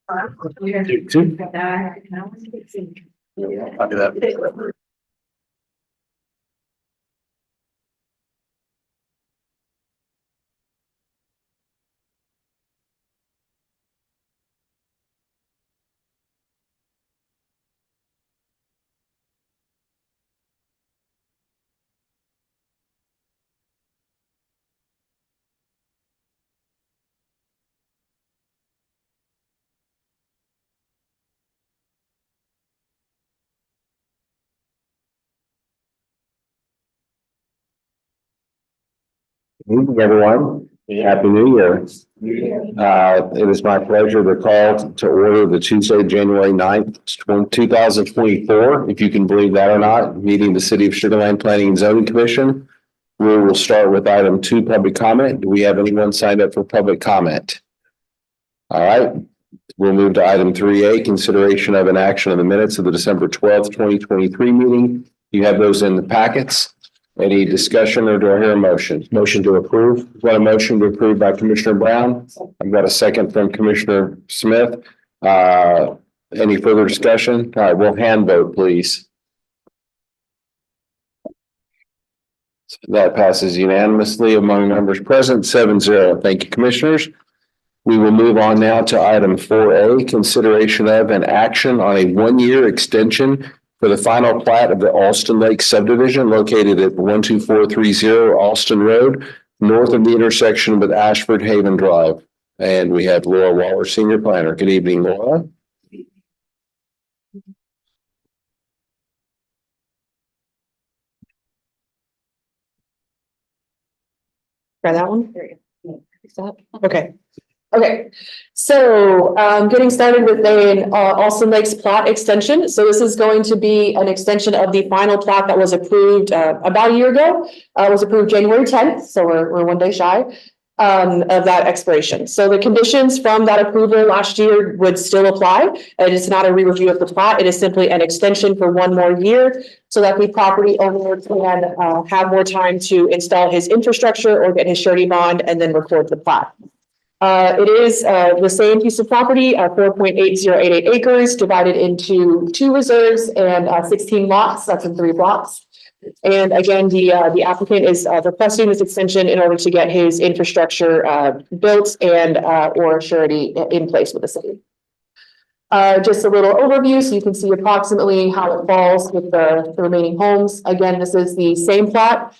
You too. Copy that. Good evening, everyone. Happy New Year. It is my pleasure to call to order the Tuesday, January 9th, 2024. If you can believe that or not, meeting the City of Sugar Land Planning and Zoning Commission. We will start with item 2, public comment. Do we have anyone signed up for public comment? All right. We'll move to item 3A, consideration of an action on the minutes of the December 12th, 2023 meeting. You have those in the packets. Any discussion, or do I hear a motion? Motion to approve. I've got a motion to approve by Commissioner Brown. I've got a second from Commissioner Smith. Any further discussion? All right, we'll hand vote, please. That passes unanimously among members present, 7-0. Thank you, commissioners. We will move on now to item 4A, consideration of an action on a 1-year extension for the final plat of the Alston Lake subdivision located at 12430 Alston Road, north of the intersection with Ashford Haven Drive. And we have Laura Waller, Senior Planner. Good evening, Laura. Try that one. Okay. Okay, so getting started with an Alston Lakes plat extension. So this is going to be an extension of the final plat that was approved about a year ago. It was approved January 10th, so we're 1 day shy of that expiration. So the conditions from that approval last year would still apply. It is not a re-review of the plat. It is simply an extension for 1 more year so that the property owner can have more time to install his infrastructure or get his surety bond and then record the plat. It is the same piece of property, 4.8088 acres divided into 2 reserves and 16 lots. That's in 3 blocks. And again, the applicant is requesting this extension in order to get his infrastructure built and or surety in place with the city. Just a little overview so you can see approximately how it falls with the remaining homes. Again, this is the same plat.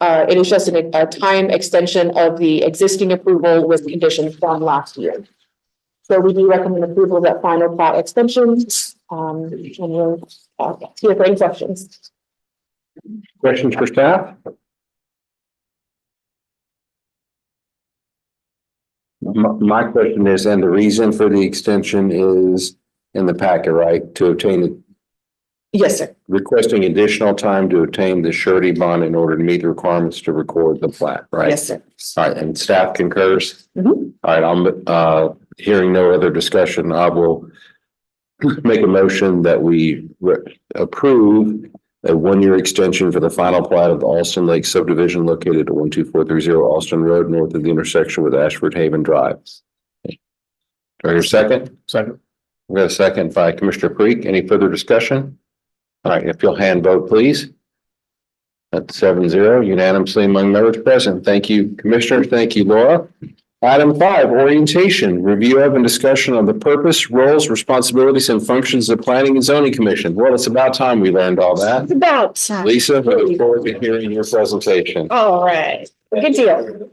It is just a time extension of the existing approval with conditions from last year. So we do recommend approval of that final plat extension. And we'll here for any questions. Questions for staff? My question is, and the reason for the extension is in the packet, right? To obtain the Yes, sir. requesting additional time to obtain the surety bond in order to meet the requirements to record the plat, right? Yes, sir. All right, and staff concurs? Mhm. All right, I'm hearing no other discussion. I will make a motion that we approve a 1-year extension for the final plat of the Alston Lake subdivision located at 12430 Alston Road, north of the intersection with Ashford Haven Drive. Do I hear a second? Second. We got a second by Commissioner Creek. Any further discussion? All right, if you'll hand vote, please. That's 7-0 unanimously among members present. Thank you, commissioners. Thank you, Laura. Item 5, orientation, review of and discussion of the purpose, roles, responsibilities, and functions of the Planning and Zoning Commission. Well, it's about time we learned all that. It's about time. Lisa, we look forward to hearing your presentation. All right. Good deal.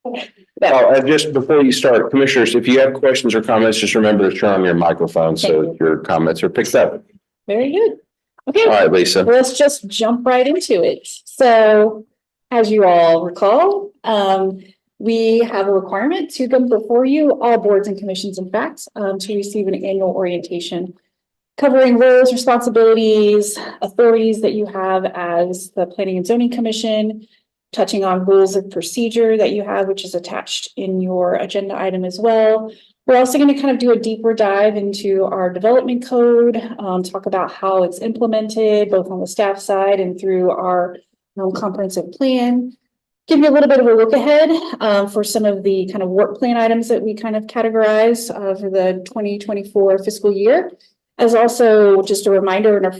Oh, and just before you start, commissioners, if you have questions or comments, just remember to turn on your microphone so your comments are picked up. Very good. Okay. All right, Lisa. Let's just jump right into it. So, as you all recall, we have a requirement to come before you, all boards and commissions, in fact, to receive an annual orientation covering roles, responsibilities, authorities that you have as the Planning and Zoning Commission, touching on rules of procedure that you have, which is attached in your agenda item as well. We're also going to kind of do a deeper dive into our development code, talk about how it's implemented, both on the staff side and through our comprehensive plan. give you a little bit of a look ahead for some of the kind of work plan items that we kind of categorize for the 2024 fiscal year. As also just a reminder and a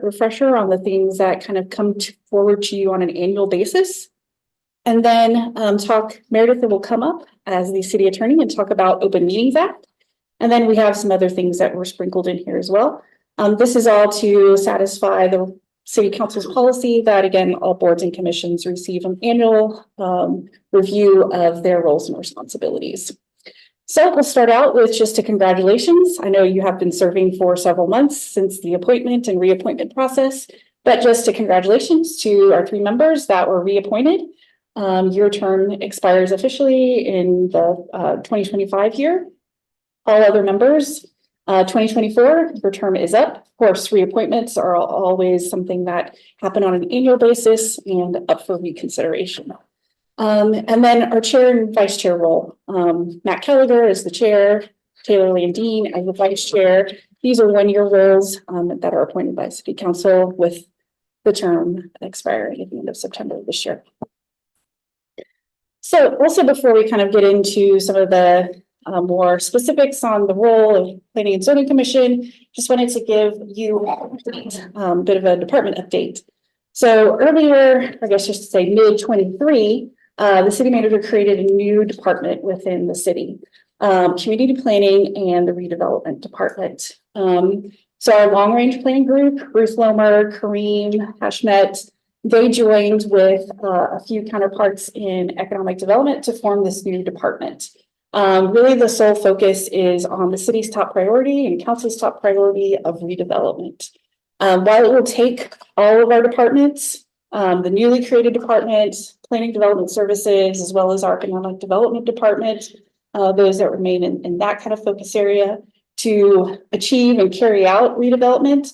refresher on the things that kind of come forward to you on an annual basis. And then Meredith will come up as the city attorney and talk about Open Meetings Act. And then we have some other things that were sprinkled in here as well. This is all to satisfy the City Council's policy that, again, all boards and commissions receive an annual review of their roles and responsibilities. So we'll start out with just a congratulations. I know you have been serving for several months since the appointment and reappointment process, but just a congratulations to our 3 members that were reappointed. Your term expires officially in the 2025 year. All other members, 2024, your term is up. Of course, reappointments are always something that happen on an annual basis and up for reconsideration. And then our chair and vice chair role. Matt Kelliger is the chair, Taylor Landine as the vice chair. These are 1-year roles that are appointed by City Council with the term expiring at the end of September of this year. So also before we kind of get into some of the more specifics on the role of Planning and Zoning Commission, just wanted to give you a bit of a department update. So earlier, I guess just to say mid-23, the city manager created a new department within the city, community planning and the redevelopment department. So our long range planning group, Bruce Lomer, Kareem, Hashmet, they joined with a few counterparts in economic development to form this new department. Really the sole focus is on the city's top priority and council's top priority of redevelopment. While it will take all of our departments, the newly created department, planning development services, as well as our economic development department, those that remain in that kind of focus area to achieve and carry out redevelopment.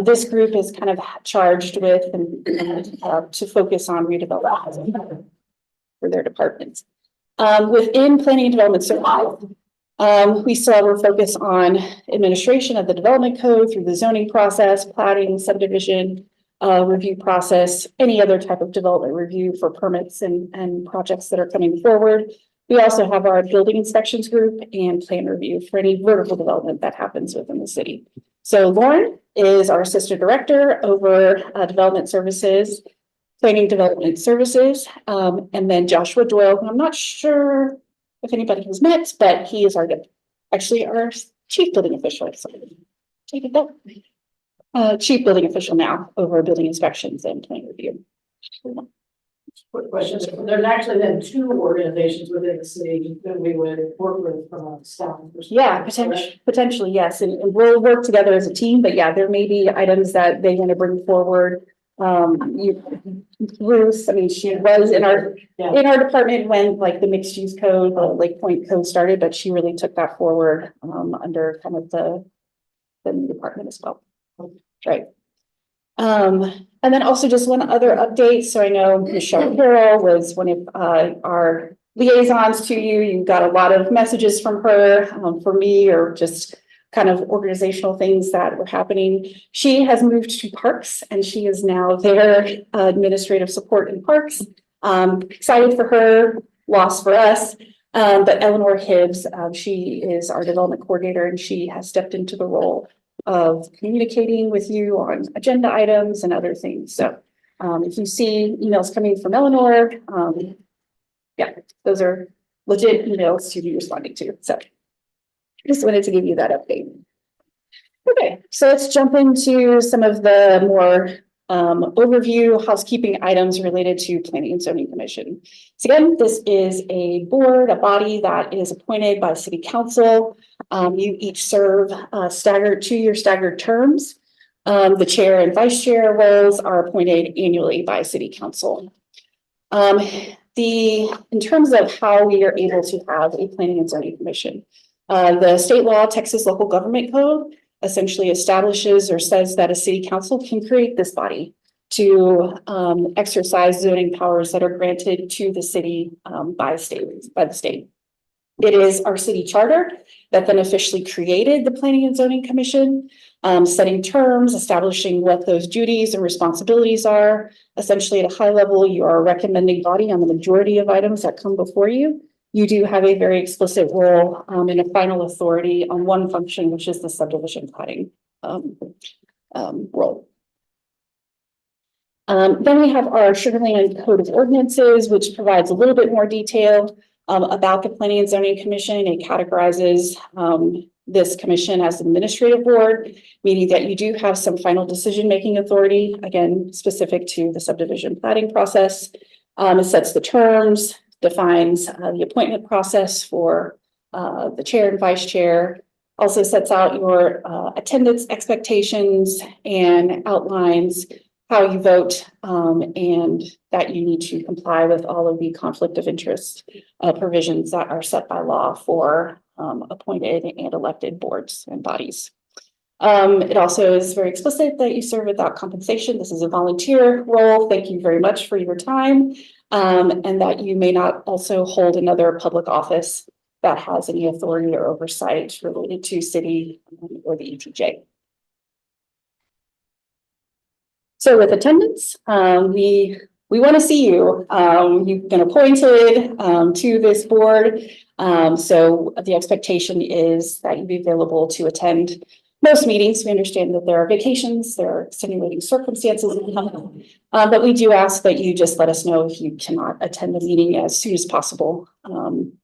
This group is kind of charged with and to focus on redevelopment for their departments. Within planning and development services, we still will focus on administration of the development code through the zoning process, platting, subdivision, review process, any other type of development review for permits and projects that are coming forward. We also have our building inspections group and plan review for any vertical development that happens within the city. So Lauren is our assistant director over development services, planning development services, and then Joshua Doyle, who I'm not sure if anybody has met, but he is our chief building official. So take it down. Chief building official now over building inspections and plan review. Quick questions. There's actually then 2 organizations within the city that we would work with from a staff perspective. Yeah, potentially, yes. And we'll work together as a team, but yeah, there may be items that they want to bring forward. Ruth, I mean, she was in our department when like the mixed use code, the Lake Point code started, but she really took that forward under kind of the department as well. Right. And then also just one other update. So I know Michelle Carroll was one of our liaisons to you. You got a lot of messages from her for me, or just kind of organizational things that were happening. She has moved to Parks and she is now their administrative support in Parks. Excited for her, loss for us. But Eleanor Hibbs, she is our development coordinator and she has stepped into the role of communicating with you on agenda items and other things. So if you see emails coming from Eleanor, yeah, those are legit emails to be responding to. So just wanted to give you that update. Okay, so let's jump into some of the more overview housekeeping items related to Planning and Zoning Commission. So again, this is a board, a body that is appointed by City Council. You each serve staggered 2-year staggered terms. The chair and vice chair roles are appointed annually by City Council. In terms of how we are able to have a Planning and Zoning Commission, the state law, Texas Local Government Code, essentially establishes or says that a city council can create this body to exercise zoning powers that are granted to the city by the state. It is our city charter that then officially created the Planning and Zoning Commission. setting terms, establishing what those duties and responsibilities are. Essentially, at a high level, you are a recommending body on the majority of items that come before you. You do have a very explicit role and a final authority on one function, which is the subdivision planning role. Then we have our Sugar Land Code of Ordinances, which provides a little bit more detail about the Planning and Zoning Commission. It categorizes this commission as an administrative board, meaning that you do have some final decision-making authority, again, specific to the subdivision planning process. It sets the terms, defines the appointment process for the chair and vice chair, also sets out your attendance expectations and outlines how you vote and that you need to comply with all of the conflict of interest provisions that are set by law for appointed and elected boards and bodies. It also is very explicit that you serve without compensation. This is a volunteer role. Thank you very much for your time. And that you may not also hold another public office that has any authority or oversight related to city or the ETJ. So with attendance, we want to see you. You've been appointed to this board. So the expectation is that you be available to attend most meetings. We understand that there are vacations, there are extenuating circumstances, but we do ask that you just let us know if you cannot attend the meeting as soon as possible,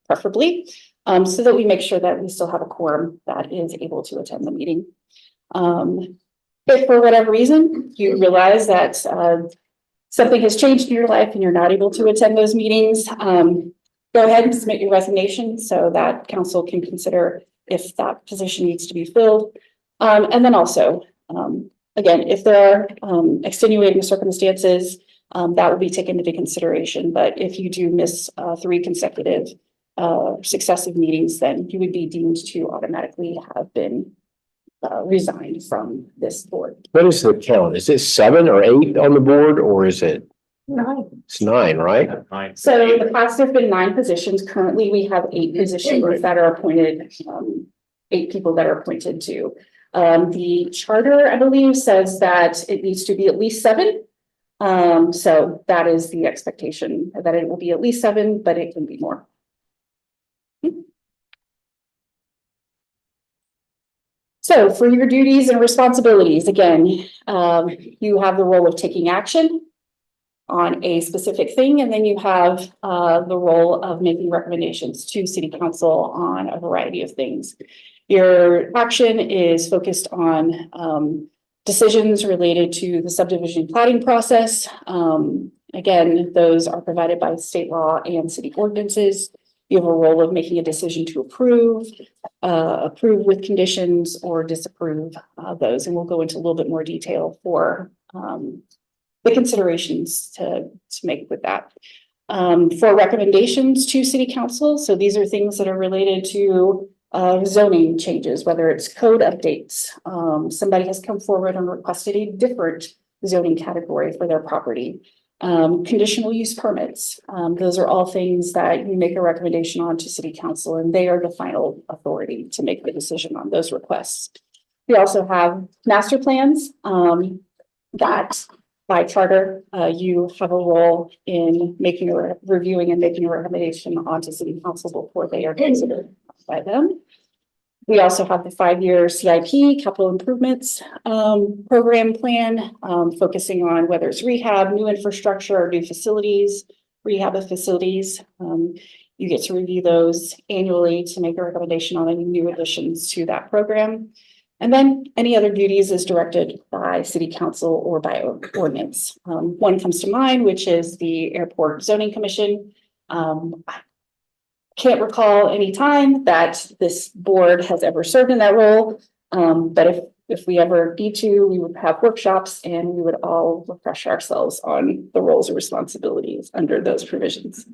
preferably, so that we make sure that we still have a quorum that is able to attend the meeting. If for whatever reason you realize that something has changed in your life and you're not able to attend those meetings, go ahead and submit your resignation so that council can consider if that position needs to be filled. And then also, again, if there are extenuating circumstances, that will be taken into consideration. But if you do miss 3 consecutive successive meetings, then you would be deemed to automatically have been resigned from this board. What is the count? Is it 7 or 8 on the board, or is it? 9. It's 9, right? So in the past, there've been 9 positions. Currently, we have 8 positions that are appointed, 8 people that are appointed to. The charter, I believe, says that it needs to be at least 7. So that is the expectation, that it will be at least 7, but it can be more. So for your duties and responsibilities, again, you have the role of taking action on a specific thing, and then you have the role of making recommendations to City Council on a variety of things. Your action is focused on decisions related to the subdivision planning process. Again, those are provided by state law and city ordinances. You have a role of making a decision to approve with conditions, or disapprove those. And we'll go into a little bit more detail for the considerations to make with that. For recommendations to City Council, so these are things that are related to zoning changes, whether it's code updates. Somebody has come forward and requested a different zoning category for their property. Conditional use permits. Those are all things that you make a recommendation on to City Council, and they are the final authority to make the decision on those requests. We also have master plans that by charter, you have a role in reviewing and making a recommendation onto City Council before they are considered by them. We also have the 5-year CIP, capital improvements program plan, focusing on whether it's rehab, new infrastructure, or new facilities, rehab of facilities. You get to review those annually to make a recommendation on any new additions to that program. And then any other duties is directed by City Council or by ordinance. One comes to mind, which is the Airport Zoning Commission. Can't recall any time that this board has ever served in that role. But if we ever need to, we would have workshops and we would all refresh ourselves on the roles and responsibilities under those provisions.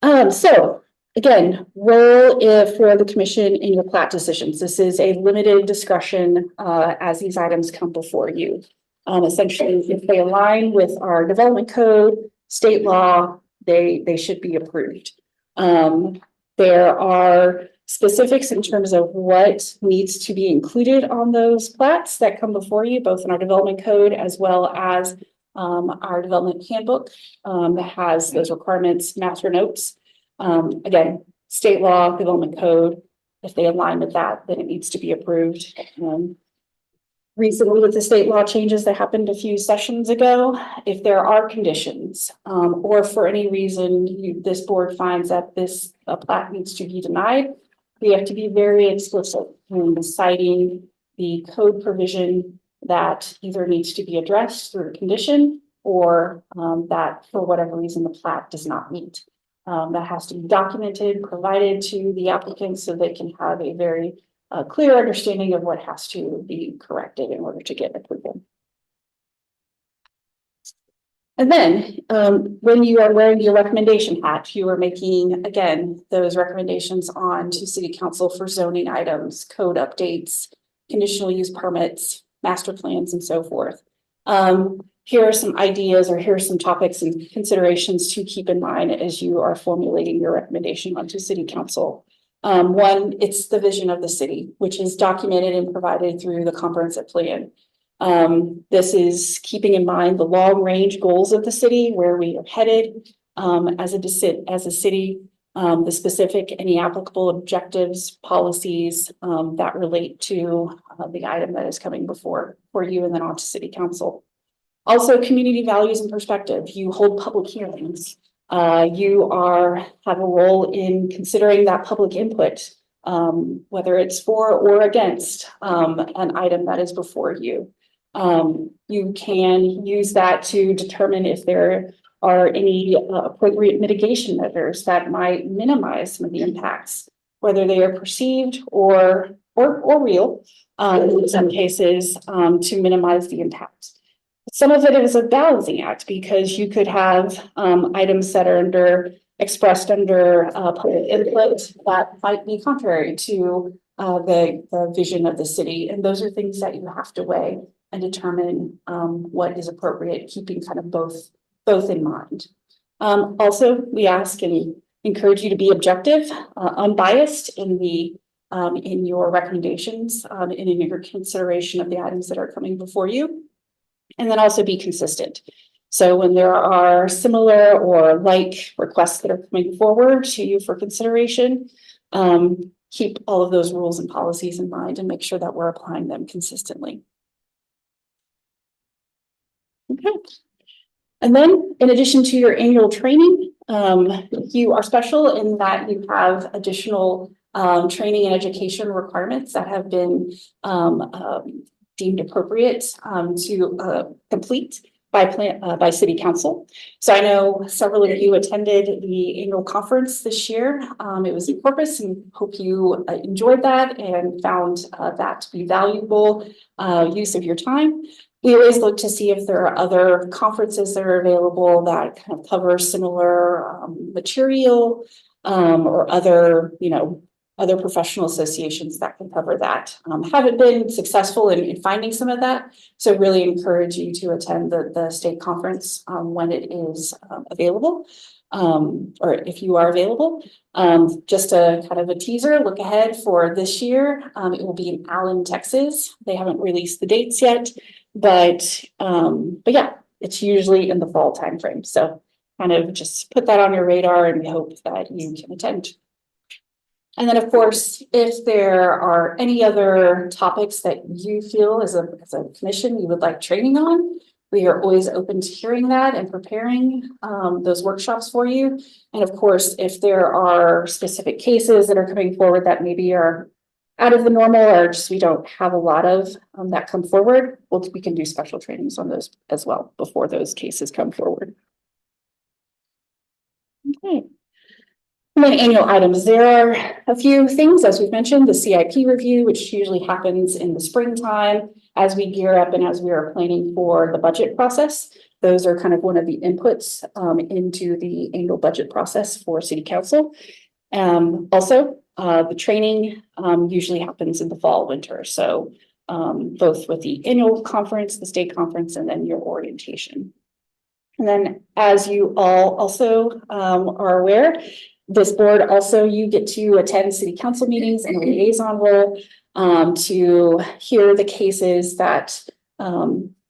So again, role for the commission in your plat decisions. This is a limited discussion as these items come before you. Essentially, if they align with our development code, state law, they should be approved. There are specifics in terms of what needs to be included on those plats that come before you, both in our development code as well as our development handbook that has those requirements, master notes. Again, state law, development code, if they align with that, then it needs to be approved. Recently with the state law changes that happened a few sessions ago, if there are conditions, or for any reason this board finds that this plat needs to be denied, we have to be very explicit in citing the code provision that either needs to be addressed through a condition or that for whatever reason the plat does not meet. That has to be documented, provided to the applicant so they can have a very clear understanding of what has to be corrected in order to get approval. And then when you are wearing your recommendation hat, you are making, again, those recommendations on to city council for zoning items, code updates, conditional use permits, master plans, and so forth. Here are some ideas or here are some topics and considerations to keep in mind as you are formulating your recommendation onto city council. One, it's the vision of the city, which is documented and provided through the comprehensive plan. This is keeping in mind the long range goals of the city, where we are headed as a city, the specific, any applicable objectives, policies that relate to the item that is coming before for you and then on to city council. Also, community values and perspective. You hold public hearings. You have a role in considering that public input, whether it's for or against an item that is before you. You can use that to determine if there are any appropriate mitigation measures that might minimize some of the impacts, whether they are perceived or real, in some cases, to minimize the impact. Some of it is a balancing act because you could have items that are expressed under public input that might be contrary to the vision of the city. And those are things that you have to weigh and determine what is appropriate, keeping kind of both in mind. Also, we ask and encourage you to be objective, unbiased in your recommendations and in your consideration of the items that are coming before you. And then also be consistent. So when there are similar or like requests that are coming forward to you for consideration, keep all of those rules and policies in mind and make sure that we're applying them consistently. Okay. And then in addition to your annual training, you are special in that you have additional training and education requirements that have been deemed appropriate to complete by city council. So I know several of you attended the annual conference this year. It was in Corpus and hope you enjoyed that and found that to be valuable use of your time. We always look to see if there are other conferences that are available that kind of cover similar material or other, other professional associations that can cover that. Haven't been successful in finding some of that. So really encourage you to attend the state conference when it is available, or if you are available. Just a kind of a teaser, look ahead for this year. It will be in Allen, Texas. They haven't released the dates yet, but yeah, it's usually in the fall timeframe. So kind of just put that on your radar and we hope that you can attend. And then, of course, if there are any other topics that you feel as a commission you would like training on, we are always open to hearing that and preparing those workshops for you. And of course, if there are specific cases that are coming forward that maybe are out of the normal or just we don't have a lot of that come forward, we can do special trainings on those as well before those cases come forward. Okay. And then annual items. There are a few things, as we've mentioned, the CIP review, which usually happens in the springtime as we gear up and as we are planning for the budget process. Those are kind of one of the inputs into the annual budget process for city council. Also, the training usually happens in the fall, winter. So both with the annual conference, the state conference, and then your orientation. And then as you all also are aware, This board also, you get to attend city council meetings and a liaison role to hear the cases that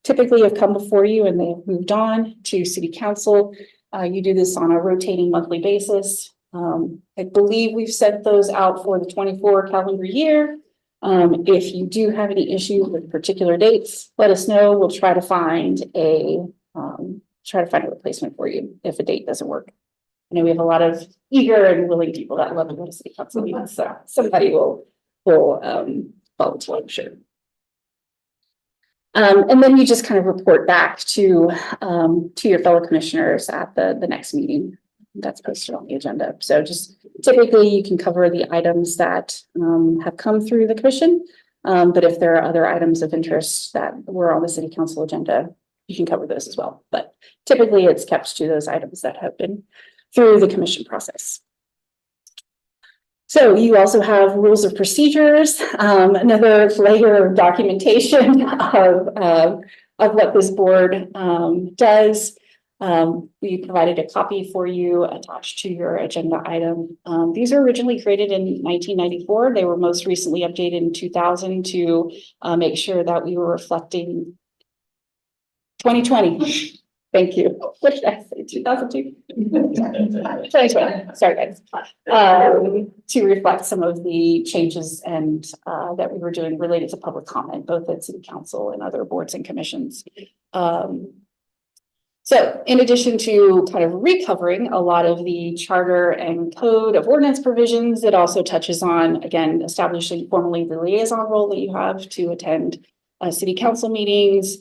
typically have come before you and they've moved on to city council. You do this on a rotating monthly basis. I believe we've sent those out for the 24 calendar year. If you do have any issues with particular dates, let us know. We'll try to find a replacement for you if a date doesn't work. I know we have a lot of eager and willing people that love to go to city council meetings, so somebody will follow through, I'm sure. And then you just kind of report back to your fellow commissioners at the next meeting that's posted on the agenda. So just typically you can cover the items that have come through the commission. But if there are other items of interest that were on the city council agenda, you can cover those as well. But typically it's kept to those items that have been through the commission process. So you also have rules of procedures, another layer of documentation of what this board does. We provided a copy for you attached to your agenda item. These were originally created in 1994. They were most recently updated in 2000 to make sure that we were reflecting 2020. Thank you. What did I say? 2002? 2020. Sorry, guys. To reflect some of the changes and that we were doing related to public comment, both at city council and other boards and commissions. So in addition to kind of recovering a lot of the charter and code of ordinance provisions, it also touches on, again, establishing formally the liaison role that you have to attend city council meetings,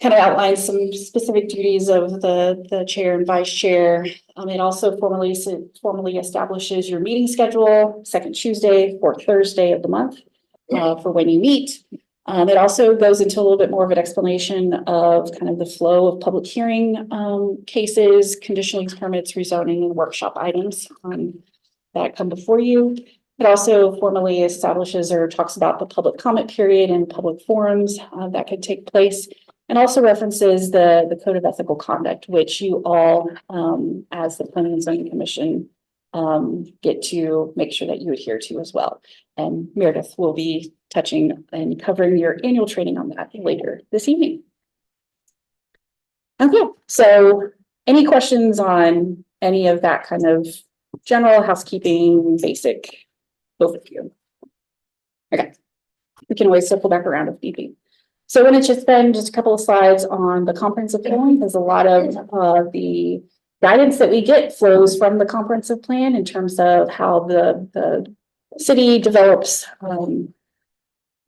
kind of outlines some specific duties of the chair and vice chair. It also formally establishes your meeting schedule, second Tuesday, fourth Thursday of the month for when you meet. It also goes into a little bit more of an explanation of kind of the flow of public hearing cases, conditional use permits, rezoning, and workshop items that come before you. It also formally establishes or talks about the public comment period and public forums that could take place, and also references the Code of Ethical Conduct, which you all, as the Planning and Zoning Commission, get to make sure that you adhere to as well. And Meredith will be touching and covering your annual training on that later this evening. Okay, so any questions on any of that kind of general housekeeping, basic overview? Okay, we can always circle back around if need be. So I wanted to spend just a couple of slides on the comprehensive plan, because a lot of the guidance that we get flows from the comprehensive plan in terms of how the city develops.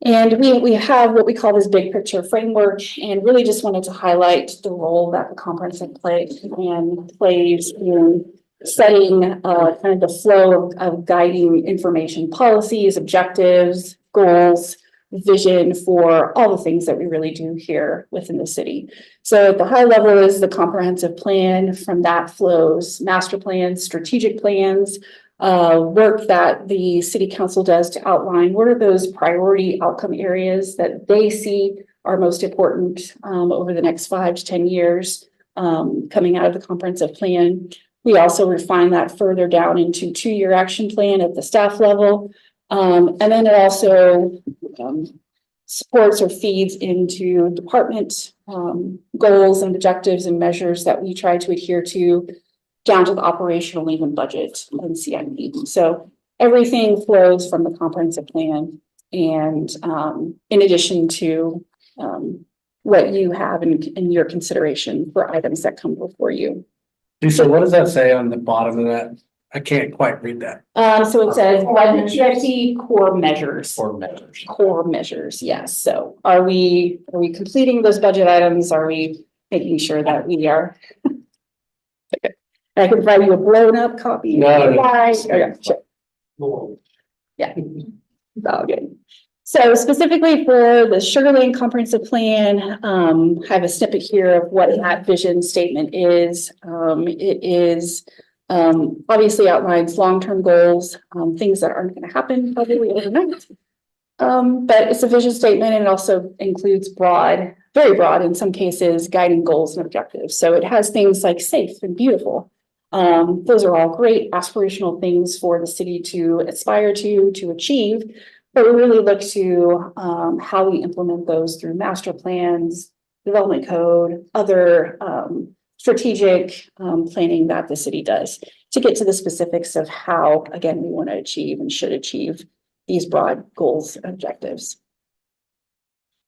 And we have what we call this big picture framework, and really just wanted to highlight the role that the comprehensive plan plays in setting kind of the flow of guiding information, policies, objectives, goals, vision for all the things that we really do here within the city. So at the high level is the comprehensive plan. From that flows master plans, strategic plans, work that the city council does to outline what are those priority outcome areas that they see are most important over the next 5 to 10 years coming out of the comprehensive plan. We also refine that further down into 2-year action plan at the staff level. And then it also supports or feeds into department goals and objectives and measures that we try to adhere to down to the operational even budget and CIP. So everything flows from the comprehensive plan, and in addition to what you have in your consideration for items that come before you. Lisa, what does that say on the bottom of that? I can't quite read that. So it says budget core measures. Core measures, yes. So are we completing those budget items? Are we making sure that we are? Okay. I can provide you a blown up copy. No. Okay, sure. Yeah. All good. So specifically for the Sugar Lane Comprehensive Plan, I have a snippet here of what that vision statement is. It is obviously outlines long-term goals, things that aren't going to happen probably overnight. But it's a vision statement, and it also includes broad, very broad in some cases, guiding goals and objectives. So it has things like safe and beautiful, Those are all great aspirational things for the city to aspire to achieve. But we really look to how we implement those through master plans, development code, other strategic planning that the city does to get to the specifics of how, again, we want to achieve and should achieve these broad goals and objectives.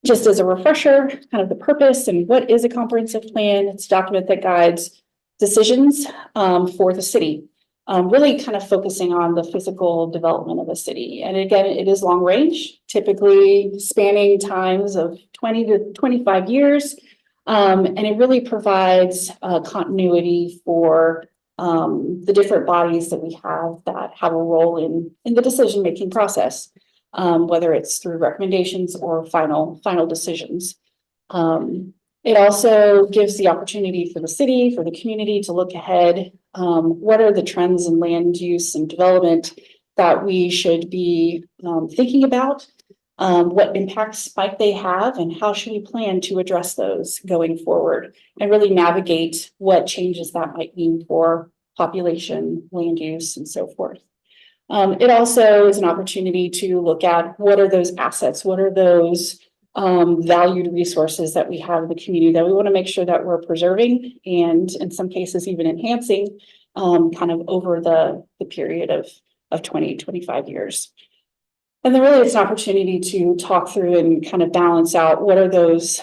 Just as a refresher, kind of the purpose and what is a comprehensive plan, it's a document that guides decisions for the city. Really kind of focusing on the physical development of a city. And again, it is long range, typically spanning times of 20 to 25 years. And it really provides continuity for the different bodies that we have that have a role in the decision-making process, whether it's through recommendations or final decisions. It also gives the opportunity for the city, for the community to look ahead. What are the trends in land use and development that we should be thinking about? What impacts might they have, and how should we plan to address those going forward and really navigate what changes that might mean for population, land use, and so forth. It also is an opportunity to look at what are those assets, what are those valued resources that we have in the community that we want to make sure that we're preserving and in some cases even enhancing kind of over the period of 20, 25 years. And then really it's an opportunity to talk through and kind of balance out what are those,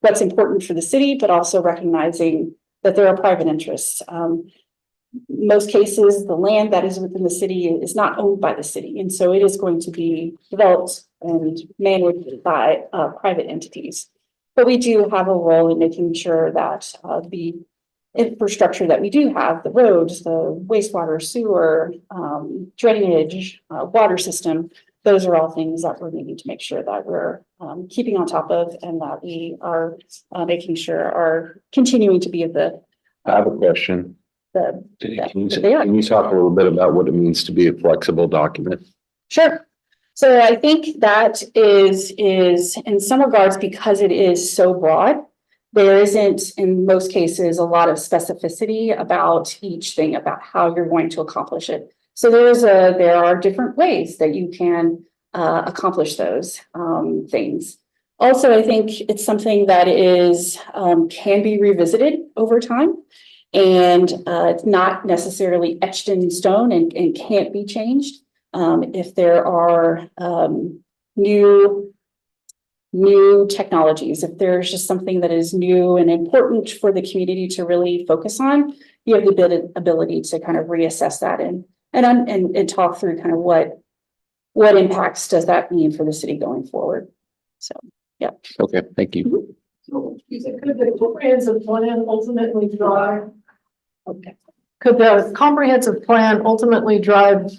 what's important for the city, but also recognizing that there are private interests. Most cases, the land that is within the city is not owned by the city. And so it is going to be developed and managed by private entities. But we do have a role in making sure that the infrastructure that we do have, the roads, the wastewater, sewer, drainage, water system, those are all things that we're needing to make sure that we're keeping on top of and that we are making sure are continuing to be at the. I have a question. Can you talk a little bit about what it means to be a flexible document? Sure. So I think that is in some regards, because it is so broad, there isn't in most cases a lot of specificity about each thing, about how you're going to accomplish it. So there are different ways that you can accomplish those things. Also, I think it's something that is can be revisited over time. And it's not necessarily etched in stone and can't be changed. If there are new technologies, if there's just something that is new and important for the community to really focus on, you have the ability to kind of reassess that and talk through kind of what impacts does that mean for the city going forward. So, yeah. Okay, thank you. So, could the comprehensive plan ultimately drive? Okay. Could the comprehensive plan ultimately drive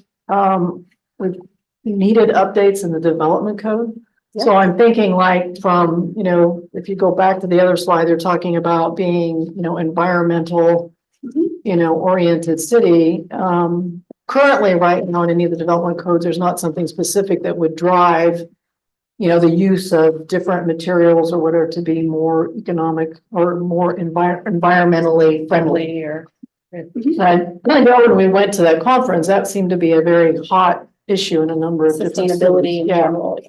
with needed updates in the development code? Yeah. So I'm thinking like from, if you go back to the other slide, they're talking about being, environmental, oriented city. Currently, right now in any of the development codes, there's not something specific that would drive the use of different materials or whatever to be more economic or more environmentally friendly. Or I know when we went to that conference, that seemed to be a very hot issue in a number of sustainability.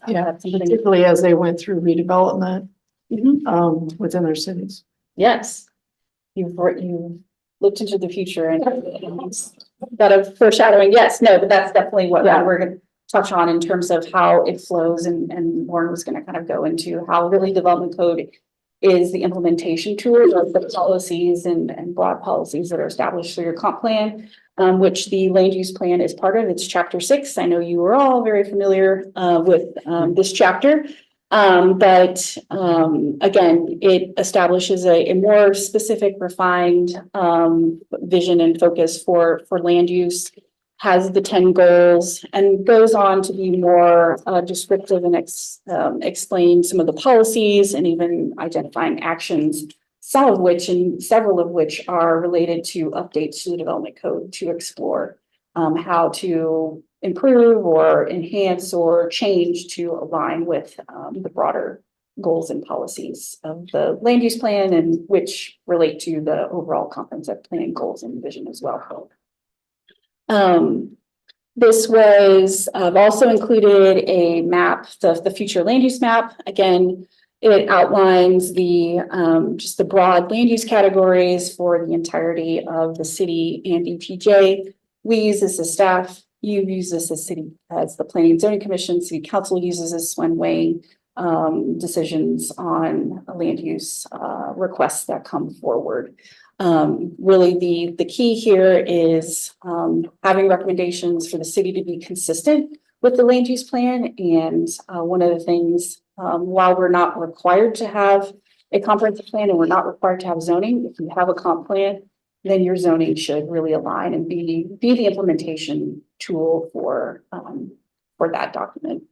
Yeah, particularly as they went through redevelopment within their cities. Yes, you've looked into the future and that of foreshadowing. Yes, no, but that's definitely what we're going to touch on in terms of how it flows, and Lauren was going to kind of go into how really development code is the implementation tool of the policies and broad policies that are established through your comp plan, which the land use plan is part of. It's chapter 6. I know you are all very familiar with this chapter, but again, it establishes a more specific, refined vision and focus for land use, has the 10 goals, and goes on to be more descriptive and explain some of the policies and even identifying actions, several of which are related to updates to the development code to explore how to improve or enhance or change to align with the broader goals and policies of the land use plan and which relate to the overall comprehensive plan goals and vision as well. This was, I've also included a map, the future land use map. Again, it outlines the, just the broad land use categories for the entirety of the city and ETJ. We use this as staff, you use this as city, as the Planning and Zoning Commission, City Council uses this when weighing decisions on land use requests that come forward. Really the key here is having recommendations for the city to be consistent with the land use plan. And one of the things, while we're not required to have a comprehensive plan and we're not required to have zoning, if you have a comp plan, then your zoning should really align and be the implementation tool for that document.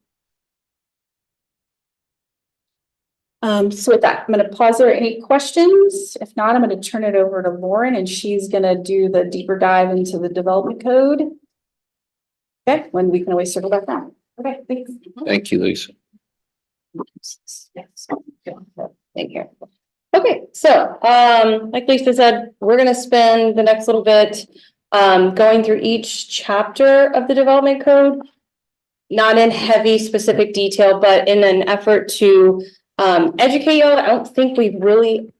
So with that, I'm going to pause there. Any questions? If not, I'm going to turn it over to Lauren and she's going to do the deeper dive into the development code. Okay, when we can always circle back down. Okay, thanks. Thank you, Lisa. Thank you. Okay, so, like Lisa said, we're gonna spend the next little bit, going through each chapter of the development code. Not in heavy specific detail, but in an effort to, educate you. I don't think we've really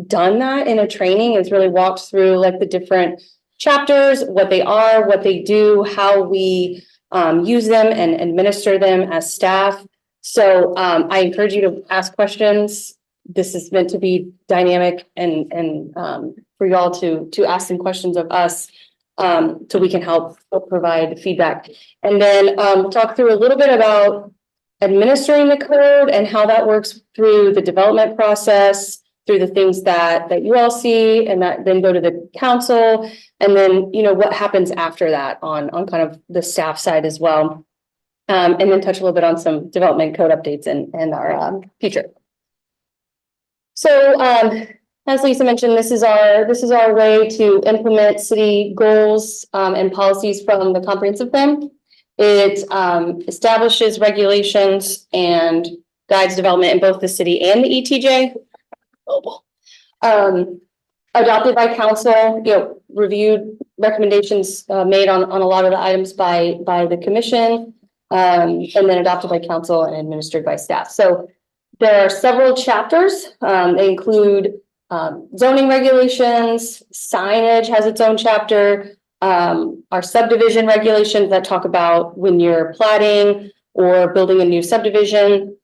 done that in a training, is really walked through like the different chapters, what they are, what they do, how we, use them and administer them as staff. So, I encourage you to ask questions. This is meant to be dynamic and for y'all to ask some questions of us, so we can help provide feedback. And then we'll talk through a little bit about administering the code and how that works through the development process, through the things that you all see, and that then go to the council, and then, you know, what happens after that on kind of the staff side as well. And then touch a little bit on some development code updates and our future. So, as Lisa mentioned, this is our way to implement city goals and policies from the comprehensive plan. It establishes regulations and guides development in both the city and the ETJ. Adopted by council, you know, reviewed recommendations made on a lot of the items by the commission, and then adopted by council and administered by staff. So there are several chapters. They include zoning regulations, signage has its own chapter, our subdivision regulations that talk about when you're platting or building a new subdivision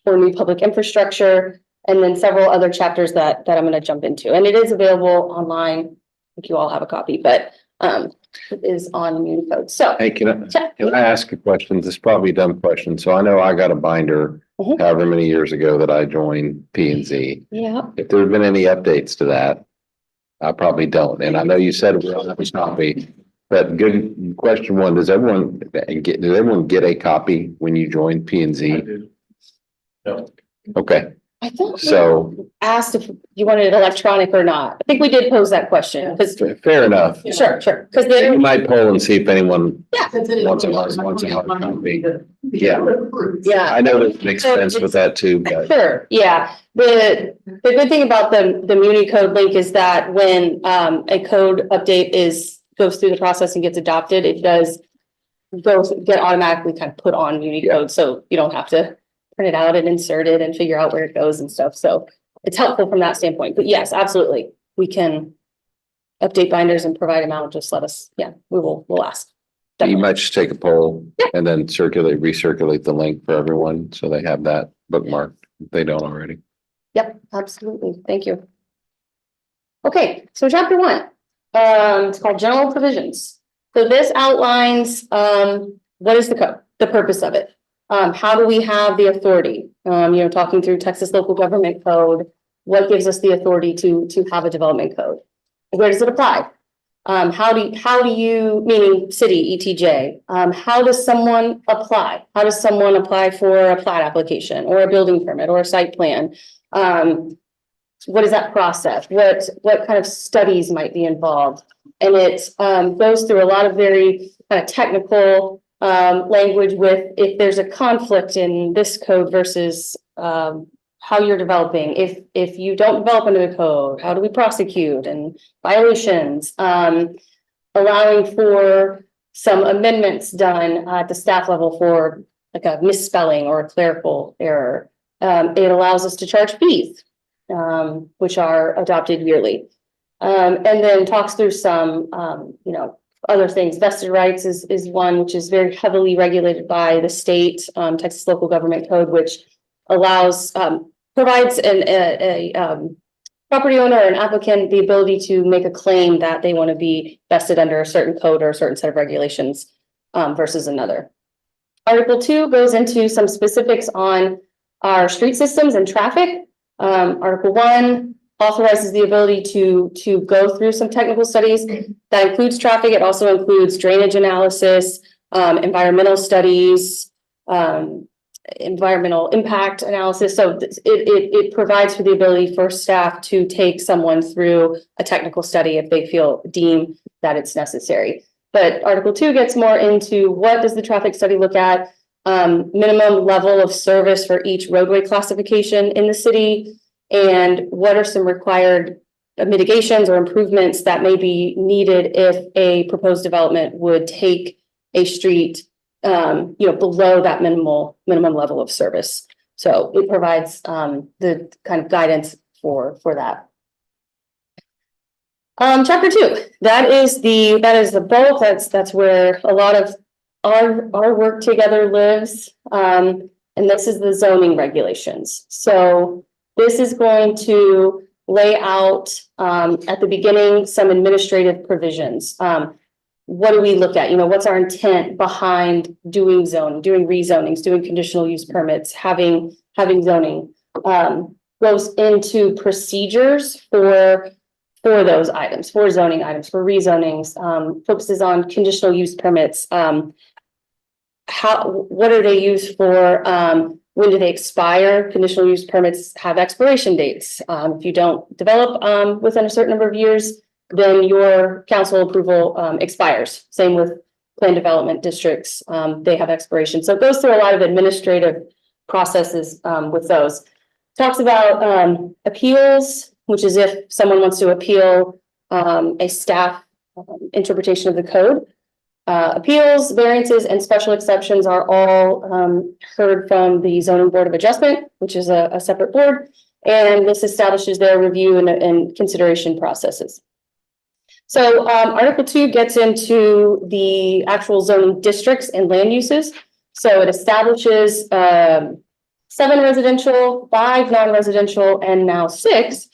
or new public infrastructure, and then several other chapters that I'm going to jump into. And it is available online. I think you all have a copy, but it is on Unicode. So Hey, can I ask a question? This is probably a dumb question. So I know I got a binder Mhm. however many years ago that I joined P and Z. yeah, If there have been any updates to that, I probably don't. And I know you said we don't have a copy, but good question one, does everyone get a copy when you join P and Z? No. Okay, I thought we so asked if you wanted it electronic or not. I think we did pose that question because fair enough. sure, because You might poll and see if anyone, Once a copy. Yeah. yeah. I know there's an expense with that too, but Sure, yeah. The good thing about the Muni code link is that when a code update goes through the process and gets adopted, it does get automatically kind of put on Muni Yeah. code, so you don't have to print it out and insert it and figure out where it goes and stuff. So it's helpful from that standpoint. But yes, absolutely, we can update binders and provide them out. Just let us, yeah, we'll ask. you Definitely. might just take a poll and then recirculate the link for everyone, so they have that bookmarked if they don't already. Yep, absolutely. Thank you. Okay, so chapter 1, it's called general provisions. So this outlines, what is the code, the purpose of it? How do we have the authority? Talking through Texas local government code, what gives us the authority to have a development code? Where does it apply? How do you, meaning city, ETJ, how does someone apply? How does someone apply for a plat application or a building permit or a site plan? What is that process? What kind of studies might be involved? And it goes through a lot of very kind of technical language with if there's a conflict in this code versus how how you're developing. If you don't develop under the code, how do we prosecute and violations? Allowing for some amendments done at the staff level for like a misspelling or a clerical error. It allows us to charge fees, which are adopted yearly. And then talks through some, other things. Vested rights is one which is very heavily regulated by the state, Texas Local Government Code, which allows, provides a property owner or an applicant the ability to make a claim that they want to be vested under a certain code or a certain set of regulations versus another. Article 2 goes into some specifics on our street systems and traffic. Article 1 authorizes the ability to go through some technical studies. That includes traffic. It also includes drainage analysis, environmental studies, environmental impact analysis. So it provides for the ability for staff to take someone through a technical study if they deem that it's necessary. But Article 2 gets more into what does the traffic study look at, minimum level of service for each roadway classification in the city, and what are some required mitigations or improvements that may be needed if a proposed development would take a street below that minimum level of service. So it provides the kind of guidance for that. Chapter 2, that is the bulk. That's where a lot of our work together lives. And this is the zoning regulations. So this is going to lay out at the beginning some administrative provisions. What do we look at? What's our intent behind doing zoning, doing rezonings, doing conditional use permits, having zoning? Goes into procedures for those items, for zoning items, for rezonings, focuses on conditional use permits. What are they used for? When do they expire? Conditional use permits have expiration dates. If you don't develop within a certain number of years, then your council approval expires. Same with planned development districts. They have expiration. So it goes through a lot of administrative processes with those. Talks about appeals, which is if someone wants to appeal a staff interpretation of the code. Appeals, variances, and special exceptions are all heard from the Zoning Board of Adjustment, which is a separate board, and this establishes their review and consideration processes. So Article 2 gets into the actual zoning districts and land uses. So it establishes 7 residential, 5 non-residential, and now 6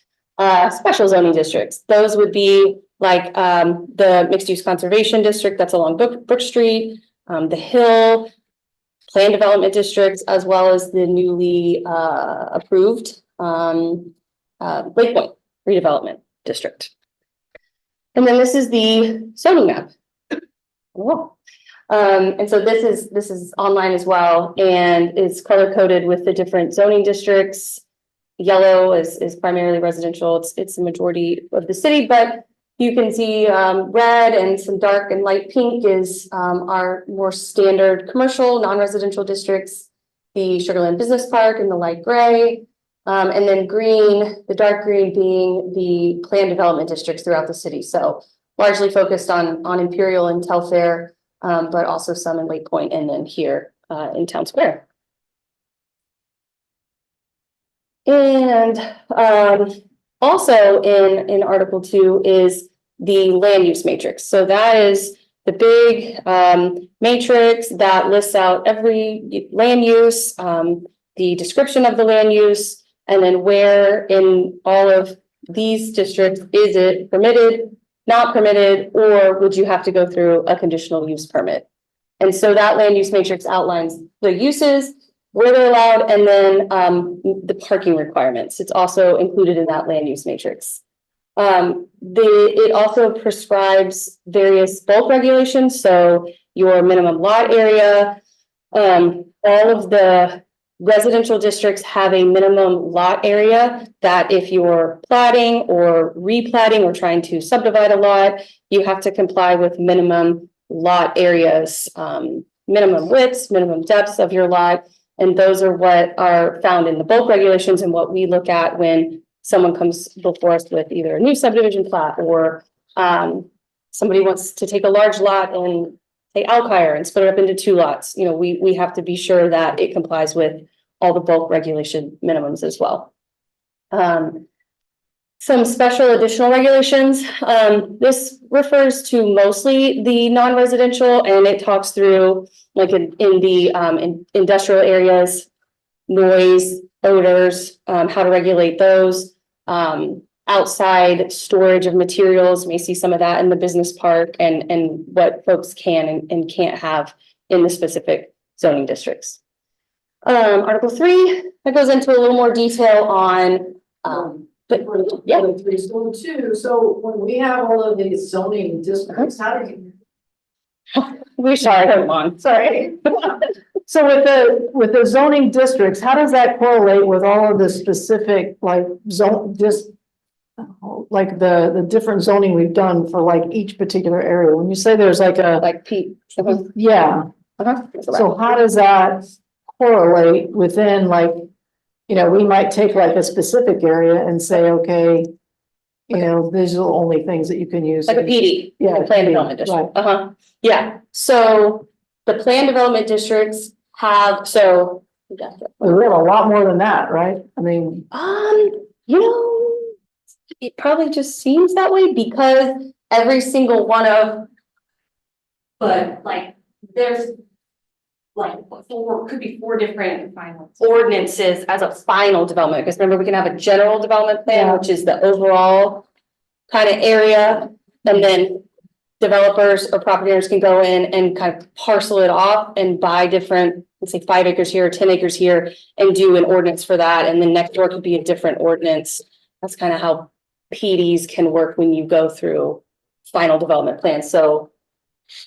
special zoning districts. Those would be like the mixed use conservation district that's along Brook Street, the Hill, planned development districts, as well as the newly approved Lake Point redevelopment district. And then this is the zoning map. Whoa. And so this is online as well, and it's color coded with the different zoning districts. Yellow is primarily residential. It's the majority of the city, but you can see red and some dark and light pink is our more standard commercial non-residential districts, the Sugar Land Business Park in the light gray, and then green, the dark green being the planned development districts throughout the city. So largely focused on Imperial and Telfair, but also some in Lake Point and then here in Town Square. And also in Article 2 is the land use matrix. So that is the big matrix that lists out every land use, the description of the land use, and then where in all of these districts is it permitted, not permitted, or would you have to go through a conditional use permit? And so that land use matrix outlines the uses, where they're allowed, and then the parking requirements. It's also included in that land use matrix. It also prescribes various bulk regulations. So your minimum lot area, all of the residential districts have a minimum lot area that if you're platting or replatting or trying to subdivide a lot, you have to comply with minimum lot areas, minimum widths, minimum depths of your lot. And those are what are found in the bulk regulations and what we look at when someone comes before us with either a new subdivision plat or somebody wants to take a large lot and say Alkire and split it up into 2 lots. You know, we have to be sure that it complies with all the bulk regulation minimums as well. Some special additional regulations. This refers to mostly the non-residential, and it talks through like in the industrial areas, noise, odors, how to regulate those. Outside storage of materials, may see some of that in the business park and what folks can and can't have in the specific zoning districts. Article 3, that goes into a little more detail on, but yeah. So two, so when we have all of these zoning districts, how do you? We're sorry, hold on. Sorry. So with the zoning districts, how does that correlate with all of the specific like zone, just like the different zoning we've done for like each particular area? When you say there's like a, Like Pete. yeah, so how does that correlate within like, you know, we might take like a specific area and say, okay, you know, these are the only things that you can use. Like a PD. Yeah, a Plan PD, development district. right. Yeah, so the plan development districts have, so. We have a lot more than that, right? I mean, You know, it probably just seems that way because every single one of. But like, there's. Like could be 4 different ordinances as a final development, because remember, we can have a general development plan, Yeah. which is the overall. Kind of area, and then developers or property owners can go in and kind of parcel it off and buy different, let's say 5 acres here, 10 acres here, and do an ordinance for that, and then next door could be a different ordinance. That's kind of how PDs can work when you go through final development plans. So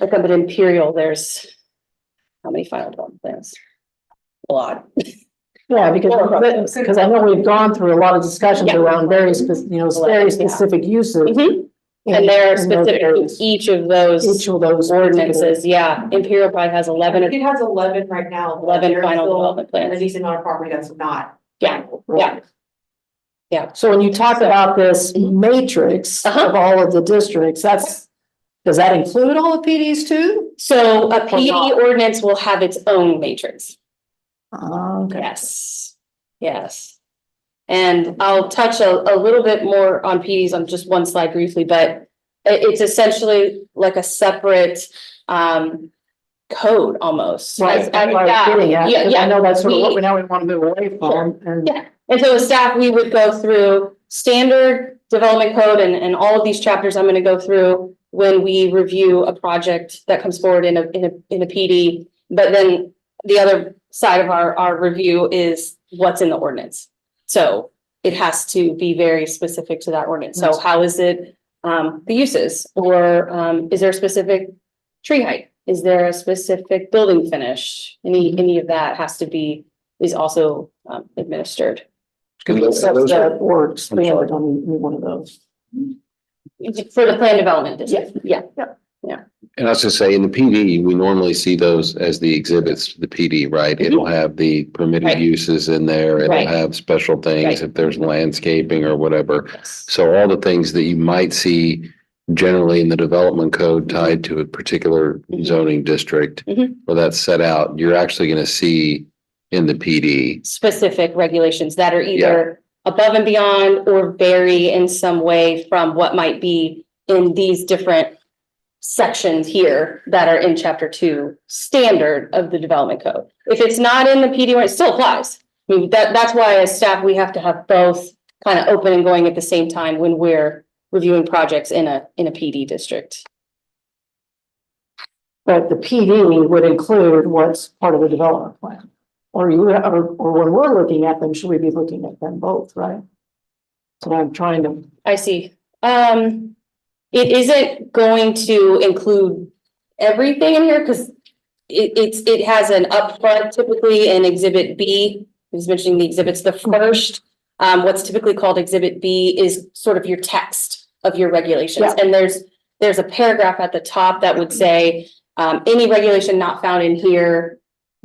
like up at Imperial, there's how many final development plans? A lot. yeah, because I know we've gone through a lot of discussions Yeah. around very specific uses. Mhm. And there are specific to each of those Each of those ordinances. Yeah, Imperial probably has 11 It has 11 right now. 11 There's final still development plans. A decent amount of property that's not. Yeah, yeah. So when you talk about this matrix Uh-huh. of all of the districts, does that include all the PDs too? So a PD not. ordinance will have its own matrix. Okay. Yes, yes. And I'll touch a little bit more on PDs on just one slide briefly, but it's essentially like a separate code almost. Right, that's what I was getting at, Yeah, 'cause I yeah. know that's sort of what We- we now we want to move away from, and. Yeah. And so as staff, we would go through standard development code and all of these chapters I'm gonna go through when we review a project that comes forward in a PD. But then the other side of our review is what's in the ordinance. So it has to be very specific to that ordinance. So how is it, the uses, or, is there a specific tree height? Is there a specific building finish? Any of that has to be, is also, administered. And those That are- or expanded on any one of those. For the plan development district, yeah. And I was just saying, in the PD, we normally see those as the exhibits to the PD, right? It'll have the permitted Right. uses in there. It'll Right. have special things Right. if there's landscaping or whatever. So all the things that you might see generally in the development code tied to a particular zoning district Mhm. where that's set out, you're actually going to see in the PD. Specific regulations that are either above and beyond or vary in some way from what might be in these different sections here that are in chapter 2, standard of the development code. If it's not in the PD, it still applies. I mean, that's why as staff, we have to have both kind of open and going at the same time when we're reviewing projects in a PD district. But the PD would include what's part of the development plan. Or when we're looking at them, should we be looking at them both, right? So I'm trying to, I see. It isn't going to include everything in here because it has an upfront typically in exhibit B. I was mentioning the exhibits, the first, what's typically called exhibit B is sort of your text of your regulations. Yeah. And there's a paragraph at the top that would say, any regulation not found in here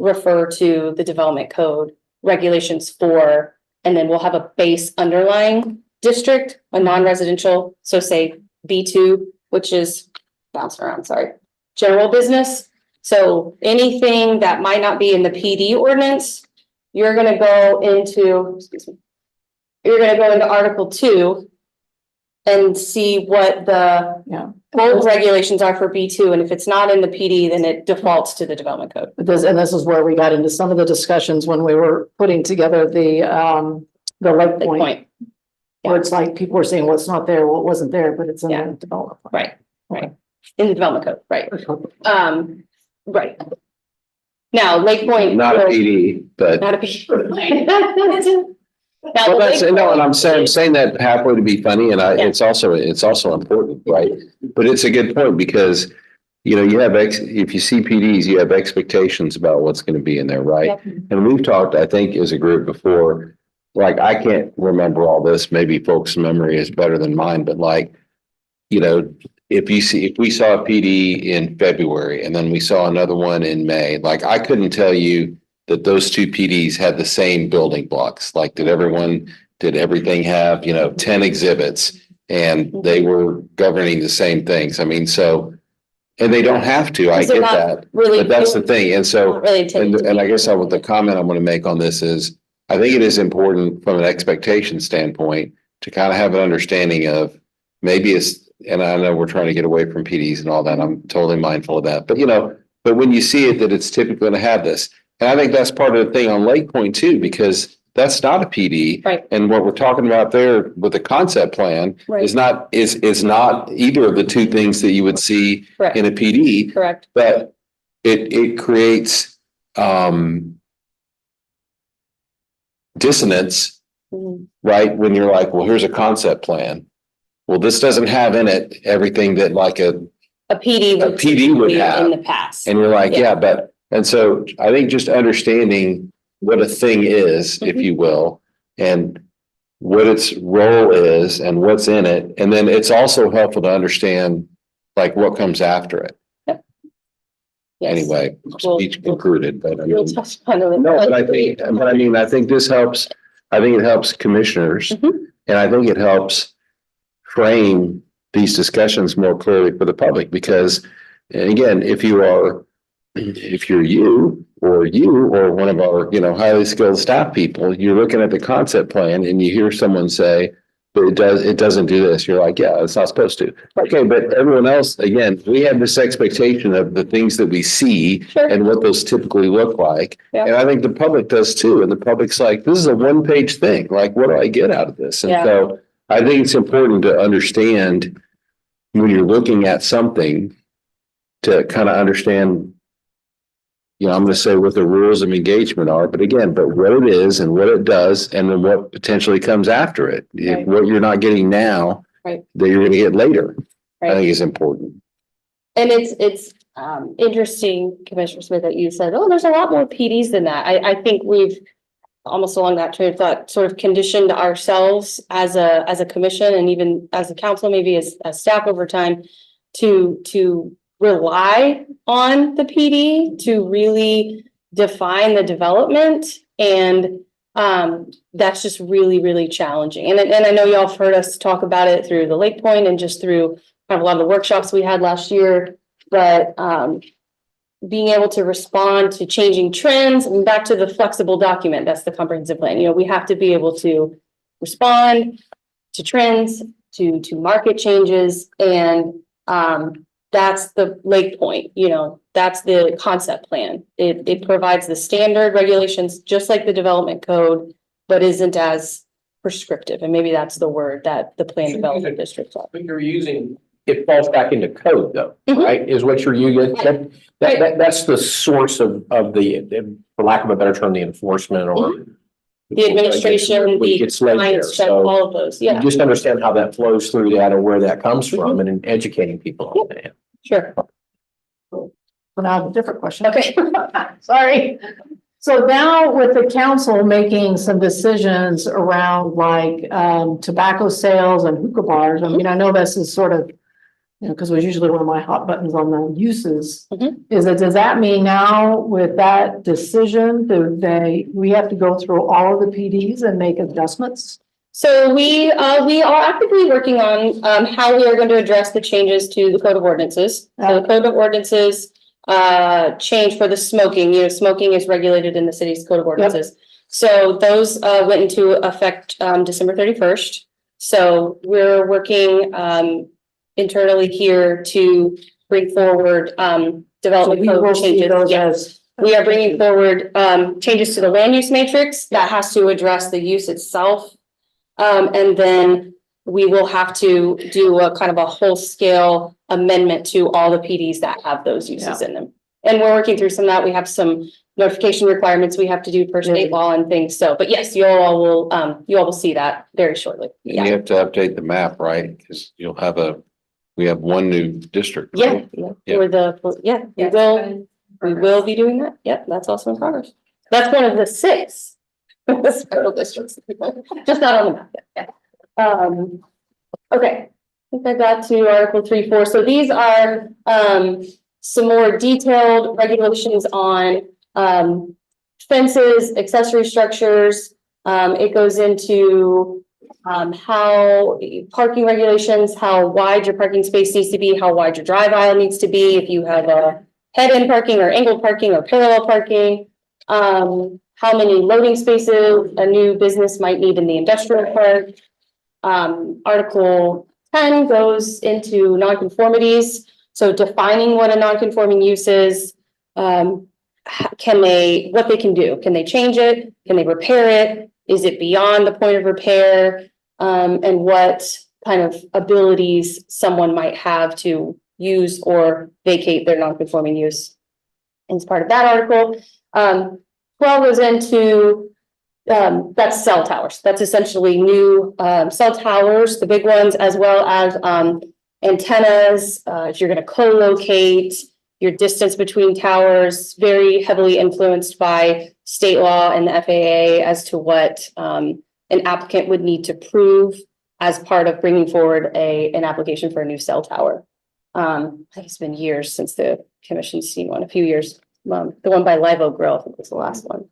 refer to the development code regulations for, and then we'll have a base underlying district, a non-residential, so say B2, which is bouncing around, sorry, general business. So anything that might not be in the PD ordinance, you're gonna go into, excuse me, you're gonna go into Article 2 and see what the Yeah. old regulations are for B2, and if it's not in the PD, then it defaults to the development code. And this is where we got into some of the discussions when we were putting together the Lake Good Point. point. Where it's like people were saying, well, it's not there, well, it wasn't there, but it's in Yeah. the development. Right, right. In the development code, right. Right. Now, Lake Point. Not a will- PD, but. Not a PD. Now, the Well, that's, Lake no, and I'm Point saying, is- saying that halfway to be funny, and Yeah. it's also important, right? But it's a good point because, you know, you have if you see PDs, you have expectations about what's gonna be in there, right? Yep. And we've talked, I think, as a group before, like, I can't remember all this, maybe folks' memory is better than mine, but like, you know, if we saw a PD in February and then we saw another one in May, like, I couldn't tell you that those two PDs had the same building blocks, like, did everything have, 10 exhibits and they were governing the same things? I mean, so, and they don't have to, I Because they're get not that, Really. but that's the thing, and so. Not really intended to And be. I guess the comment I'm gonna make on this is, I think it is important from an expectation standpoint to kind of have an understanding of maybe it's, and I know we're trying to get away from PDs and all that, I'm totally mindful of that, but when you see it, that it's typically gonna have this. And I think that's part of the thing on Lake Point too, because that's not a PD. Right. And what we're talking about there with the concept plan Right. is not either of the two things that you would see Correct, in a PD. correct. But it creates dissonance, Mhm. right? When you're like, well, here's a concept plan. Well, this doesn't have in it everything that like A PD would. A PD would typically have. In the past. and you're like, Yeah. yeah, but, and so I think just understanding what a thing is, if Mhm. you will, and what its role is and what's in it. And then it's also helpful to understand like what comes after it. Yes. Anyway, We'll- speech concluded, but I We'll mean. touch upon it. No, but I think this helps, I think it helps commissioners. Mhm. And I think it helps frame these discussions more clearly for the public, because, and again, if you're you or one of our, highly skilled staff people, you're looking at the concept plan and you hear someone say, but it doesn't do this. You're like, yeah, it's not supposed to. Okay, but everyone else, again, we have this expectation of the things that we see Sure. and what those typically look like. Yeah. And I think the public does too. And the public's like, this is a one-page thing. Like, what do I get out of this? And Yeah. so I think it's important to understand when you're looking at something to kind of understand, I'm going to say what the rules of engagement are, but what it is and what it does, and then what potentially comes after it. Right. If what you're not getting now, Right. that you're going to get later, I Right. think is important. And it's interesting, Commissioner Smith, that you said, oh, there's a lot more PDs than that. I think we've almost along that train of thought, sort of conditioned ourselves as a commission and even as a council, maybe as staff over time to rely on the PD to really define the development. And that's just really, really challenging. And I know y'all have heard us talk about it through the Lake Point and just through kind of a lot of the workshops we had last year. But being able to respond to changing trends and back to the flexible document, that's the comprehensive plan. We have to be able to respond to trends, to market changes, and that's the Lake Point, that's the concept plan. It provides the standard regulations, just like the development code, but isn't as prescriptive. And maybe that's the word that the plan development districts are. But you're using, it falls back into code though, Mhm. right? Is what you're using. That's the source of the, for lack of a better term, the enforcement or. The administration, the It's laid there, compliance check, so all of those. you Yeah, just understand how that flows through that and where that comes from and in educating people on that. sure. So now I have a different question. Okay. Sorry. So now with the council making some decisions around like tobacco sales and hookah bars, I mean, I know this is sort of you know, because it was usually one of my hot buttons on the uses. Mhm. Is that, does that mean now with that decision, we have to go through all of the PDs and make adjustments? So we are actively working on, how we are going to address the changes to the code of ordinances. So the code of ordinances, change for the smoking, you know, smoking is regulated in the city's code of ordinances. So those, went into effect, December 31st. So we're working, internally here to bring forward, So development we will code see changes. those Yes. as. We are bringing forward changes to the land use matrix that has to address the use itself. And then we will have to do a kind of a whole scale amendment to all the PDs that have those uses in them. And we're working through some of that. We have some notification requirements we have to do per state law and things. So, but yes, you all will see that very shortly. You Yeah, have to update the map, right? Because we have one new district. yeah, right? yeah. Yeah. We will be doing that. Yep, that's also in progress. That's one of the 6 special districts, just not on the map yet. Yeah. Okay, I think I got to Article 3, 4. So these are some more detailed regulations on fences, accessory structures. It goes into how parking regulations, how wide your parking space needs to be, how wide your drive aisle needs to be, if you have a head-in parking or angled parking or parallel parking. How many loading spaces a new business might need in the industrial park. Article 10 goes into nonconformities. So defining what a nonconforming use is, what they can do. Can they change it? Can they repair it? Is it beyond the point of repair? And what kind of abilities someone might have to use or vacate their nonconforming use. As part of that article, 12 goes into, that's cell towers. That's essentially new cell towers, the big ones, as well as antennas. If you're going to co-locate, your distance between towers, very heavily influenced by state law and the FAA as to what an applicant would need to prove as part of bringing forward an application for a new cell tower. I think it's been years since the commission's seen one, a few years. The one by Live Oak Grill, I think was the last one.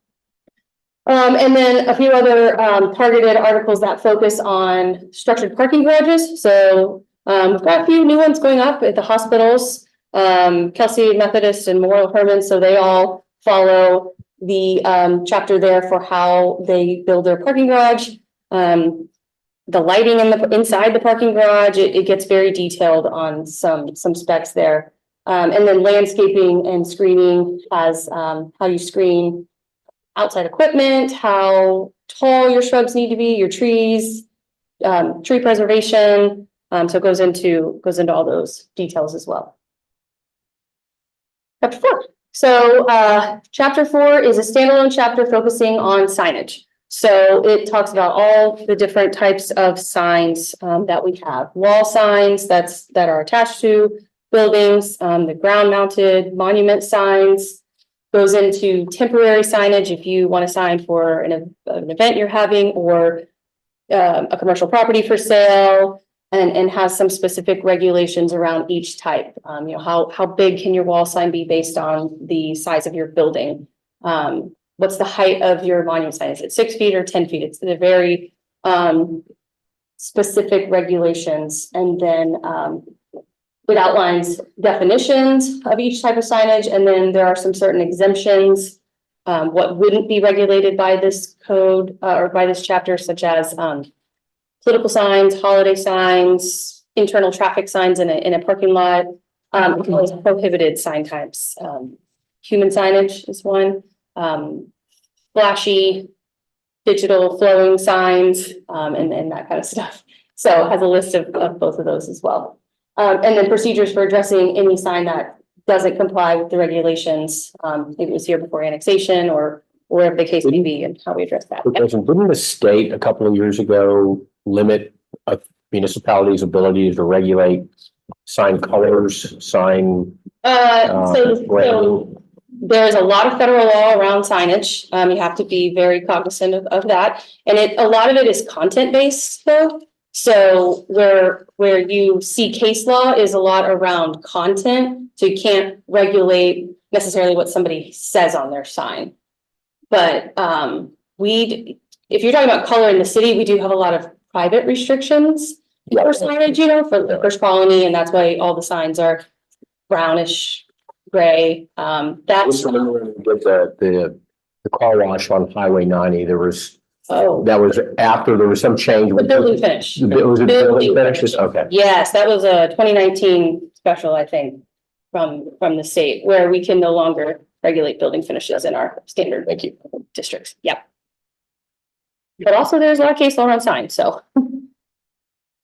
And then a few other targeted articles that focus on structured parking garages. So we've got a few new ones going up at the hospitals, Kelsey Methodist and Memorial Hermann. So they all follow the chapter there for how they build their parking garage. The lighting inside the parking garage, it gets very detailed on some specs there. And then landscaping and screening has how you screen outside equipment, how tall your shrubs need to be, your trees, tree preservation. So it goes into all those details as well. Chapter 4. So chapter 4 is a standalone chapter focusing on signage. So it talks about all the different types of signs that we have. Wall signs that are attached to buildings, the ground mounted monument signs, goes into temporary signage if you want to sign for an event you're having or a commercial property for sale, and has some specific regulations around each type. You know, how big can your wall sign be based on the size of your building? What's the height of your monument sign? Is it 6 feet or 10 feet? It's the very specific regulations. And then it outlines definitions of each type of signage. And then there are some certain exemptions, what wouldn't be regulated by this code or by this chapter, such as political signs, holiday signs, internal traffic signs in a parking lot, prohibited sign types. Human signage is one. Flashy, digital flowing signs, and that kind of stuff. So it has a list of both of those as well. And then procedures for addressing any sign that doesn't comply with the regulations. Maybe it was here before annexation or wherever the case may be, and how we address that. Didn't the state a couple of years ago limit a municipality's ability to regulate sign colors, sign? So there's a lot of federal law around signage. You have to be very cognizant of that. And a lot of it is content based though. So where you see case law is a lot around content, so you can't regulate necessarily what somebody says on their sign. But if you're talking about color in the city, we do have a lot of private restrictions for signage, for the First Colony, and that's why all the signs are brownish, gray. That's, Just remember when we did the car wash on Highway 90, that was after there was some change. the building finish. It was a building Building finish, okay. Yes, that was a 2019 special, I think, from the state, where we can no longer regulate building finishes in our standard districts. Yep. But also there's a lot of case law on signs, so.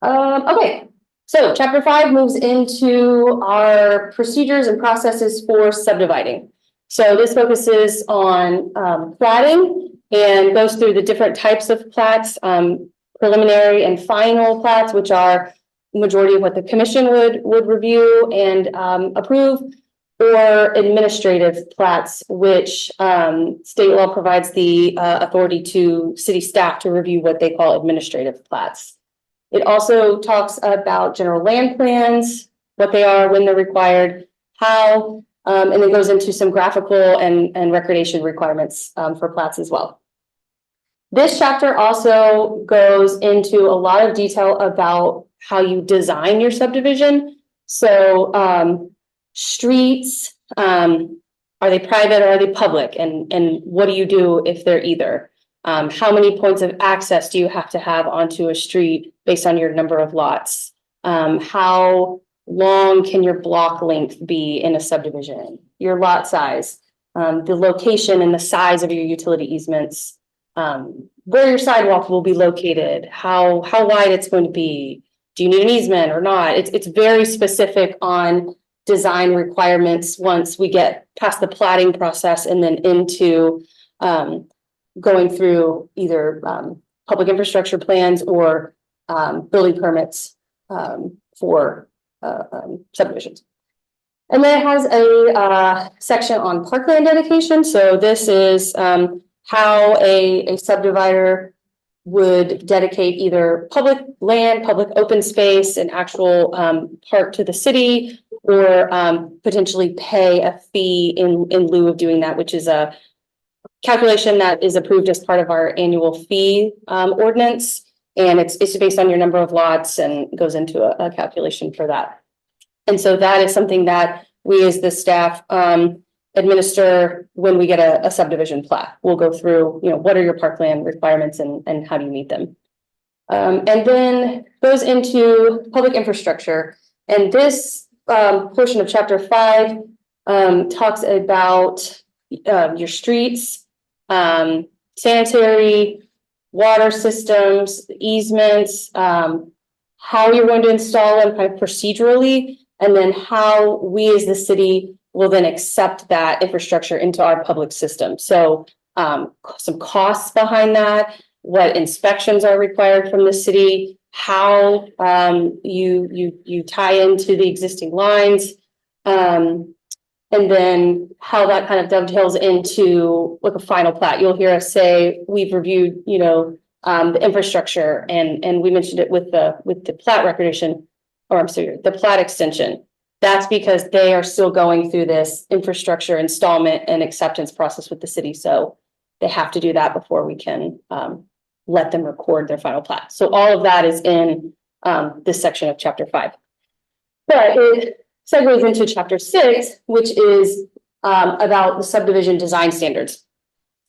Okay, so chapter 5 moves into our procedures and processes for subdividing. So this focuses on platting and goes through the different types of plats, preliminary and final plats, which are the majority of what the commission would review and approve, or administrative plats, which state law provides the authority to city staff to review what they call administrative plats. It also talks about general land plans, what they are, when they're required, how, and then goes into some graphical and recordation requirements for plats as well. This chapter also goes into a lot of detail about how you design your subdivision. So streets, are they private or are they public? And what do you do if they're either? How many points of access do you have to have onto a street based on your number of lots? How long can your block length be in a subdivision? Your lot size, the location and the size of your utility easements, where your sidewalk will be located, how wide it's going to be. Do you need an easement or not? It's very specific on design requirements once we get past the platting process and then into going through either public infrastructure plans or building permits for subdivisions. And then it has a section on parkland dedication. So this is how a subdivider would dedicate either public land, public open space, an actual park to the city, or potentially pay a fee in lieu of doing that, which is a calculation that is approved as part of our annual fee ordinance. And it's based on your number of lots and goes into a calculation for that. And so that is something that we as the staff administer when we get a subdivision plat. We'll go through, what are your parkland requirements and how do you meet them? And then goes into public infrastructure. And this portion of chapter 5 talks about your streets, sanitary, water systems, easements, how you're going to install them kind of procedurally, and then how we as the city will then accept that infrastructure into our public system. So some costs behind that, what inspections are required from the city, how you tie into the existing lines, and then how that kind of dovetails into like a final plat. You'll hear us say we've reviewed, the infrastructure, and we mentioned it with the plat recognition, or I'm sorry, the plat extension. That's because they are still going through this infrastructure installment and acceptance process with the city. So they have to do that before we can let them record their final plat. So all of that is in this section of chapter 5. But it segues into chapter 6, which is about the subdivision design standards.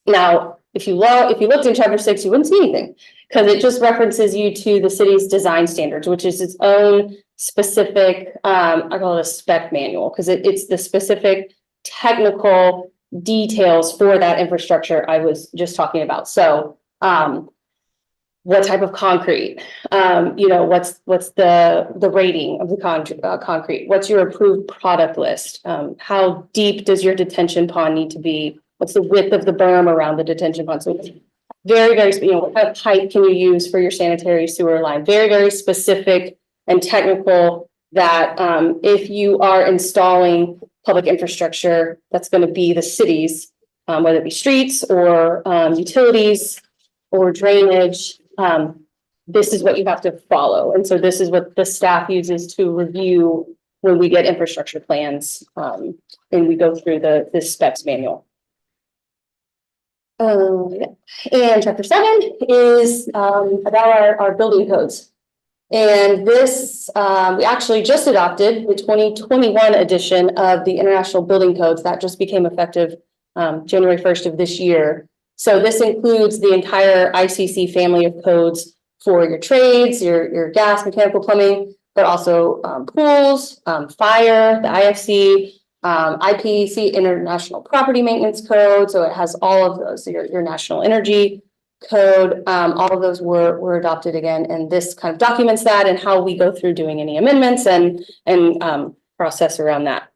Now, if you looked in chapter 6, you wouldn't see anything because it just references you to the city's design standards, which is its own specific, I call it a spec manual, because it's the specific technical details for that infrastructure I was just talking about. So what type of concrete, what's the rating of the concrete, what's your approved product list, how deep does your detention pond need to be, what's the width of the berm around the detention pond. So it's very, very, what kind of pipe can you use for your sanitary sewer line? Very, very specific and technical that if you are installing public infrastructure, that's going to be the city's, whether it be streets or utilities or drainage, this is what you have to follow. And so this is what the staff uses to review when we get infrastructure plans, and we go through the specs manual. Yeah. And chapter 7 is about our building codes. And this, we actually just adopted the 2021 edition of the International Building Codes that just became effective January 1st of this year. So this includes the entire ICC family of codes for your trades, your gas, mechanical, plumbing, but also pools, fire, the IFC, IPC, International Property Maintenance Code. So it has all of those, your national energy code, all of those were adopted again. And this kind of documents that and how we go through doing any amendments and process around that.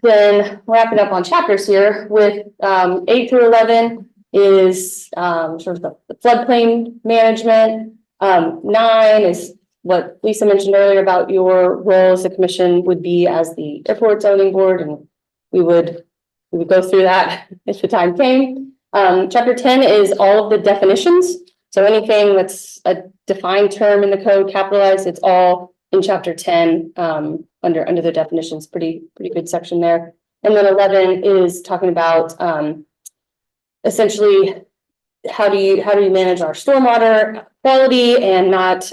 Then wrapping up on chapters here with 8 through 11 is sort of the floodplain management. 9 is what Lisa mentioned earlier about your role as the commission would be as the airport zoning board, and we would go through that if the time came. Chapter 10 is all of the definitions. So anything that's a defined term in the code, capitalized, it's all in chapter 10 under the definitions. Pretty good section there. And then 11 is talking about essentially how do you manage our stormwater quality and not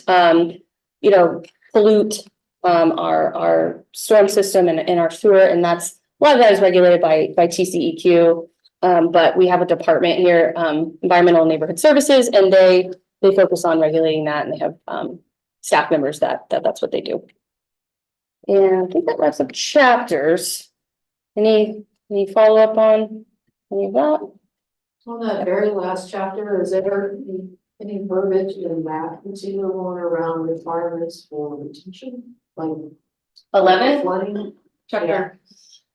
pollute our storm system and our sewer, and that's a lot of that is regulated by TCEQ. But we have a department here, Environmental and Neighborhood Services, and they focus on regulating that, and they have staff members that's what they do. And I think that wraps up chapters. Any follow-up on any of that? On that very last chapter, is there any verbiage in that particular one around requirements for retention? Like 11 flooding, chapter.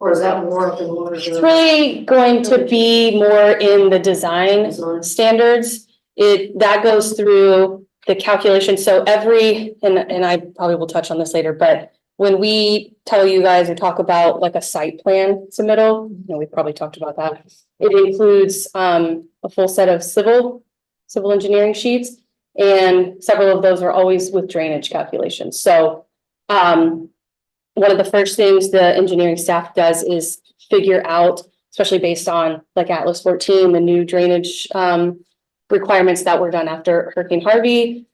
or is that more of the one? It's really going to be more in the design standards. That goes through the calculation. So and I probably will touch on this later, but when we tell you guys or talk about like a site plan submittal, we've probably talked about that. It includes a full set of civil engineering sheets, and several of those are always with drainage calculations. So one of the first things the engineering staff does is figure out, especially based on like Atlas 14, the new drainage requirements that were done after Hurricane Harvey,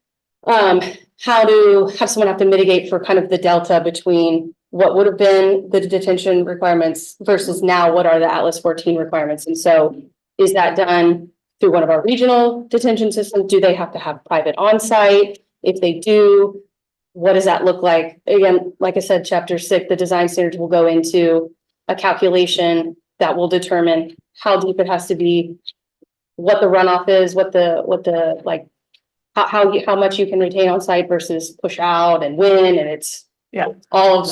how to have someone have to mitigate for kind of the delta between what would have been the detention requirements versus now what are the Atlas 14 requirements. And so is that done through one of our regional detention systems? Do they have to have private on-site? If they do, what does that look like? Again, like I said, chapter 6, the design standards will go into a calculation that will determine how deep it has to be, what the runoff is, how much you can retain on site versus push out and when, and it's all of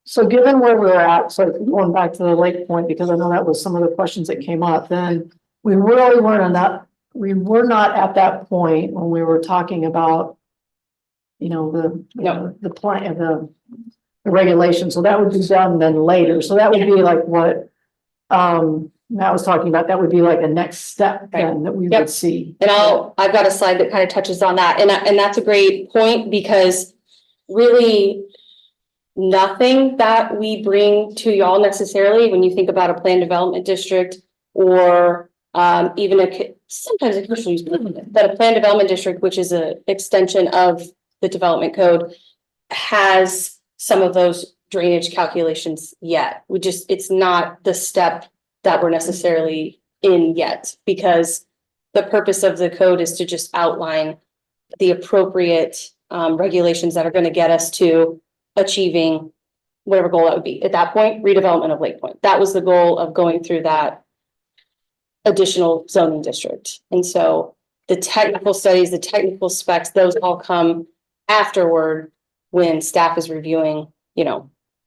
So given where we're at, so going back to the Lake Point, because I know that was some of the questions that came up, then we really weren't we were not at that point when we were talking about, the plan, the regulation. So that would be done then later. So that would be like what Matt was talking about. That would be like a next step then that we would see. And I've got a slide that kind of touches on that. And that's a great point, because really nothing that we bring to y'all necessarily, when you think about a planned development district or even sometimes a commercial use, but a planned development district, which is an extension of the development code, has some of those drainage calculations yet. It's not the step that we're necessarily in yet, because the purpose of the code is to just outline the appropriate regulations that are going to get us to achieving whatever goal that would be. At that point, redevelopment of Lake Point. That was the goal of going through that additional zoning district. And so the technical studies, the technical specs, those all come afterward when staff is reviewing,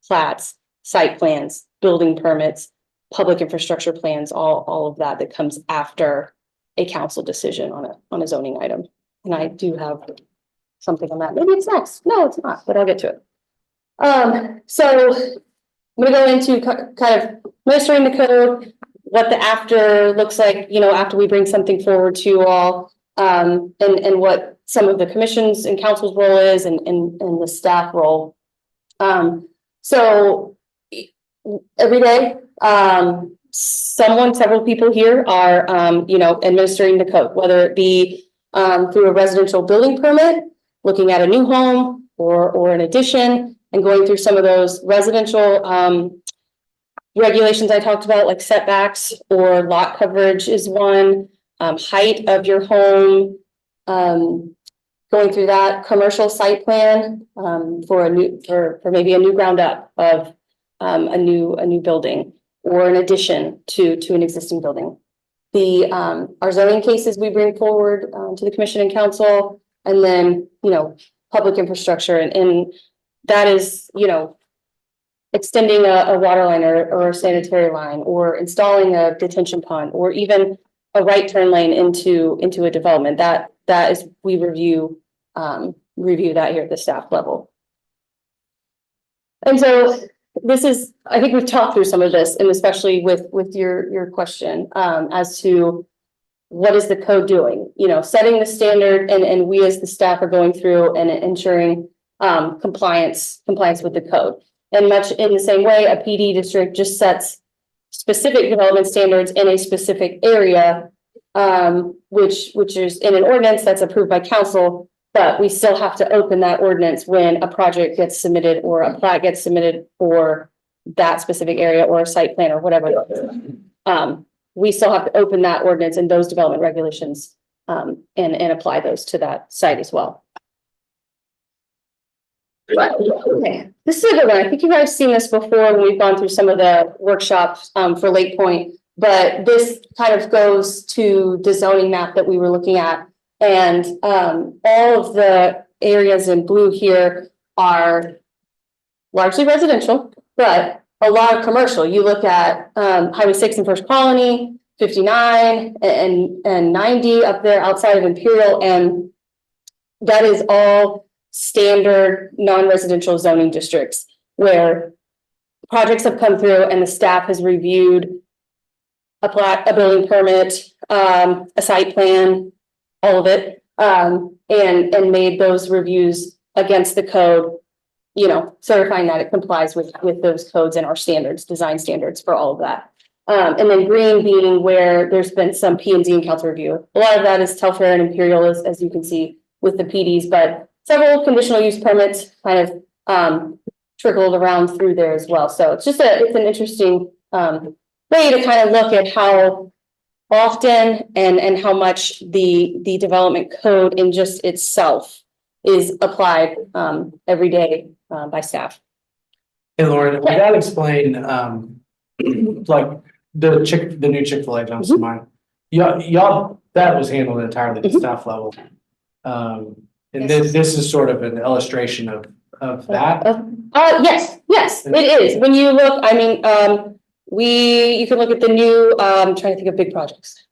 plats, site plans, building permits, public infrastructure plans, all of that comes after a council decision on a zoning item. And I do have something on that. Maybe it's next. No, it's not, but I'll get to it. So I'm going to go into kind of administering the code. what the after looks like, you know, after we bring something forward to you all. And what some of the commissions and council's role is and the staff role. So every day, several people here are, you know, administering the code, whether it be through a residential building permit, looking at a new home or an addition, and going through some of those residential regulations I talked about, like setbacks or lot coverage is one, height of your home, going through that commercial site plan for maybe a new ground up of a new building or an addition to an existing building. Our zoning cases we bring forward to the commission and council, and then, you know, public infrastructure and that is, you know, extending a water line or a sanitary line, or installing a detention pond, or even a right turn lane into a development. That is, we review that here at the staff level. And so this is, I think we've talked through some of this, and especially with your question as to what is the code doing, you know, setting the standard, and we as the staff are going through and ensuring compliance with the code. And much in the same way, a PD district just sets specific development standards in a specific area, which is in an ordinance that's approved by council, but we still have to open that ordinance when a project gets submitted or a plat gets submitted for that specific area or a site plan or whatever. We still have to open that ordinance and those development regulations and apply those to that site as well. Okay, this is a good one. I think you guys have seen this before when we've gone through some of the workshops for Lake Point, but this kind of goes to the zoning map that we were looking at. And all of the areas in blue here are largely residential, but a lot of commercial. You look at Highway 6 in First Colony, 59 and 90 up there outside of Imperial, and that is all standard non-residential zoning districts where projects have come through and the staff has reviewed a building permit, a site plan, all of it, and made those reviews against the code, you know, certifying that it complies with those codes and our standards, design standards for all of that. And then green being where there's been some P&Z and council review. A lot of that is Telfair and Imperial, as you can see with the PDs, but several conditional use permits kind of trickled around through there as well. So it's just it's an interesting way to kind of look at how often and how much the development code in just itself is applied every day by staff. Hey, Lauren, we gotta explain, like the new Chick-fil-A jumps to mind. Y'all, that was handled entirely at the staff level. And this is sort of an illustration of that. Yes, it is. When you look, I mean, you can look at the new, I'm trying to think of big projects.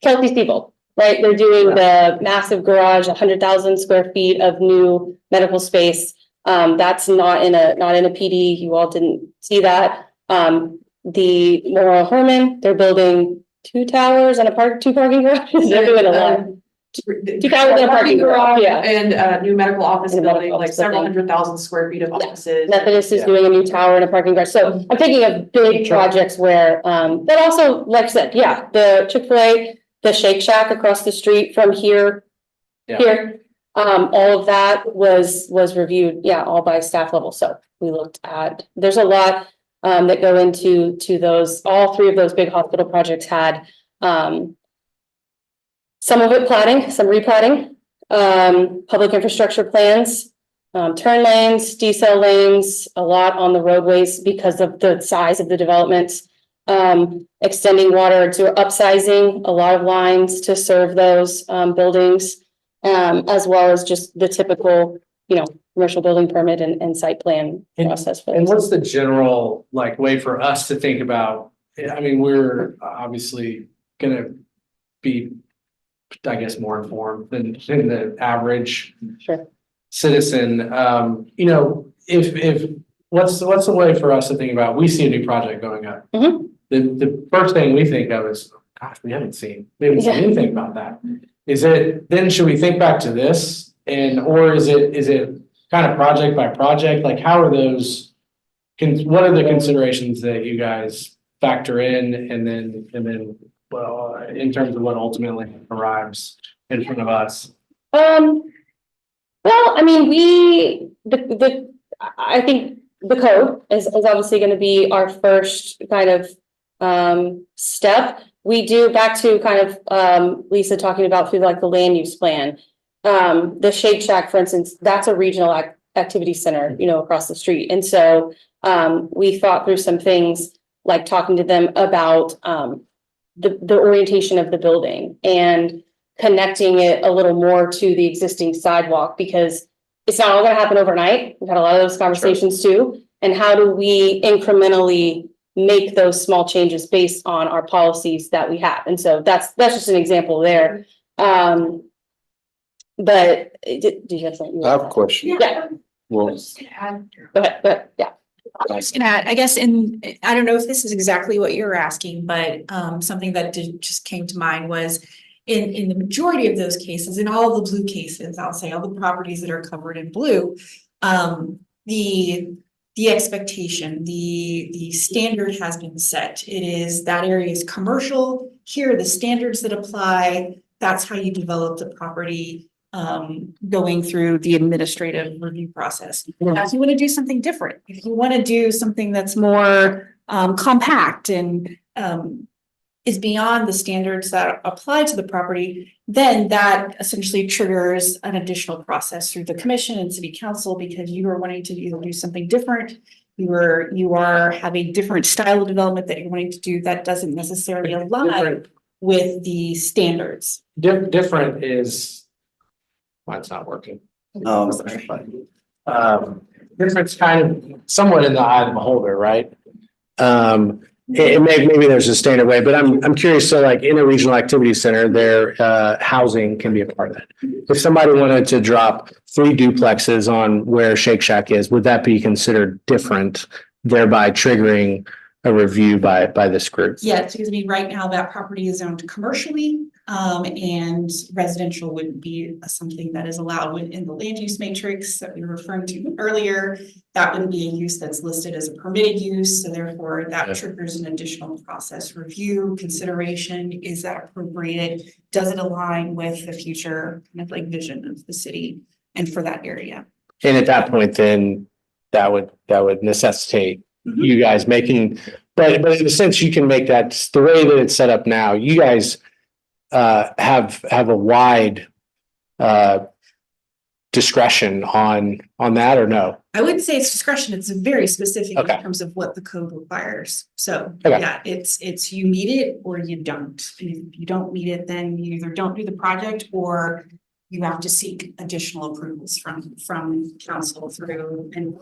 Kelsey Steeple, right? They're doing the massive garage, 100,000 square feet of new medical space. That's not in a PD. You all didn't see that. The Memorial Herman, they're building 2 towers and two parking garages. They're doing a lot. 2 towers and a parking garage, yeah. And new medical office And building, medical like office several building. 100,000 square feet of offices. Methodist is doing a new tower and a parking garage. So I'm thinking of big projects where, that also, like I said, yeah, the Chick-fil-A, the Shake Shack across the street from here. All of that was reviewed, yeah, all by staff level. So we looked at, there's a lot that go into those, all 3 of those big hospital projects had, some of it platting, some replatting, public infrastructure plans, turn lanes, decel lanes, a lot on the roadways because of the size of the developments, extending water to upsizing a lot of lines to serve those buildings, as well as just the typical, you know, commercial building permit and site plan process for And those. what's the general like way for us to think about? I mean, we're obviously gonna be, I guess, more informed than the average Sure. citizen. You know, if what's the way for us to think about? We see a new project going up. Mhm. the first thing we think of is, gosh, we haven't seen anything about that. Is it, then should we think back to this or is it kind of project by project? Like how are those, what are the considerations that you guys factor in and then, well, in terms of what ultimately arrives in front of us? Well, I mean, I think the code is obviously gonna be our first kind of step. We do, back to kind of Lisa talking about through like the land use plan. The Shake Shack, for instance, that's a regional activity center, you know, across the street. And so we thought through some things like talking to them about the orientation of the building and connecting it a little more to the existing sidewalk, because it's not all gonna happen overnight. We've had a lot of those conversations too. And how do we incrementally make those small changes based on our policies that we have? And so that's just an example there. But did you have something? I have a question. Yeah, Well, go ahead, yeah. I was gonna add, I guess, I don't know if this is exactly what you're asking, but something that just came to mind was in the majority of those cases, in all of the blue cases, I'll say all the properties that are covered in blue, the expectation, the standard has been set. It is, that area is commercial. Here are the standards that apply. That's how you develop the property, going through the administrative review process. Now, if you want to do something different, if you want to do something that's more compact and is beyond the standards that apply to the property, then that essentially triggers an additional process through the commission and city council, because you are wanting to either do something different. You are have a different style of development that you're wanting to do that doesn't necessarily align with the standards. Different is, mine's not working. Difference kind of somewhat in the eye of the beholder, right? Maybe there's a standard way, but I'm curious. So like in a regional activity center, their housing can be a part of that. If somebody wanted to drop 3 duplexes on where Shake Shack is, would that be considered different, thereby triggering a review by this group? Yes, because I mean, right now that property is zoned commercially, and residential wouldn't be something that is allowed within the land use matrix that we were referring to earlier. That wouldn't be a use that's listed as a permitted use, so therefore that triggers an additional process review consideration. Is that appropriate? Does it align with the future kind of like vision of the city and for that area? And at that point, then that would necessitate you guys making, but in a sense, you can make that the way that it's set up now. You guys have a wide discretion on that, or no? I wouldn't say it's discretion. It's very specific Okay. in terms of what the code requires. So Okay. yeah, it's you meet it or you don't. And if you don't meet it, then you either don't do the project or you have to seek additional approvals from council through and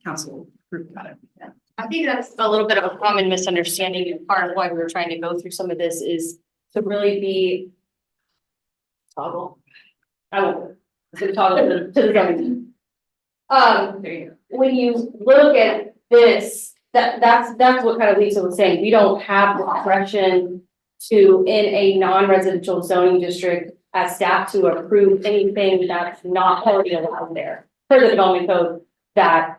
council approve about it. Yeah. I think that's a little bit of a common misunderstanding, and part of why we were trying to go through some of this is to really be toggle. I won't toggle to the zoning. When you look at this, that's what kind of Lisa was saying. We don't have discretion to, in a non-residential zoning district, as staff to approve anything that's not already allowed there per the development code that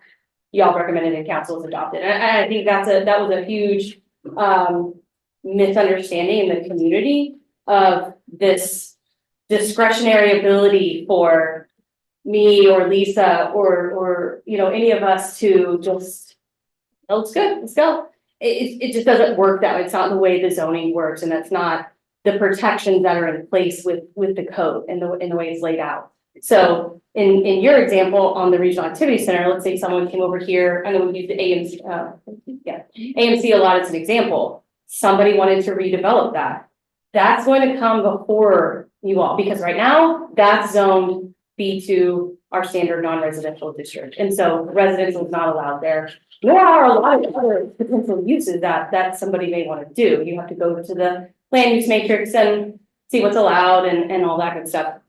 y'all recommended and council has adopted. And I think that was a huge misunderstanding in the community of this discretionary ability for me or Lisa or you know, any of us to just, oh, it's good, let's go. It just doesn't work that way. It's not the way the zoning works, and that's not the protections that are in place with the code and the way it's laid out. So in your example on the regional activity center, let's say someone came over here, I know we use the AMC, AMC a lot as an example. Somebody wanted to redevelop that. That's going to come before you all, because right now that's zoned B2, our standard non-residential district. And so residential is not allowed there. There are a lot of other potential uses that somebody may want to do. You have to go to the land use matrix and see what's allowed and all that good stuff.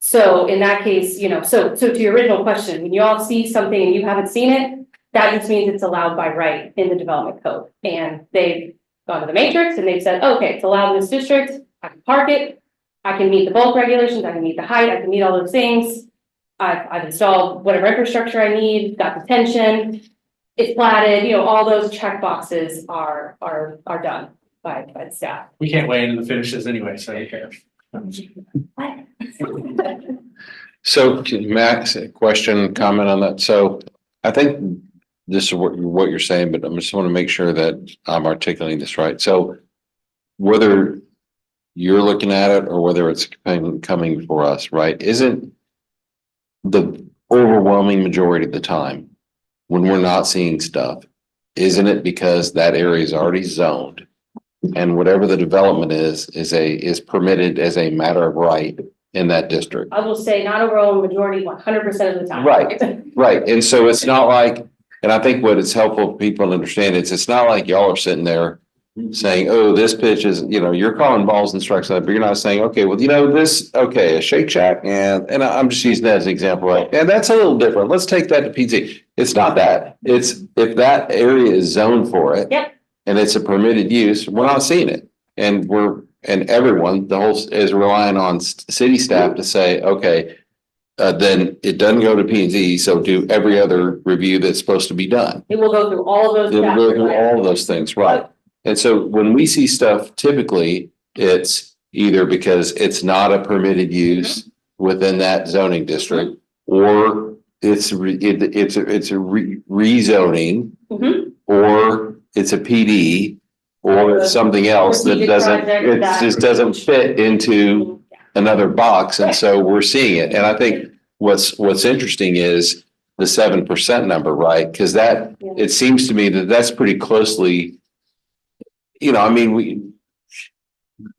So in that case, you know, so to your original question, when you all see something and you haven't seen it, that just means it's allowed by right in the development code. And they've gone to the matrix and they've said, okay, it's allowed in this district, I can park it, I can meet the bulk regulations, I can meet the height, I can meet all those things. I've installed whatever infrastructure I need, got detention, it's platted, you know, all those check boxes are done by the staff. We can't weigh into the finishes anyway, so who cares? So Max, a question, comment on that. So I think this is what you're saying, but I just want to make sure that I'm articulating this right. So whether you're looking at it or whether it's coming for us, right? Isn't the overwhelming majority of the time when we're not seeing stuff, isn't it because that area is already zoned? And whatever the development is permitted as a matter of right in that district. I will say not overall majority, 100% of the time. Right. Right. And so it's not like, and I think what it's helpful for people to understand is it's not like y'all are sitting there saying, oh, this pitch is, you know, you're calling balls and strikes, but you're not saying, okay, well, you know, this, okay, a Shake Shack, and I'm just using that as an example, right? And that's a little different. Let's take that to PZ. It's not that. It's if that area is zoned for it. Yep. And it's a permitted use, we're not seeing it. And everyone, the whole is relying on city staff to say, okay, then it doesn't go to P and Z, so do every other review that's supposed to be done. It will go through all of those. It'll go through chapters, all of those things, right? And so when we see stuff, typically it's either because it's not a permitted use within that zoning district, or it's a rezoning, or it's a PD, or it's something else that doesn't, it just doesn't fit into another box. And so we're seeing it. And I think what's interesting is the 7% number, right? Because that, it seems to me that that's pretty closely, you know, I mean,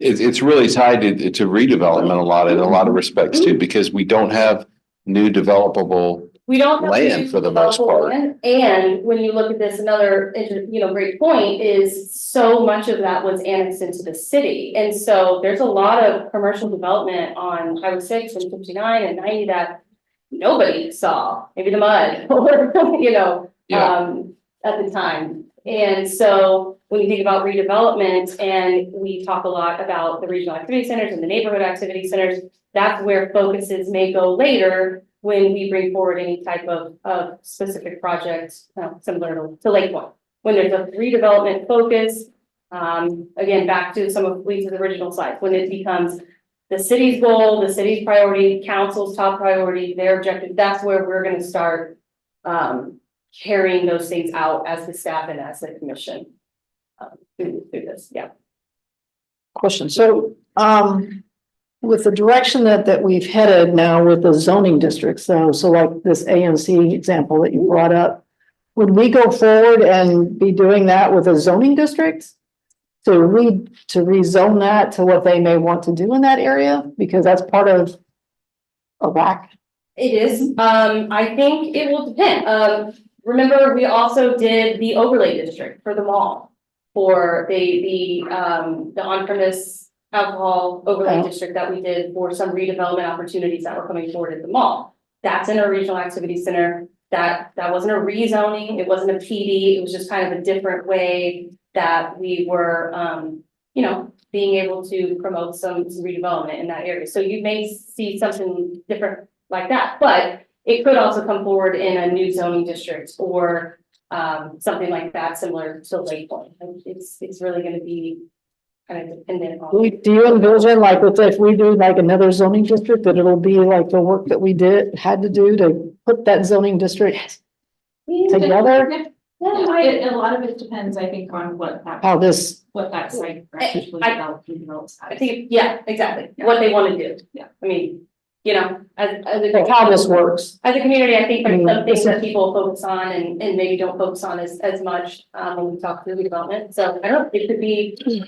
it's really tied to redevelopment in a lot of respects too, because we don't have new developable we don't have land for the most part. land. And when you look at this, another, you know, great point is so much of that was annexed into the city. And so there's a lot of commercial development on Highway 6 and 59 and 90 that nobody saw, maybe the mud or, you know, at the time. And so when you think about redevelopment, and we talk a lot about the regional activity centers and the neighborhood activity centers, that's where focuses may go later when we bring forward any type of specific project, similar to Lake Point. When there's a redevelopment focus, again, back to some of Lisa's original slides, when it becomes the city's goal, the city's priority, council's top priority, their objective, that's where we're gonna start carrying those things out as the staff and as the commission through this, Question. So, with the direction that we've headed now with the zoning districts, so like this ANC example that you brought up, would we go forward and be doing that with a zoning district? To rezone that to what they may want to do in that area, because that's part of a RAC. It is. I think it will depend. Remember, we also did the overlay district for the mall for the on-premise alcohol overlay district that we did for some redevelopment opportunities that were coming forward at the mall. That's in a regional activity center. That wasn't a rezoning. It wasn't a PD. It was just kind of a different way that we were, you know, being able to promote some redevelopment in that area. So you may see something different like that, but it could also come forward in a new zoning district or something like that, similar to Lake Point. It's really going to be kind of dependent on. Do you envision like if we do like another zoning district, that it'll be like the work that we had to do to put that zoning district together? A lot of it depends, I think, on what that site actually develops. I think, yeah, exactly, what they want to do. Yeah. I mean, you know, Like how this works. as a community, I think there's some things that people focus on and maybe don't focus on as much when we talk through development. So I don't know, it could be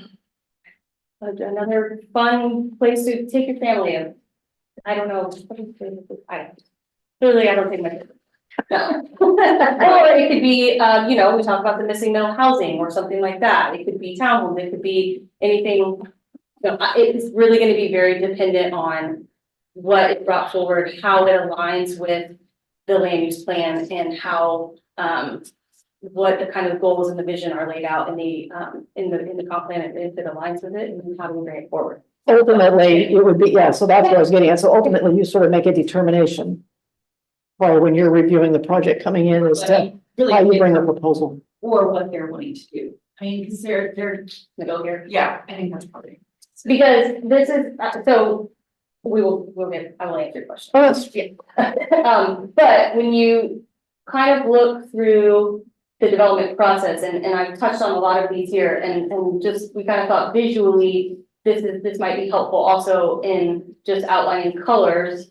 another fun place to take your family in. I don't know. Clearly, I don't think my kids. No. Or it could be, you know, we talk about the missing middle housing or something like that. It could be townhomes. It could be anything. You know, it's really going to be very dependent on what is brought forward, how it aligns with the land use plan and how, what the kind of goals and the vision are laid out in the comp plan, and if it aligns with it, and then how do we bring it forward? Ultimately, it would be, yeah, so that's what I was getting at. So ultimately, you sort of make a determination. Or when you're reviewing the project coming in as to how you bring the proposal. Or what they're willing to do. I mean, because they're, Go here. yeah, I think that's probably. Because this is, so we'll get, I will answer your question. Oh, that's, But when you kind of look through the development process, and I've touched on a lot of these here, and just, we kind of thought visually, this might be helpful also in just outlining colors.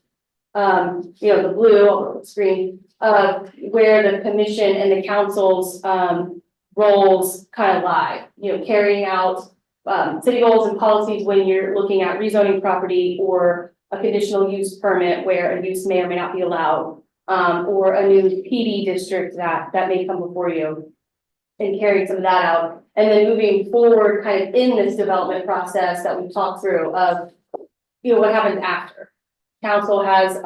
The blue on the screen, where the commission and the council's, roles kind of lie, carrying out, city goals and policies when you're looking at rezoning property or a conditional use permit where a use may or may not be allowed, or a new PD district that may come before you, and carrying some of that out. And then moving forward kind of in this development process that we've talked through of, what happens after. Council has,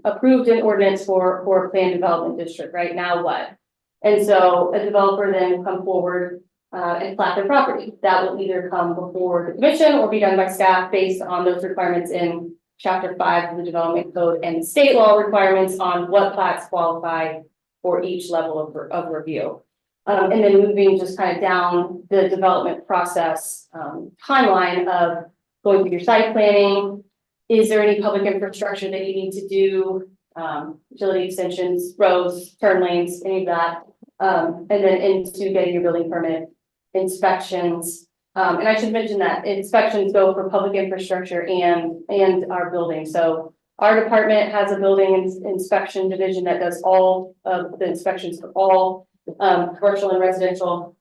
approved an ordinance for a planned development district, right? Now what? And so a developer then will come forward, and plat their property. That will either come before the commission or be done by staff based on those requirements in chapter 5 of the development code and state law requirements on what plats qualify for each level of review. And then moving just kind of down the development process, timeline of going through your site planning. Is there any public infrastructure that you need to do? Utility extensions, roads, turn lanes, any of that. And then into getting your building permit, inspections. And I should mention that inspections go for public infrastructure and our building. So our department has a building inspection division that does all of the inspections for all commercial and residential.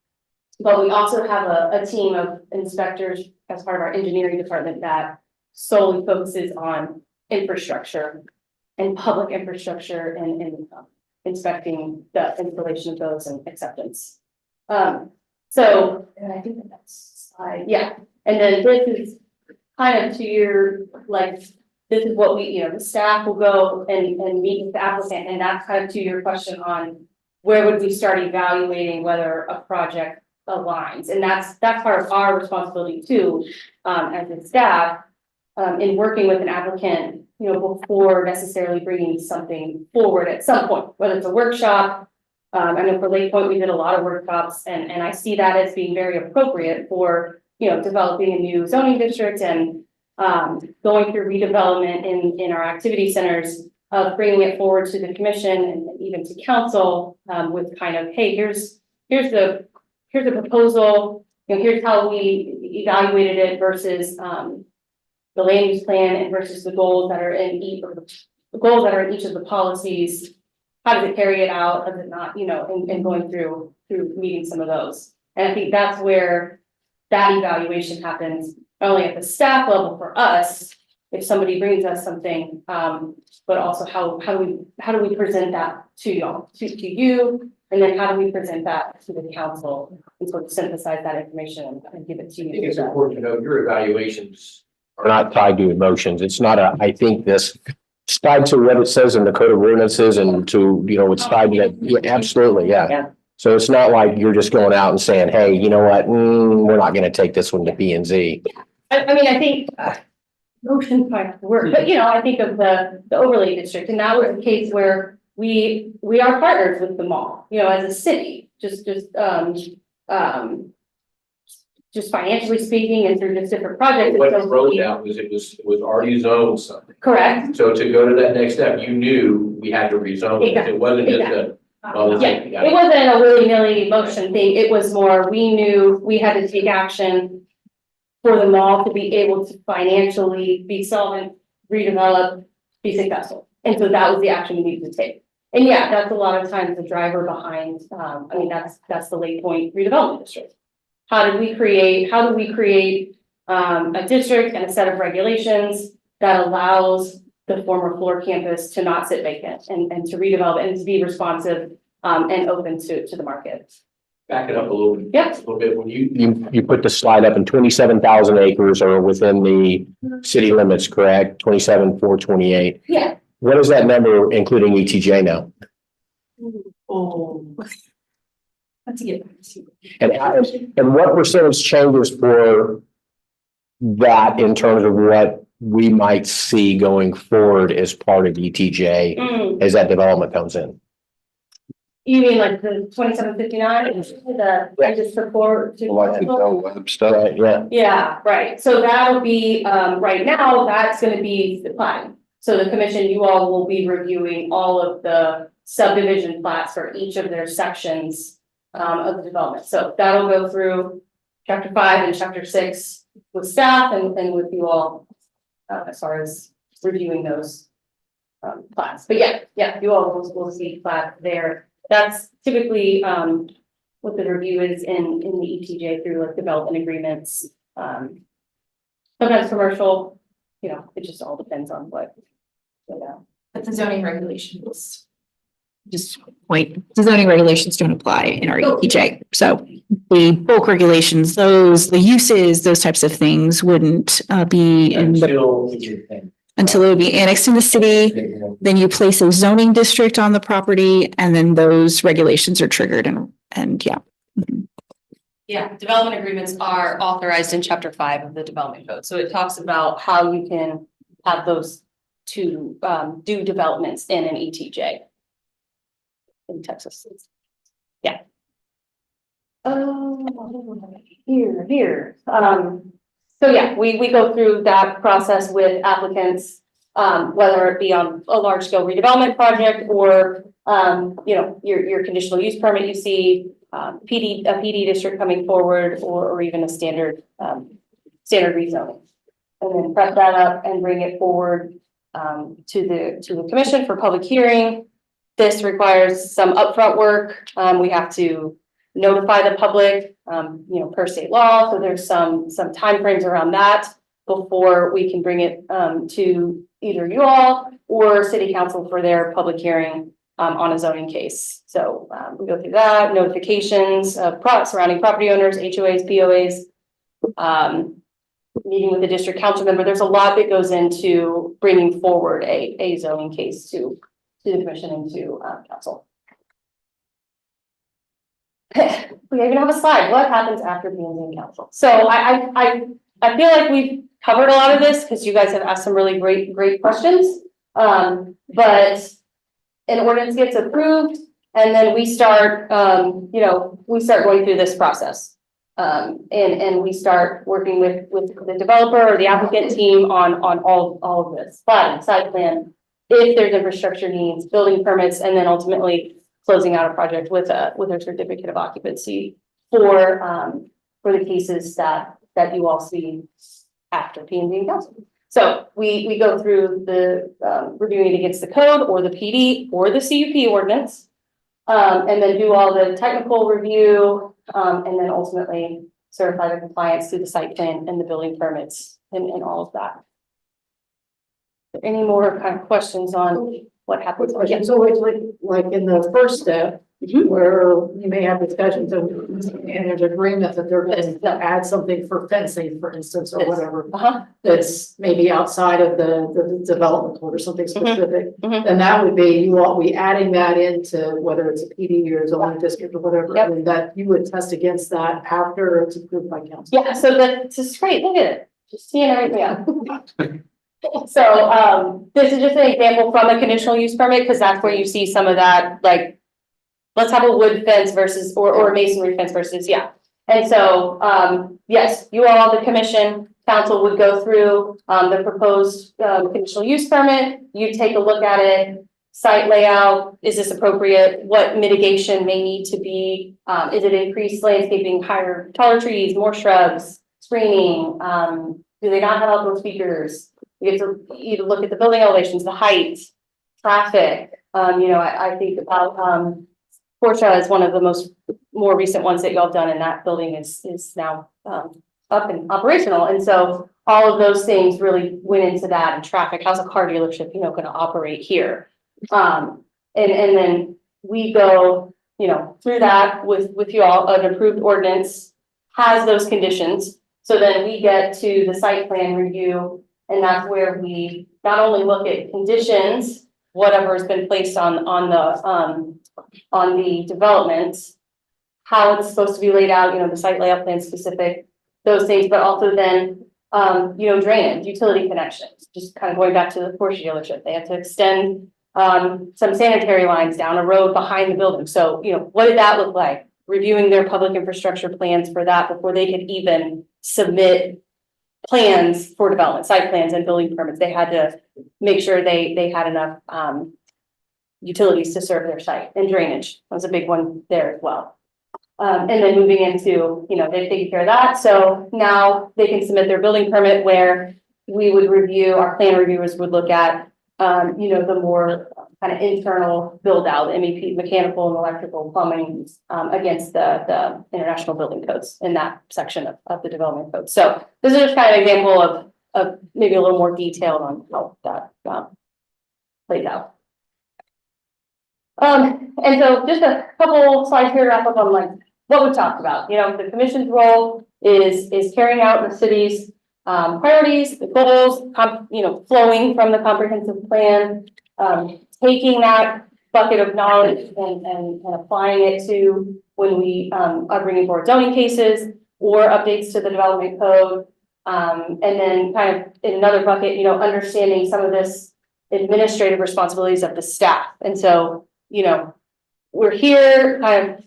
But we also have a team of inspectors as part of our engineering department that solely focuses on infrastructure and public infrastructure and inspecting the installation of those and acceptance. So, and I think that's slide, yeah. And then this is kind of to your, this is what we, the staff will go and meet with the applicant, and that's kind of to your question on where would we start evaluating whether a project aligns, and that's part of our responsibility too, as a staff, in working with an applicant, before necessarily bringing something forward at some point, whether it's a workshop. I know for Lake Point, we did a lot of workshops, and I see that as being very appropriate for, developing a new zoning district and going through redevelopment in our activity centers, bringing it forward to the commission and even to council, with kind of, hey, here's the proposal, here's how we evaluated it versus, the land use plan and versus the goals that are in each of the policies. How does it carry it out? Does it not, and going through meeting some of those. And I think that's where that evaluation happens, not only at the staff level for us, if somebody brings us something, but also how do we present that to y'all, to you, and then how do we present that to the council and sort of synthesize that information and give it to you. I think it's important to know your evaluations are not tied to emotions. It's not I think this. It's tied to what it says in the code of ordinances and to, it's tied to that. Yeah, absolutely. Yeah. So it's not like you're just going out and saying, hey, you know what? We're not going to take this one to P and Z. I mean, I think motion might work, but I think of the overlay district, and that was a case where we are partners with the mall, as a city, just financially speaking and through just different projects. What it wrote out was it was already zoned something. Correct. So to go to that next step, you knew we had to rezone it. It wasn't just a. It wasn't a willy-nilly motion thing. It was more, we knew we had to take action for the mall to be able to financially be solvent, redevelop, be successful. And so that was the action we needed to take. And yeah, that's a lot of times the driver behind, that's the Lake Point redevelopment district. How do we create a district and a set of regulations that allows the former Floor campus to not sit vacant and to redevelop and to be responsive and open to the market. Back it up a little bit. Yep. A little bit. When you put the slide up, and 27,000 acres are within the city limits, correct? 27,428. Yeah. What is that number including ETJ now? Oh. That's a good. And what percentage changes for that in terms of what we might see going forward as part of ETJ as that development comes in? You mean like the 2759, the just support to. Web stuff. Right, yeah. Yeah, right. So that'll be, right now, that's gonna be the plan. So the commission, you all will be reviewing all of the subdivision plats for each of their sections of the development. So that'll go through chapter 5 and chapter 6 with staff and with you all as far as reviewing those plats. But yeah, you all will see plat there. That's typically what the review is in the ETJ through like development agreements. Sometimes commercial, it just all depends on what. But the zoning regulations. The zoning regulations don't apply in our ETJ. So the bulk regulations, the uses, those types of things wouldn't be in the. Until it would be annexed in the city, then you place a zoning district on the property and then those regulations are triggered and yeah. Yeah, development agreements are authorized in chapter 5 of the development code. So it talks about how you can have those to do developments in an ETJ. In Texas. Yeah. Here. So yeah, we go through that process with applicants, whether it be on a large scale redevelopment project or, your conditional use permit, you see, a PD district coming forward or even a standard rezoning. And then prep that up and bring it forward, to the commission for public hearing. This requires some upfront work. We have to notify the public, per state law. So there's some timeframes around that before we can bring it to either you all or city council for their public hearing on a zoning case. So we go through that, notifications of surrounding property owners, HOAs, POAs, meeting with the district council member. There's a lot that goes into bringing forward a zoning case to the commission and to council. We even have a slide. What happens after being in council? So I feel like we've covered a lot of this because you guys have asked some really great questions. But an ordinance gets approved and then we start, we start going through this process. And we start working with the developer or the applicant team on all of this, site plan, if there's infrastructure needs, building permits, and then ultimately closing out a project with a certificate of occupancy for the cases that you all see after P&Z and council. So we go through the reviewing it against the code or the PD or the CUP ordinance, and then do all the technical review, and then ultimately certify the compliance through the site plan and the building permits and all of that. Any more kind of questions on what happens? Question. So it's like in the first step, where you may have discussions and there's agreement that they're going to add something for fencing, for instance, or whatever. That's maybe outside of the development code or something specific. And that would be we adding that into whether it's a PD or zoning district or whatever, and that you would test against that after it's approved by council. Yeah, so that's just great. Look at it. Just seeing it right now. So this is just an example from a conditional use permit, because that's where you see some of that, like, let's have a wood fence versus, or a masonry fence versus, And so, yes, you all, the commission, council would go through the proposed conditional use permit. You take a look at it, site layout, is this appropriate? What mitigation may need to be? Is it increased landscaping, taller trees, more shrubs, screening? Do they not have outdoor speakers? You have to either look at the building elevations, the height, traffic. I think about Portia is one of the more recent ones that y'all done, and that building is now up and operational. And so all of those things really went into that, and traffic. How's a car dealership, going to operate here? And then we go, through that with you all. An approved ordinance has those conditions. So then we get to the site plan review. And that's where we not only look at conditions whatever has been placed on the development, how it's supposed to be laid out, you know, the site layout plan specific, those things, but also then, you know, drainage, utility connections, just kind of going back to the Porsche dealership, they had to extend some sanitary lines down a road behind the building. So, you know, what did that look like? Reviewing their public infrastructure plans for that before they could even submit plans for development, site plans and building permits. They had to make sure they had enough utilities to serve their site, and drainage was a big one there as well. And then moving into, you know, they've taken care of that. So now they can submit their building permit where we would review, our plan reviewers would look at, you know, the more kind of internal build out, MEP, mechanical and electrical plumbing, against the international building codes in that section of the development code. So this is just kind of an example of maybe a little more detail on how that, plays out. And so just a couple slides here to wrap up on like what we talked about. You know, the commission's role is carrying out the city's priorities, the goals, you know, flowing from the comprehensive plan, taking that bucket of knowledge and applying it to when we are bringing forward zoning cases or updates to the development code. And then kind of in another bucket, you know, understanding some of this administrative responsibilities of the staff. And so, you know, we're here kind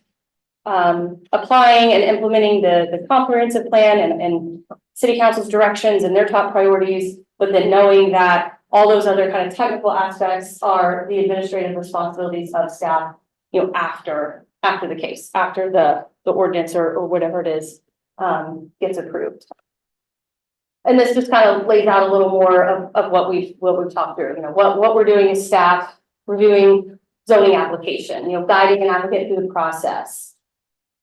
of applying and implementing the comprehensive plan and city council's directions and their top priorities, but then knowing that all those other kind of technical aspects are the administrative responsibilities of staff, you know, after the case, after the ordinance or whatever it is gets approved. And this just kind of lays out a little more of what we've talked through. You know, what we're doing as staff, reviewing zoning application, you know, guiding an applicant through the process,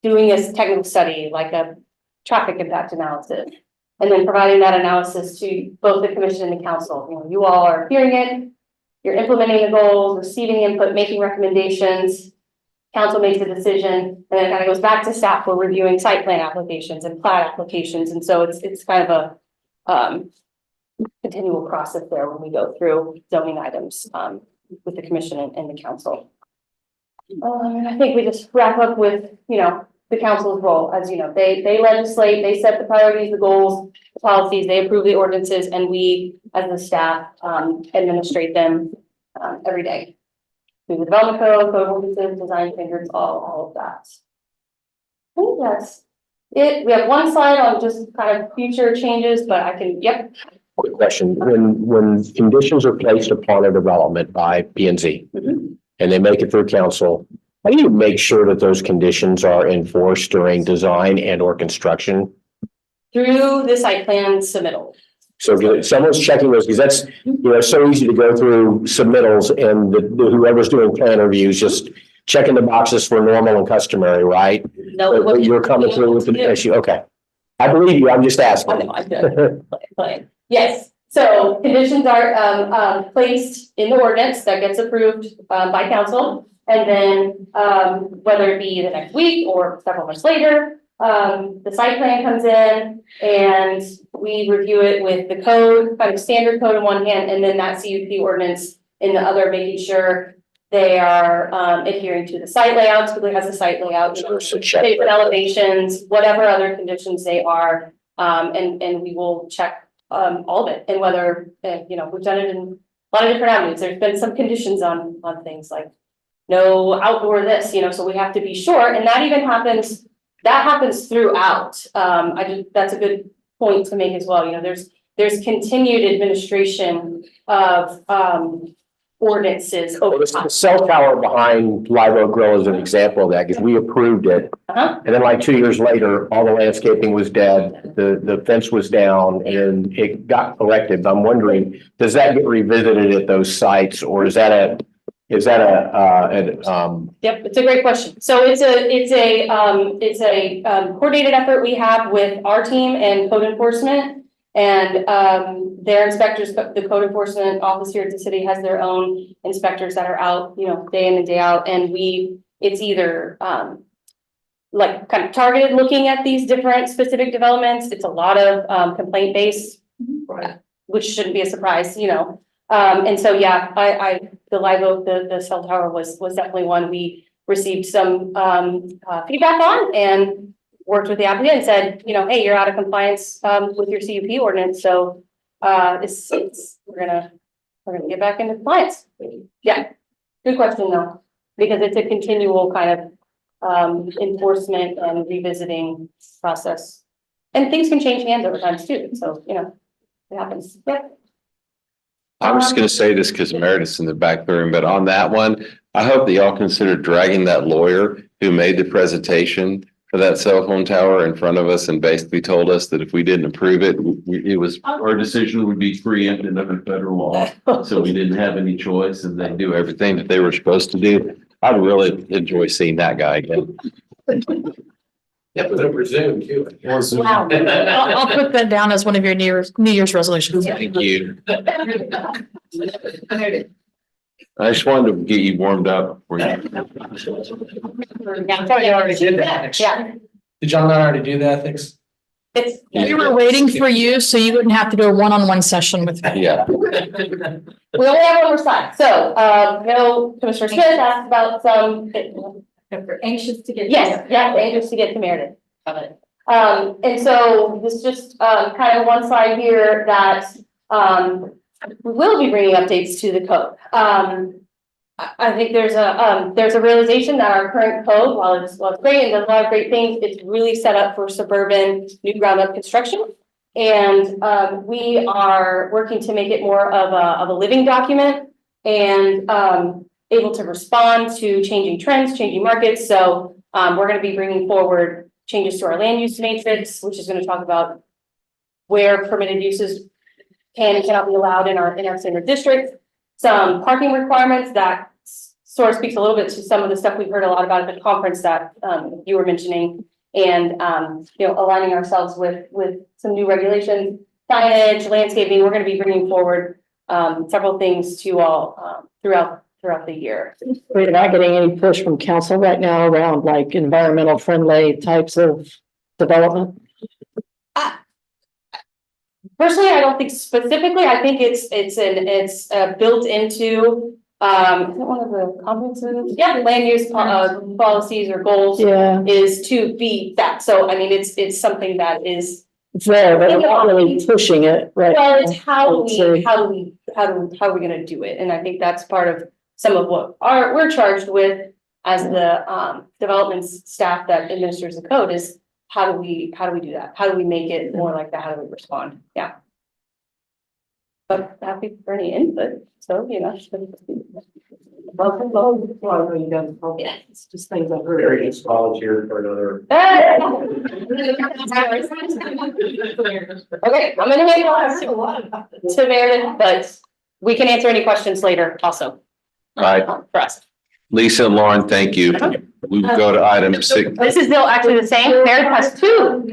doing this technical study like a traffic impact analysis, and then providing that analysis to both the commission and the council. You know, you all are hearing it, you're implementing the goals, receiving input, making recommendations. Council makes a decision, and then it kind of goes back to staff for reviewing site plan applications and plat applications. And so it's kind of a continual process there when we go through zoning items with the commission and the council. And I think we just wrap up with, you know, the council's role. As you know, they legislate, they set the priorities, the goals, the policies, they approve the ordinances, and we as the staff administrate them every day through the development code, code ordinances, design standards, all of that. I think that's it. We have one slide on just kind of future changes, but I can, yep. Quick question, when conditions are placed upon a development by P and Z and they make it through council, how do you make sure that those conditions are enforced during design and or construction? Through the site plan submittal. So someone's checking those, because that's, you know, it's so easy to go through submittals and whoever's doing plan reviews just checking the boxes for normal and customary, right? No, But you're coming through with an issue, okay. I believe you, I'm just asking. I know. Yes, so conditions are placed in the ordinance that gets approved by council. And then whether it be the next week or several months later, the site plan comes in and we review it with the code, kind of standard code in one hand, and then that CUP ordinance in the other, making sure they are adhering to the site layouts, because it has a site layout, different elevations, whatever other conditions they are, and we will check all of it. And whether, you know, we've done it in a lot of different avenues. There's been some conditions on things like no outdoor this, you know, so we have to be sure, and that even happens. That happens throughout. That's a good point to make as well. You know, there's continued administration of ordinances over The time. cell tower behind Live Oak Grill is an example of that, because we approved it. And then like 2 years later, all the landscaping was dead, the fence was down and it got corrected. I'm wondering, does that get revisited at those sites, or is that a Yep, it's a great question. So it's a coordinated effort we have with our team and code enforcement, and their inspectors. The code enforcement office here at the city has their own inspectors that are out, you know, day in and day out, and it's either like kind of targeted looking at these different specific developments. It's a lot of complaint based, which shouldn't be a surprise, you know. And so, yeah, the Live Oak, the cell tower was definitely one we received some, feedback on and worked with the applicant and said, you know, hey, you're out of compliance, with your CUP ordinance, so, we're gonna get back into compliance. Yeah, good question though, because it's a continual kind of, enforcement and revisiting process. And things can change hands over time too, so, you know, it happens, yeah. I was just gonna say this because Meredith's in the back room, but on that one, I hope that y'all consider dragging that lawyer who made the presentation for that cell phone tower in front of us and basically told us that if we didn't approve it, our decision would be preempted under federal law. So we didn't have any choice and they do everything that they were supposed to do. I'd really enjoy seeing that guy again. Yeah, but it resumed too. Wow. I'll put that down as one of your New Year's resolutions. Thank you. I just wanted to get you warmed up for you. I thought you already did that. Yeah, Did y'all not already do the ethics? it's. We were waiting for you, so you wouldn't have to do a one-on-one session with me. Yeah. We only have one more slide, so, no, Commissioner Smith asked about some. We're anxious to get. Yes, yeah, anxious to get to Meredith. And so this just, kind of one slide here that, we will be bringing updates to the code. I think there's a realization that our current code, while it's great and does a lot of great things, it's really set up for suburban new ground up construction. And, we are working to make it more of a living document and, able to respond to changing trends, changing markets. So, we're going to be bringing forward changes to our land use matrix, which is going to talk about where permitted uses can and cannot be allowed in our center district. Some parking requirements that sort of speaks a little bit to some of the stuff we've heard a lot about at the conference that you were mentioning, and you know, aligning ourselves with some new regulations, signage, landscaping. We're going to be bringing forward several things to you all throughout the year. We're not getting any push from council right now around like environmental friendly types of development. Personally, I don't think specifically. I think it's built into is it one of the comprehensive, land use policies or goals Yeah, is to be that. So I mean, it's something that is, it's there, but we're not really pushing it, right? well, it's how Okay. are we gonna do it? And I think that's part of some of what we're charged with as the development staff that administers the code is how do we do that? How do we make it more like that? How do we respond? Yeah. But happy for any input, so you know. Yeah. It's just things I've heard. Very just volunteer for another. Okay, I'm gonna make it to Meredith, but we can answer any questions later also. All right, For us. Lisa and Lauren, thank you. We will go to item 6. This is still actually the same. Meredith has two.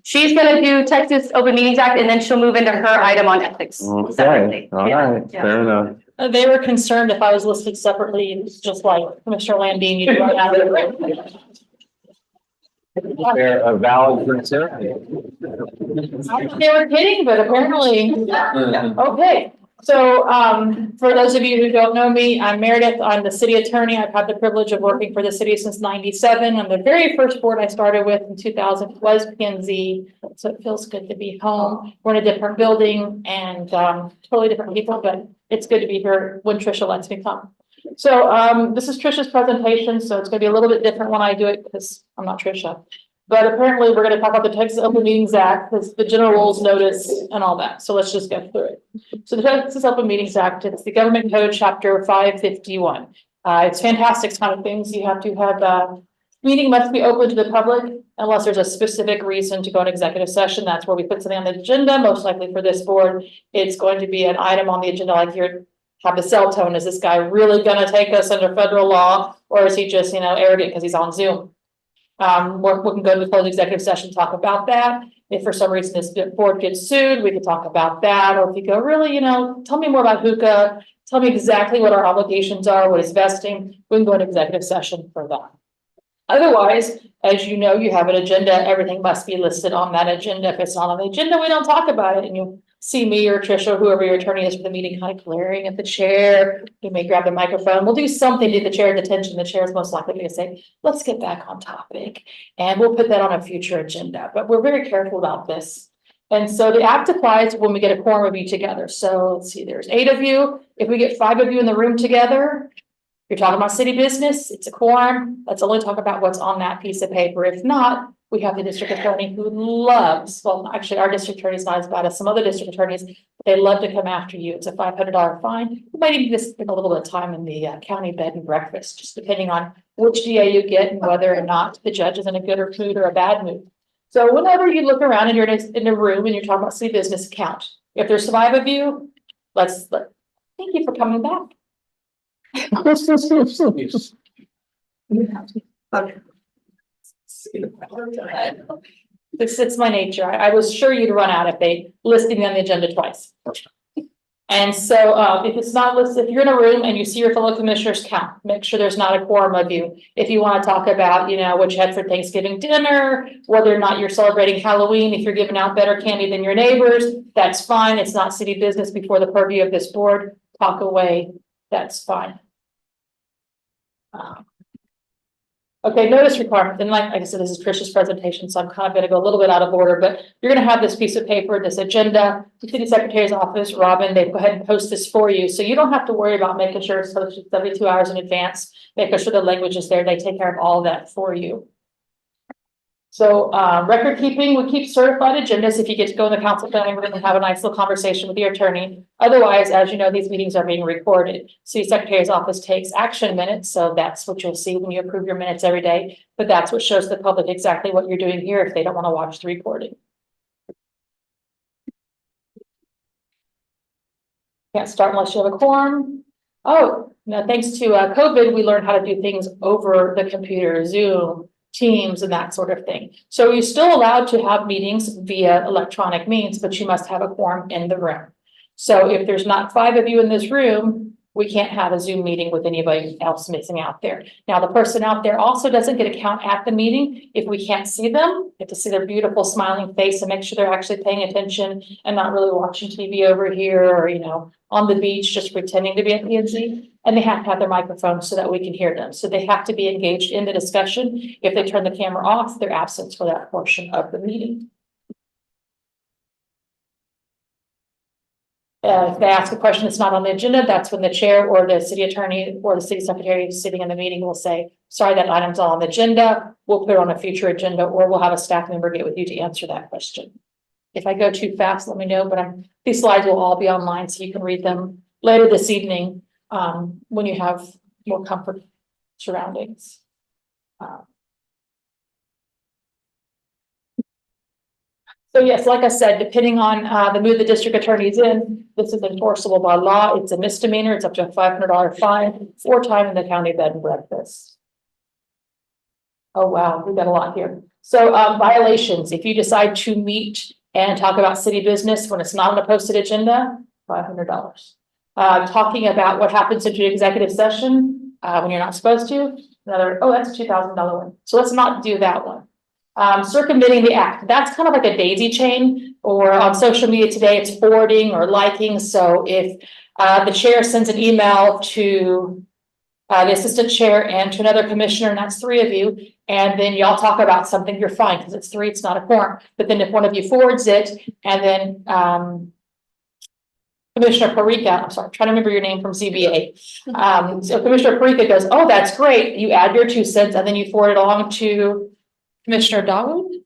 She's gonna do Texas Open Meetings Act and then she'll move into her item on ethics. Okay, separately. all right, fair enough. They were concerned if I was listed separately, it's just like Commissioner Landine, you don't have it. Fair, a valid concern. I thought they were kidding, but apparently, okay. So, for those of you who don't know me, I'm Meredith. I'm the city attorney. I've had the privilege of working for the city since '97. And the very first board I started with in 2000 was P&Z. So it feels good to be home. We're in a different building and, totally different people, but it's good to be here when Trisha lets me come. So, this is Trisha's presentation, so it's gonna be a little bit different when I do it because I'm not Trisha. But apparently, we're gonna talk about the Texas Open Meetings Act, the general rules notice and all that. So let's just go through it. So the Texas Open Meetings Act, it's the government code chapter 551. It's fantastic kind of things. You have to have, meeting must be open to the public unless there's a specific reason to go in executive session. That's where we put something on the agenda, most likely for this board. It's going to be an item on the agenda like here, have the cell tone. Is this guy really gonna take us under federal law? Or is he just, arrogant because he's on Zoom? We can go to the closed executive session, talk about that. If for some reason this board gets sued, we can talk about that. Or if you go, really, tell me more about hookah. Tell me exactly what our obligations are, what is vesting. We can go into executive session for that. Otherwise, as you know, you have an agenda. Everything must be listed on that agenda. If it's not on the agenda, we don't talk about it. And you see me or Tricia, or whoever your attorney is for the meeting, kind of glaring at the chair. You may grab the microphone. We'll do something to get the chair's attention. The chair is most likely to say, let's get back on topic. And we'll put that on a future agenda, but we're very careful about this. And so the act applies when we get a quorum of you together. So let's see, there's 8 of you. If we get 5 of you in the room together, you're talking about city business, it's a quorum. Let's only talk about what's on that piece of paper. If not, we have the district attorney who loves, well, actually, our district attorney is not as bad as some other district attorneys, but they love to come after you. It's a $500 fine. You might even just spend a little bit of time in the county bed and breakfast, just depending on which DA you get and whether or not the judge is in a good mood or a bad mood. So whenever you look around and you're in a room and you're talking about city business, count. If there's 5 of you, thank you for coming back. It's my nature. I was sure you'd run out if they listed me on the agenda twice. And so if it's not listed, if you're in a room and you see your fellow commissioners, count, make sure there's not a quorum of you. If you want to talk about, what you had for Thanksgiving dinner, whether or not you're celebrating Halloween, if you're giving out better candy than your neighbors, that's fine. It's not city business before the purview of this board. Talk away, that's fine. Okay, notice requirement. And like I said, this is Tricia's presentation, so I'm kind of going to go a little bit out of order, but you're going to have this piece of paper, this agenda, the city secretary's office, Robin, they go ahead and post this for you. So you don't have to worry about making sure it's posted 72 hours in advance, making sure the language is there. They take care of all of that for you. So record keeping, we keep certified agendas. If you get to go in the council planning room and have a nice little conversation with your attorney. Otherwise, as you know, these meetings are being recorded. City Secretary's office takes action minutes. So that's what you'll see when you approve your minutes every day. But that's what shows the public exactly what you're doing here if they don't want to watch the recording. Can't start unless you have a quorum. Oh, no, thanks to COVID, we learned how to do things over the computer, Zoom, Teams, and that sort of thing. So you're still allowed to have meetings via electronic means, but you must have a quorum in the room. So if there's not 5 of you in this room, we can't have a Zoom meeting with anybody else missing out there. Now, the person out there also doesn't get a count at the meeting. If we can't see them, you have to see their beautiful smiling face and make sure they're actually paying attention and not really watching TV over here or, on the beach, just pretending to be at PNC. And they have to have their microphone so that we can hear them. So they have to be engaged in the discussion. If they turn the camera off, they're absent for that portion of the meeting. If they ask a question that's not on the agenda, that's when the chair or the city attorney or the city secretary sitting in the meeting will say, sorry, that item's not on the agenda. We'll put it on a future agenda, or we'll have a staff member get with you to answer that question. If I go too fast, let me know, but these slides will all be online so you can read them later this evening when you have more comfort surroundings. So yes, like I said, depending on the mood the district attorney's in, this is enforceable by law. It's a misdemeanor. It's up to a $500 fine, 4 times in the county bed and breakfast. Oh, wow, we've got a lot here. So violations, if you decide to meet and talk about city business when it's not on a posted agenda, $500. Talking about what happens in an executive session when you're not supposed to, another, that's a $2,000 one. So let's not do that one. Circumventing the act, that's kind of like a daisy chain, or on social media today, it's forwarding or liking. So if the chair sends an email to the assistant chair and to another commissioner, and that's 3 of you, and then y'all talk about something, you're fine because it's 3, it's not a quorum. But then if one of you forwards it, and then Commissioner Parika, I'm sorry, I'm trying to remember your name from CBA. So Commissioner Parika goes, oh, that's great. You add your 2 cents, and then you forward it along to Commissioner Dawood,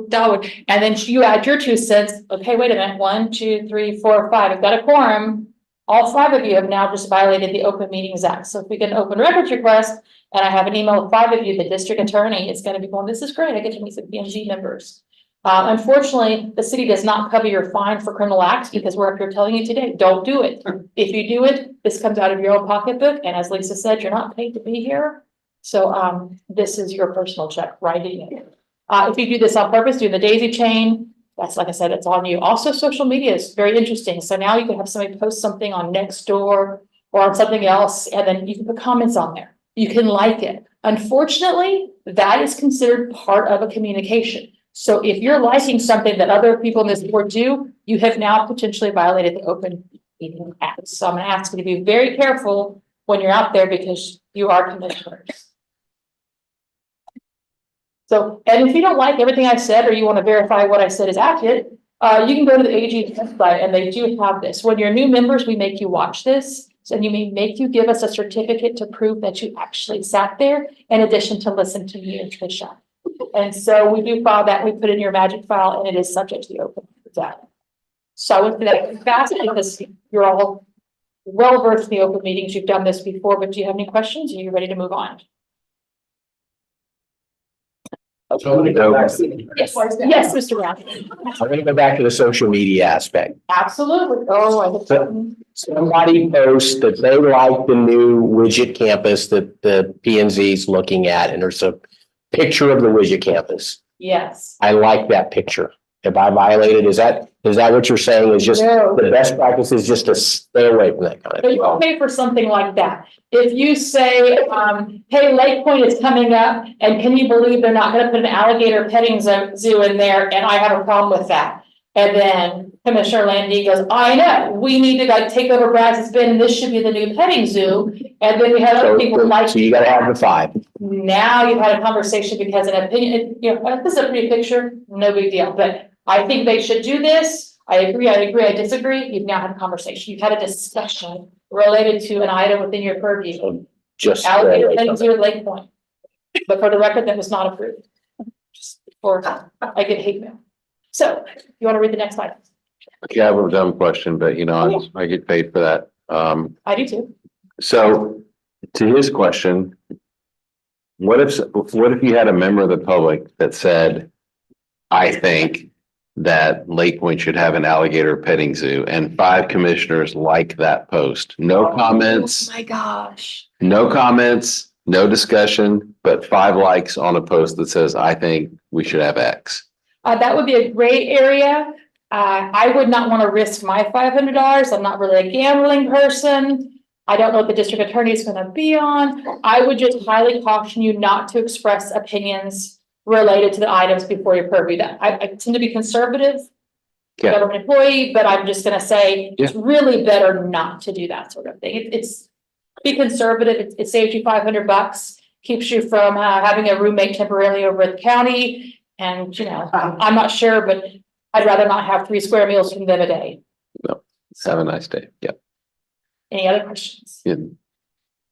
Dawood, and then you add your 2 cents. Okay, wait a minute. 1, 2, 3, 4, 5. I've got a quorum. All 5 of you have now just violated the Open Meetings Act. So if we get an open records request and I have an email with 5 of you, the district attorney is going to be going, this is great. I get to meet some PNG members. Unfortunately, the city does not cover your fine for criminal acts because we're up here telling you today, don't do it. If you do it, this comes out of your own pocketbook. And as Lisa said, you're not paid to be here. So this is your personal check writing it. If you do this on purpose, do the daisy chain, that's, like I said, it's on you. Also, social media is very interesting. So now you can have somebody post something on Nextdoor or on something else, and then you can put comments on there. You can like it. Unfortunately, that is considered part of a communication. So if you're liking something that other people in this board do, you have now potentially violated the Open Meeting Act. So I'm gonna ask you to be very careful when you're out there because you are commissioners. So, and if you don't like everything I said, or you want to verify what I said is accurate, you can go to the AG website and they do have this. When you're new members, we make you watch this. So you may make you give us a certificate to prove that you actually sat there in addition to listen to me and Tricia. And so we do file that, we put in your magic file and it is subject to the Open Meetings Act. So I went through that fast because you're all well versed in the open meetings. You've done this before, but do you have any questions? Are you ready to move on? So I'm gonna go back, Yes, yes, Mr. Brown. I'm gonna go back to the social media aspect. Absolutely. Oh, I hope so. Somebody posts that they like the new widget campus that the P and Z is looking at, and there's a picture of the widget campus. Yes. I like that picture. Have I violated? Is that what you're saying is just No. the best practice is just to stay away from that kind of Are thing? you okay for something like that? If you say, hey, Lake Point is coming up and can you believe they're not gonna put an alligator petting zoo in there and I have a problem with that. And then Commissioner Landy goes, I know, we need to like take over Brazos Bend and this should be the new petting zoo. And then we have other people like. So you gotta have the 5. Now you've had a conversation because an opinion, you know, this is a pretty picture, no big deal, but I think they should do this. I agree, I disagree. You've now had a conversation. You've had a discussion related to an item within your purview. Just. Alligator petting zoo at Lake Point. But for the record, that was not approved. Just for, I get hate mail. So you want to read the next slide? Okay, I have a dumb question, but you know, I get paid for that. I do too. So to his question, what if you had a member of the public that said, I think that Lake Point should have an alligator petting zoo and 5 commissioners like that post? No comments, Oh my gosh. no comments, no discussion, but 5 likes on a post that says, I think we should have X. That would be a gray area. I would not want to risk my $500. I'm not really a gambling person. I don't know what the district attorney is going to be on. I would just highly caution you not to express opinions related to the items before your purview. That I tend to be conservative, Yeah. government employee, but I'm just going to say it's really better not to do that sort of thing. It's be conservative. It saves you $500, keeps you from having a roommate temporarily over at the county. And, you know, I'm not sure, but I'd rather not have 3 square meals from them a day. Have a nice day. Yeah. Any other questions? Yeah.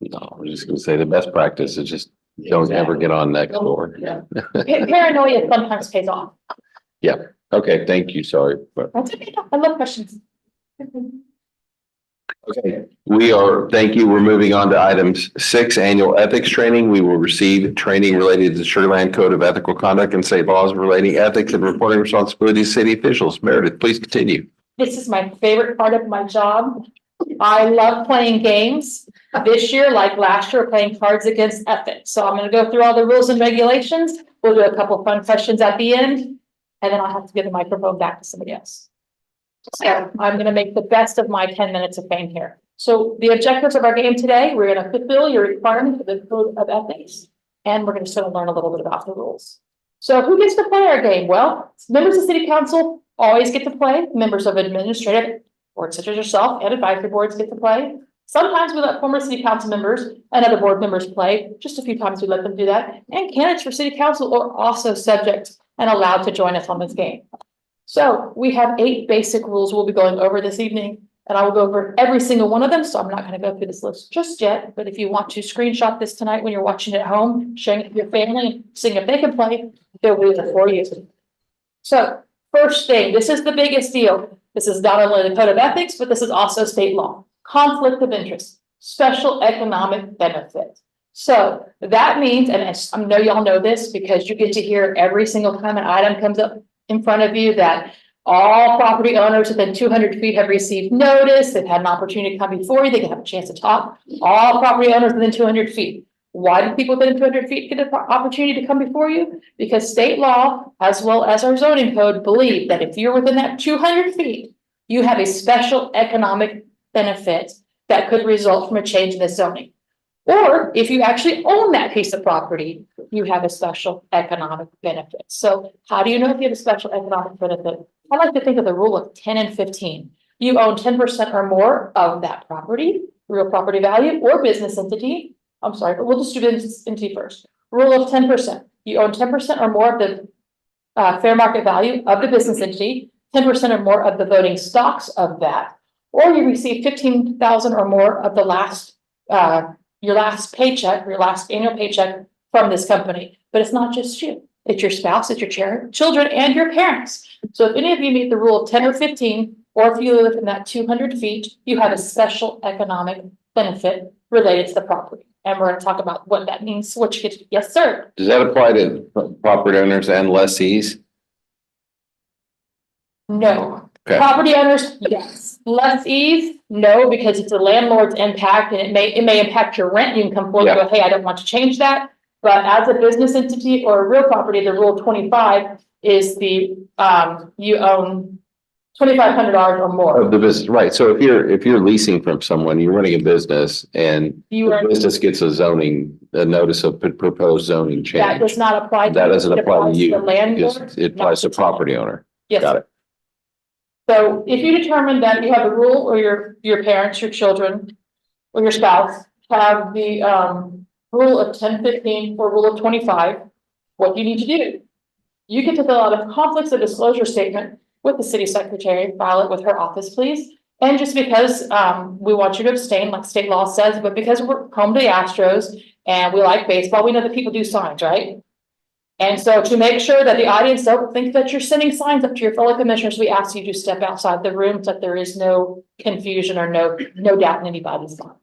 No, I'm just gonna say the best practice is just don't ever get on next door. Yeah. Paranoia sometimes pays off. Okay, thank you. Sorry, but That's okay. I love questions. okay, thank you. We're moving on to items 6, annual ethics training. We will receive training related to the Sugarland Code of Ethical Conduct and state laws relating ethics and reporting responsibilities of city officials. Meredith, please continue. This is my favorite part of my job. I love playing games. This year, like last year, we're playing Cards Against Ethics. So I'm gonna go through all the rules and regulations. We'll do a couple of fun questions at the end, and then I'll have to give the microphone back to somebody else. So I'm gonna make the best of my 10 minutes of fame here. So the objectives of our game today, we're gonna fulfill your requirement for the Code of Ethics, and we're just gonna learn a little bit about the rules. So who gets to play our game? Well, members of City Council always get to play. Members of administrative boards such as yourself and advisory boards get to play. Sometimes we let former City Council members and other board members play. Just a few times we let them do that. And candidates for City Council are also subject and allowed to join us on this game. So we have 8 basic rules we'll be going over this evening, and I will go over every single one of them. So I'm not going to go through this list just yet, but if you want to screenshot this tonight when you're watching it at home, sharing it with your family and seeing if they can play, they'll do it for you. So first thing, this is the biggest deal. This is not only the Code of Ethics, but this is also state law. Conflict of interest, special economic benefit. So that means, and I know y'all know this because you get to hear every single time an item comes up in front of you that all property owners within 200 feet have received notice. They've had an opportunity to come before you. They can have a chance to talk. All property owners within 200 feet. Why do people within 200 feet get an opportunity to come before you? Because state law, as well as our zoning code, believe that if you're within that 200 feet, you have a special economic benefit that could result from a change in the zoning. Or if you actually own that piece of property, you have a special economic benefit. So how do you know if you have a special economic benefit? I like to think of the rule of 10 and 15. You own 10% or more of that property, real property value or business entity. I'm sorry, but we'll just do business entity first. Rule of 10%. You own 10% or more of the fair market value of the business entity, 10% or more of the voting stocks of that, or you receive 15,000 or more of the last your last paycheck, your last annual paycheck from this company. But it's not just you. It's your spouse, it's your children, and your parents. So if any of you meet the rule of 10 or 15, or if you live in that 200 feet, you have a special economic benefit related to the property. And we're going to talk about what that means, what you get. Yes, sir. Does that apply to property owners and lessees? No. Okay. Property owners, yes. Lessees, no, because it's a landlord's impact and it may impact your rent. You can come forward and go, hey, I don't want to change that. But as a business entity or a real property, the rule 25 is the you own $2,500 or more. Of the business, right? So if you're leasing from someone, you're running a business and You are, the business gets a notice of proposed zoning that change. does not apply. To That doesn't it apply to applies you. The landlord. It applies to property owner. Yes. Got it. So if you determine that you have a rule or your parents, your children, or your spouse have the rule of 10, 15 or rule of 25, what do you need to do? You get to fill out a conflicts of disclosure statement with the city secretary, file it with her office, please. And just because we want you to abstain, like state law says, but because we're home to the Astros and we like baseball, we know that people do signs, right? And so to make sure that the audience don't think that you're sending signs up to your fellow commissioners, we ask you to step outside the room so that there is no confusion or no doubt in anybody's mind.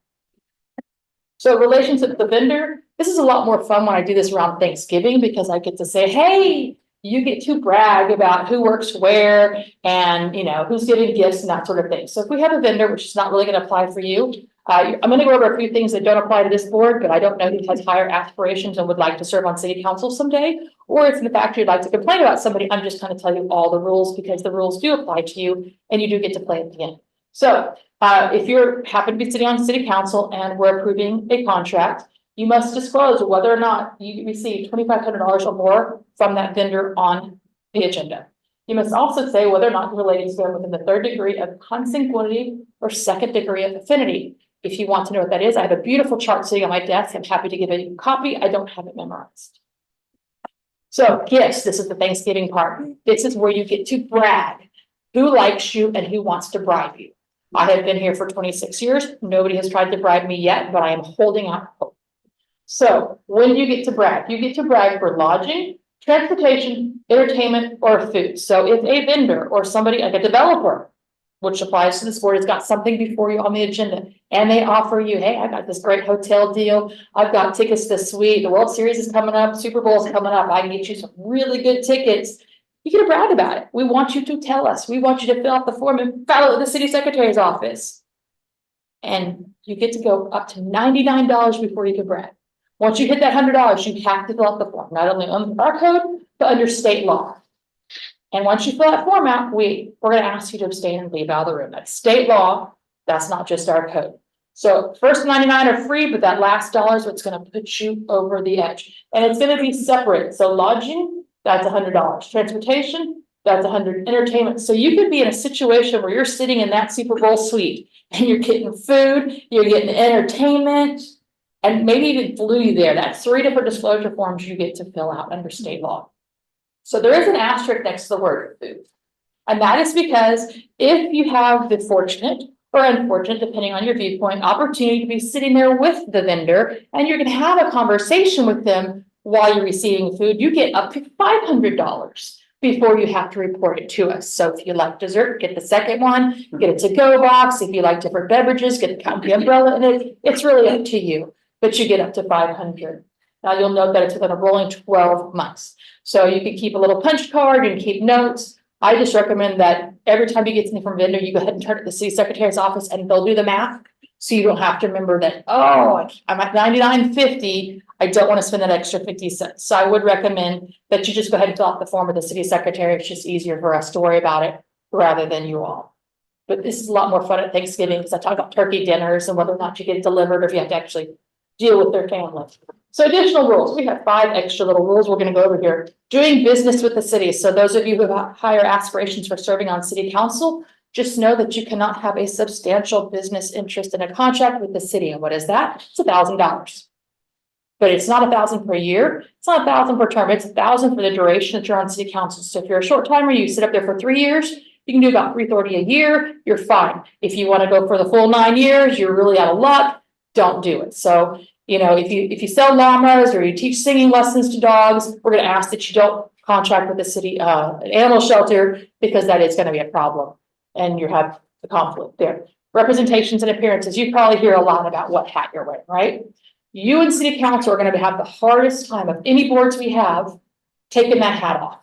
So relationship with the vendor, this is a lot more fun when I do this around Thanksgiving because I get to say, hey, you get to brag about who works where and who's giving gifts and that sort of thing. So if we have a vendor, which is not really going to apply for you, I'm going to go over a few things that don't apply to this board, but I don't know who has higher aspirations and would like to serve on city council someday. Or if in fact you'd like to complain about somebody, I'm just going to tell you all the rules because the rules do apply to you and you do get to play at the end. So if you're happen to be sitting on city council and we're approving a contract, you must disclose whether or not you receive $2,500 or more from that vendor on the agenda. You must also say whether or not you're related to them within the third degree of consanguinity or second degree of affinity. If you want to know what that is, I have a beautiful chart sitting on my desk. I'm happy to give a copy. I don't have it memorized. So yes, this is the Thanksgiving part. This is where you get to brag who likes you and who wants to bribe you. I have been here for 26 years. Nobody has tried to bribe me yet, but I am holding out hope. So when you get to brag for lodging, transportation, entertainment, or food. So if a vendor or somebody like a developer, which applies to this board, has got something before you on the agenda, and they offer you, hey, I got this great hotel deal. I've got tickets to Suite. The World Series is coming up. Super Bowl is coming up. I can get you some really good tickets. You get to brag about it. We want you to tell us. We want you to fill out the form and file it with the city secretary's office. And you get to go up to $99 before you can brag. Once you hit that $100, you have to fill out the form, not only under our code, but under state law. And once you fill that form out, we're going to ask you to abstain and leave out of the room. That's state law. That's not just our code. So first 99 are free, but that last dollar is what's going to put you over the edge. And it's going to be separate. So lodging, that's $100. Transportation, that's $100. Entertainment. So you could be in a situation where you're sitting in that Super Bowl suite and you're getting food, you're getting entertainment, and maybe even flew you there. That's 3 different disclosure forms you get to fill out under state law. So there is an asterisk next to the word food. And that is because if you have the fortunate or unfortunate, depending on your viewpoint, opportunity to be sitting there with the vendor and you're going to have a conversation with them while you're receiving food, you get up to $500 before you have to report it to us. So if you like dessert, get the second one, get a to-go box. If you like different beverages, get the company umbrella in it. It's really up to you, but you get up to $500. Now you'll note that it's within a rolling 12 months. So you can keep a little punch card, you can keep notes. I just recommend that every time you get something from a vendor, you go ahead and turn it to the city secretary's office and they'll do the math. So you don't have to remember that, oh, I'm at $99.50. I don't want to spend that extra 50 cents. So I would recommend that you just go ahead and fill out the form with the city secretary. It's just easier for us to worry about it rather than you all. But this is a lot more fun at Thanksgiving because I talk about turkey dinners and whether or not you get it delivered or if you have to actually deal with their family. So additional rules, we have 5 extra little rules we're gonna go over here. Doing business with the city. So those of you who have higher aspirations for serving on city council, just know that you cannot have a substantial business interest in a contract with the city. And what is that? It's $1,000. But it's not 1,000 per year. It's not 1,000 per term. It's 1,000 for the duration that you're on city council. So if you're a short timer, you sit up there for 3 years, you can do about $330 a year. You're fine. If you want to go for the full 9 years, you're really out of luck. Don't do it. So, you know, if you sell llamas or you teach singing lessons to dogs, we're going to ask that you don't contract with the city animal shelter, because that is going to be a problem. And you have the conflict there. Representations and appearances. You probably hear a lot about what hat you're wearing, right? You and city council are going to have the hardest time of any boards we have taking that hat off.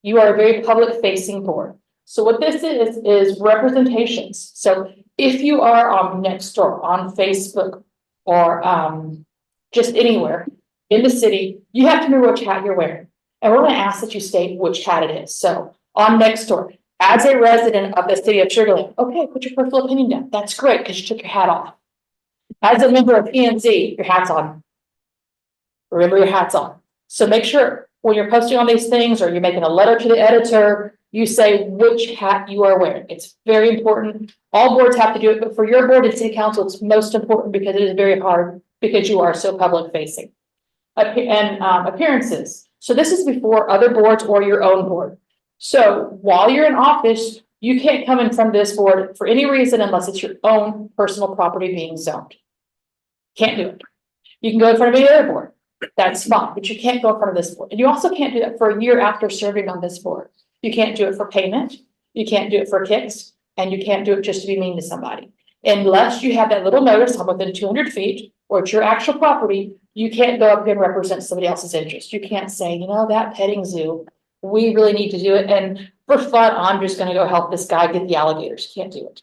You are a very public facing board. So what this is representations. So if you are on Nextdoor, on Facebook, or just anywhere in the city, you have to remember which hat you're wearing. And we're going to ask that you state which hat it is. So on Nextdoor, as a resident of the city of Sugar Land, okay, put your personal opinion down. That's great because you took your hat off. As a member of PNZ, your hat's on. Remember your hat's on. So make sure when you're posting on these things or you're making a letter to the editor, you say which hat you are wearing. It's very important. All boards have to do it, but for your board and city council, it's most important because it is very hard because you are so public facing. Appearances. So this is before other boards or your own board. So while you're in office, you can't come in front of this board for any reason unless it's your own personal property being zoned. Can't do it. You can go in front of any other board. That's fine, but you can't go in front of this board. And you also can't do that for a year after serving on this board. You can't do it for payment. You can't do it for kicks, and you can't do it just to be mean to somebody. Unless you have that little notice, I'm within 200 feet, or it's your actual property, you can't go up here and represent somebody else's interest. You can't say, you know, that petting zoo, we really need to do it. And for fun, I'm just gonna go help this guy get the alligators. Can't do it.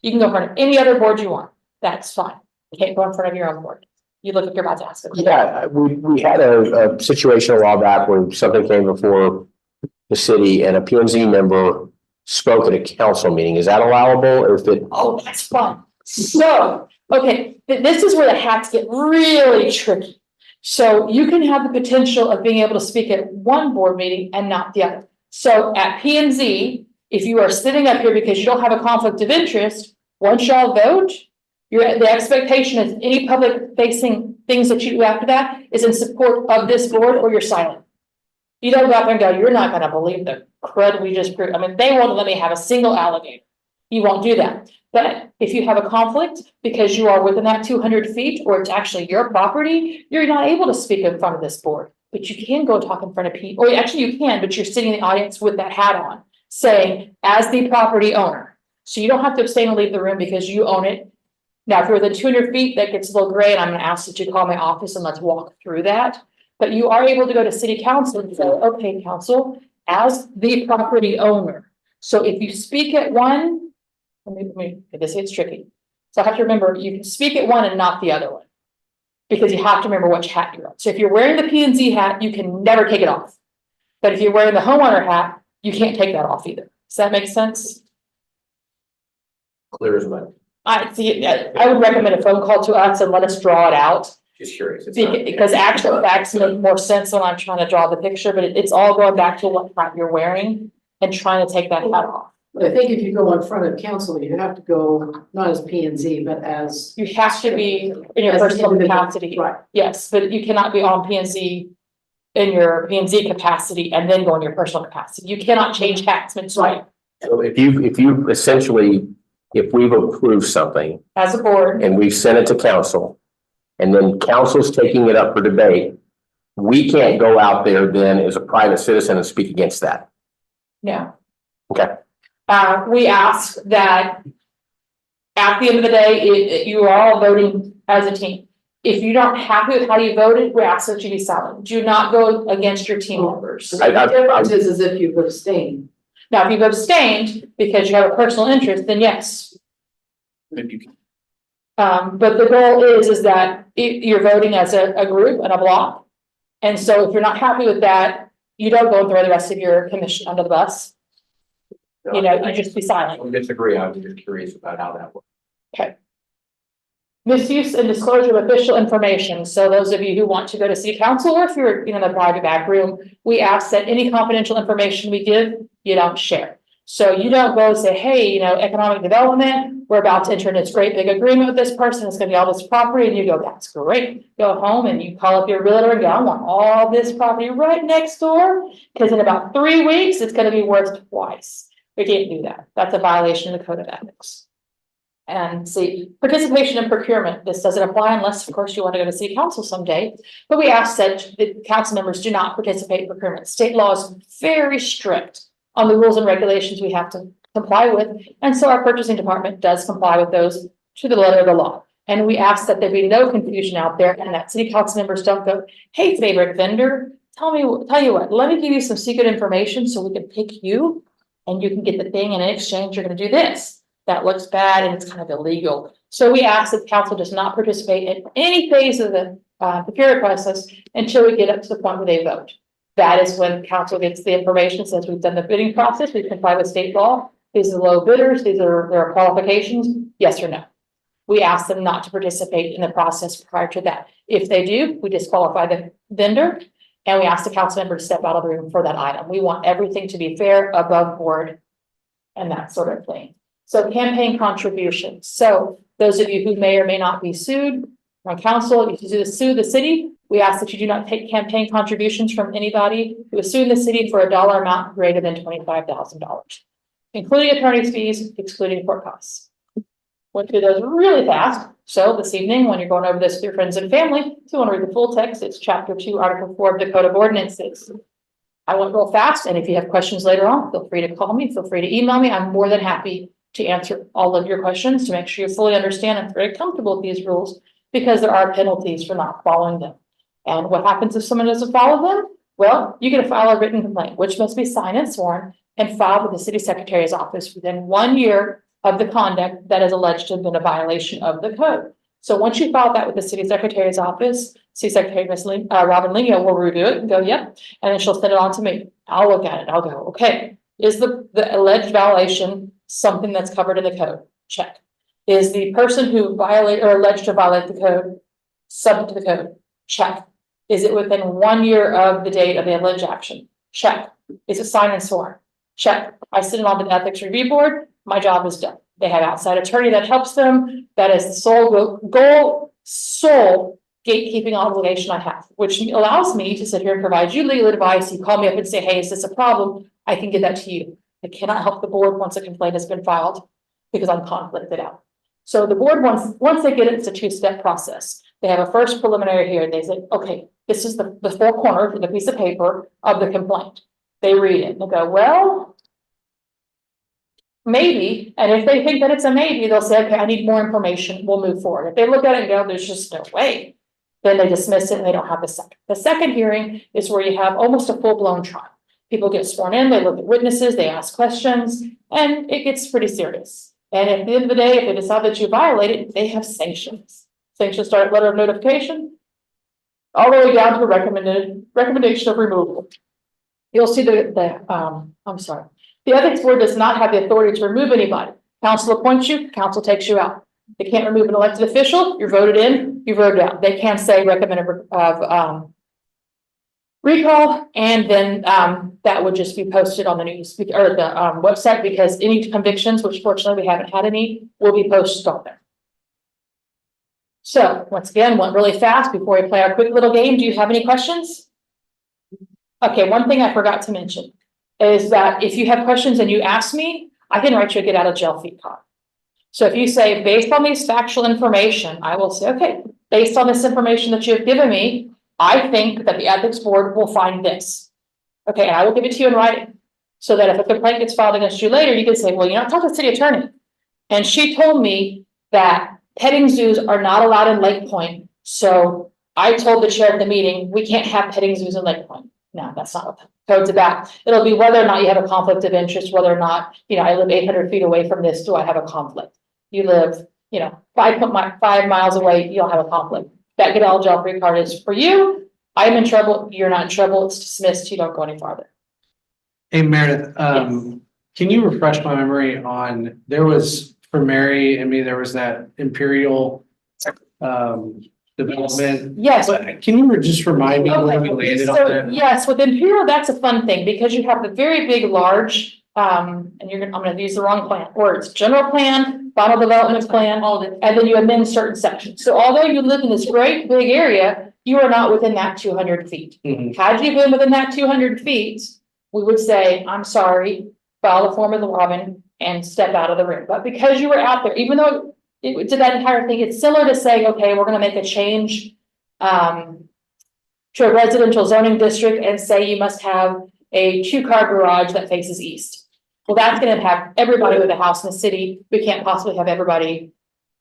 You can go in front of any other board you want. That's fine. You can't go in front of your own board. You look like you're about to ask it. Yeah, we had a situation a while back where something came before the city and a PNZ member spoke at a council meeting. Is that allowable or if it? Oh, that's fun. So, okay, this is where the hats get really tricky. So you can have the potential of being able to speak at one board meeting and not the other. So at PNZ, if you are sitting up here because you don't have a conflict of interest, once y'all vote, the expectation is any public facing things that you do after that is in support of this board or you're silent. You don't go out there and go, you're not going to believe the crud we just proved. I mean, they won't let me have a single alligator. You won't do that. But if you have a conflict because you are within that 200 feet or it's actually your property, you're not able to speak in front of this board. But you can go talk in front of people, or actually you can, but you're sitting in the audience with that hat on, saying, as the property owner. So you don't have to abstain and leave the room because you own it. Now, if you're within 200 feet, that gets a little gray, and I'm going to ask that you call my office and let's walk through that. But you are able to go to city council and say, okay, council, as the property owner. So if you speak at one, this is tricky. So I have to remember, you can speak at one and not the other one. Because you have to remember which hat you're on. So if you're wearing the PNZ hat, you can never take it off. But if you're wearing the homeowner hat, you can't take that off either. Does that make sense? Clear as mud. I would recommend a phone call to us and let us draw it out. Just curious. Because actual facts make more sense when I'm trying to draw the picture, but it's all going back to what hat you're wearing and trying to take that hat off. But I think if you go in front of council, you have to go not as P and Z, but as. You have to be in your As personal individual, capacity. right. Yes, but you cannot be on PNZ in your PNZ capacity and then go in your personal capacity. You cannot change hats, it's right, So if you essentially, if we've approved something as a board. and we've sent it to council, and then council's taking it up for debate, we can't go out there then as a private citizen and speak against that. No. Okay. We ask that at the end of the day, you are all voting as a team. If you're not happy with how you voted, we ask that you be silent. Do not go against your team members. The difference is if you've abstained. Now, if you've abstained because you have a personal interest, then yes. But the goal is that you're voting as a group and a block. And so if you're not happy with that, you don't go and throw the rest of your commission under the bus. You know, you just be silent. I disagree. I was just curious about how that works. Okay. Misuse and disclosure of official information. So those of you who want to go to city council, or if you're in the private back room, we ask that any confidential information we give, you don't share. So you don't go say, hey, economic development, we're about to enter in this great big agreement with this person, it's gonna be all this property, and you go, that's great. Go home and you call up your realtor and go, I want all this property right next door, because in about 3 weeks, it's gonna be worth twice. We can't do that. That's a violation of the code of ethics. And see, participation in procurement, this doesn't apply unless, of course, you want to go to city council someday. But we ask that the council members do not participate in procurement. State law is very strict on the rules and regulations we have to comply with. And so our purchasing department does comply with those to the letter of the law. And we ask that there be no confusion out there and that city council members don't go, hey, favorite vendor, tell you what, let me give you some secret information so we can pick you and you can get the thing, and in exchange, you're going to do this. That looks bad and it's kind of illegal. So we ask that the council does not participate in any phase of the procurement process until we get up to the point where they vote. That is when council gets the information, says we've done the bidding process, we comply with state law. These are the low bidders, these are their qualifications, yes or no. We ask them not to participate in the process prior to that. If they do, we disqualify the vendor and we ask the council member to step out of the room for that item. We want everything to be fair, above board, and that sort of thing. So campaign contributions. So those of you who may or may not be sued on council, if you sue the city, we ask that you do not take campaign contributions from anybody who is suing the city for a dollar amount greater than $25,000, including attorney's fees, excluding court costs. Went through those really fast. So this evening, when you're going over this with your friends and family, if you want to read the full text, it's chapter 2, article 4 of the Code of Ordinances. I went real fast, and if you have questions later on, feel free to call me, feel free to email me. I'm more than happy to answer all of your questions to make sure you fully understand and very comfortable with these rules, because there are penalties for not following them. And what happens if someone doesn't follow them? Well, you get to file a written complaint, which must be signed and sworn and filed with the city secretary's office within 1 year of the conduct that is alleged to have been a violation of the code. So once you file that with the city secretary's office, City Secretary Robin Lingo will review it and go, yep, and then she'll send it on to me. I'll look at it. I'll go, okay, is the alleged violation something that's covered in the code? Check. Is the person who violated or alleged to violate the code subject to the code? Check. Is it within 1 year of the date of the alleged action? Check. Is it signed and sworn? Check. I send it on to the ethics review board. My job is done. They have outside attorney that helps them. That is the sole gatekeeping obligation I have, which allows me to sit here and provide you legal advice. You call me up and say, hey, is this a problem? I can give that to you. I cannot help the board once a complaint has been filed because I'm conflicted out. So the board, once they get it, it's a 2-step process. They have a first preliminary hearing. They say, okay, this is the 4 corners of the piece of paper of the complaint. They read it and they go, well, maybe. And if they think that it's a maybe, they'll say, okay, I need more information. We'll move forward. If they look at it and go, there's just no way, then they dismiss it and they don't have the second. The second hearing is where you have almost a full-blown trial. People get sworn in, they look at witnesses, they ask questions, and it gets pretty serious. And at the end of the day, if they decide that you violated, they have sanctions. Sanctions start at letter of notification, all the way down to a recommendation of removal. You'll see I'm sorry. The ethics board does not have the authority to remove anybody. Council appoints you, council takes you out. They can't remove an elected official. You're voted in, you voted out. They can say recommended of recall, and then that would just be posted on the news or the website, because any convictions, which fortunately we haven't had any, will be posted on there. So once again, went really fast before we play our quick little game. Do you have any questions? Okay, one thing I forgot to mention is that if you have questions and you ask me, I can write you a get out of jail free card. So if you say, based on these factual information, I will say, okay, based on this information that you have given me, I think that the ethics board will find this. Okay, and I will give it to you in writing, so that if a complaint gets filed against you later, you can say, well, talk to the city attorney. And she told me that petting zoos are not allowed in Lake Point. So I told the chair of the meeting, we can't have petting zoos in Lake Point. No, that's not what the code's about. It'll be whether or not you have a conflict of interest, whether or not, I live 800 feet away from this, do I have a conflict? You live, 5 miles away, you'll have a conflict. That get out of jail free card is for you. I'm in trouble, you're not in trouble, it's dismissed, you don't go any farther. Hey Meredith, can you refresh my memory on, there was, for Mary and me, there was that Imperial development. Yes. But can you just remind me where we Okay, landed on so that? yes, with Imperial, that's a fun thing because you have the very big, large, and I'm gonna use the wrong plan, words, general plan, final development plan, and then you amend certain sections. So although you live in this great big area, you are not within that 200 feet. Mhm. Had you been within that 200 feet, we would say, I'm sorry, file a form of the Robin and step out of the room. But because you were out there, even though it did that entire thing, it's similar to saying, okay, we're gonna make a change to a residential zoning district and say you must have a 2-car garage that faces east. Well, that's gonna impact everybody with a house in the city. We can't possibly have everybody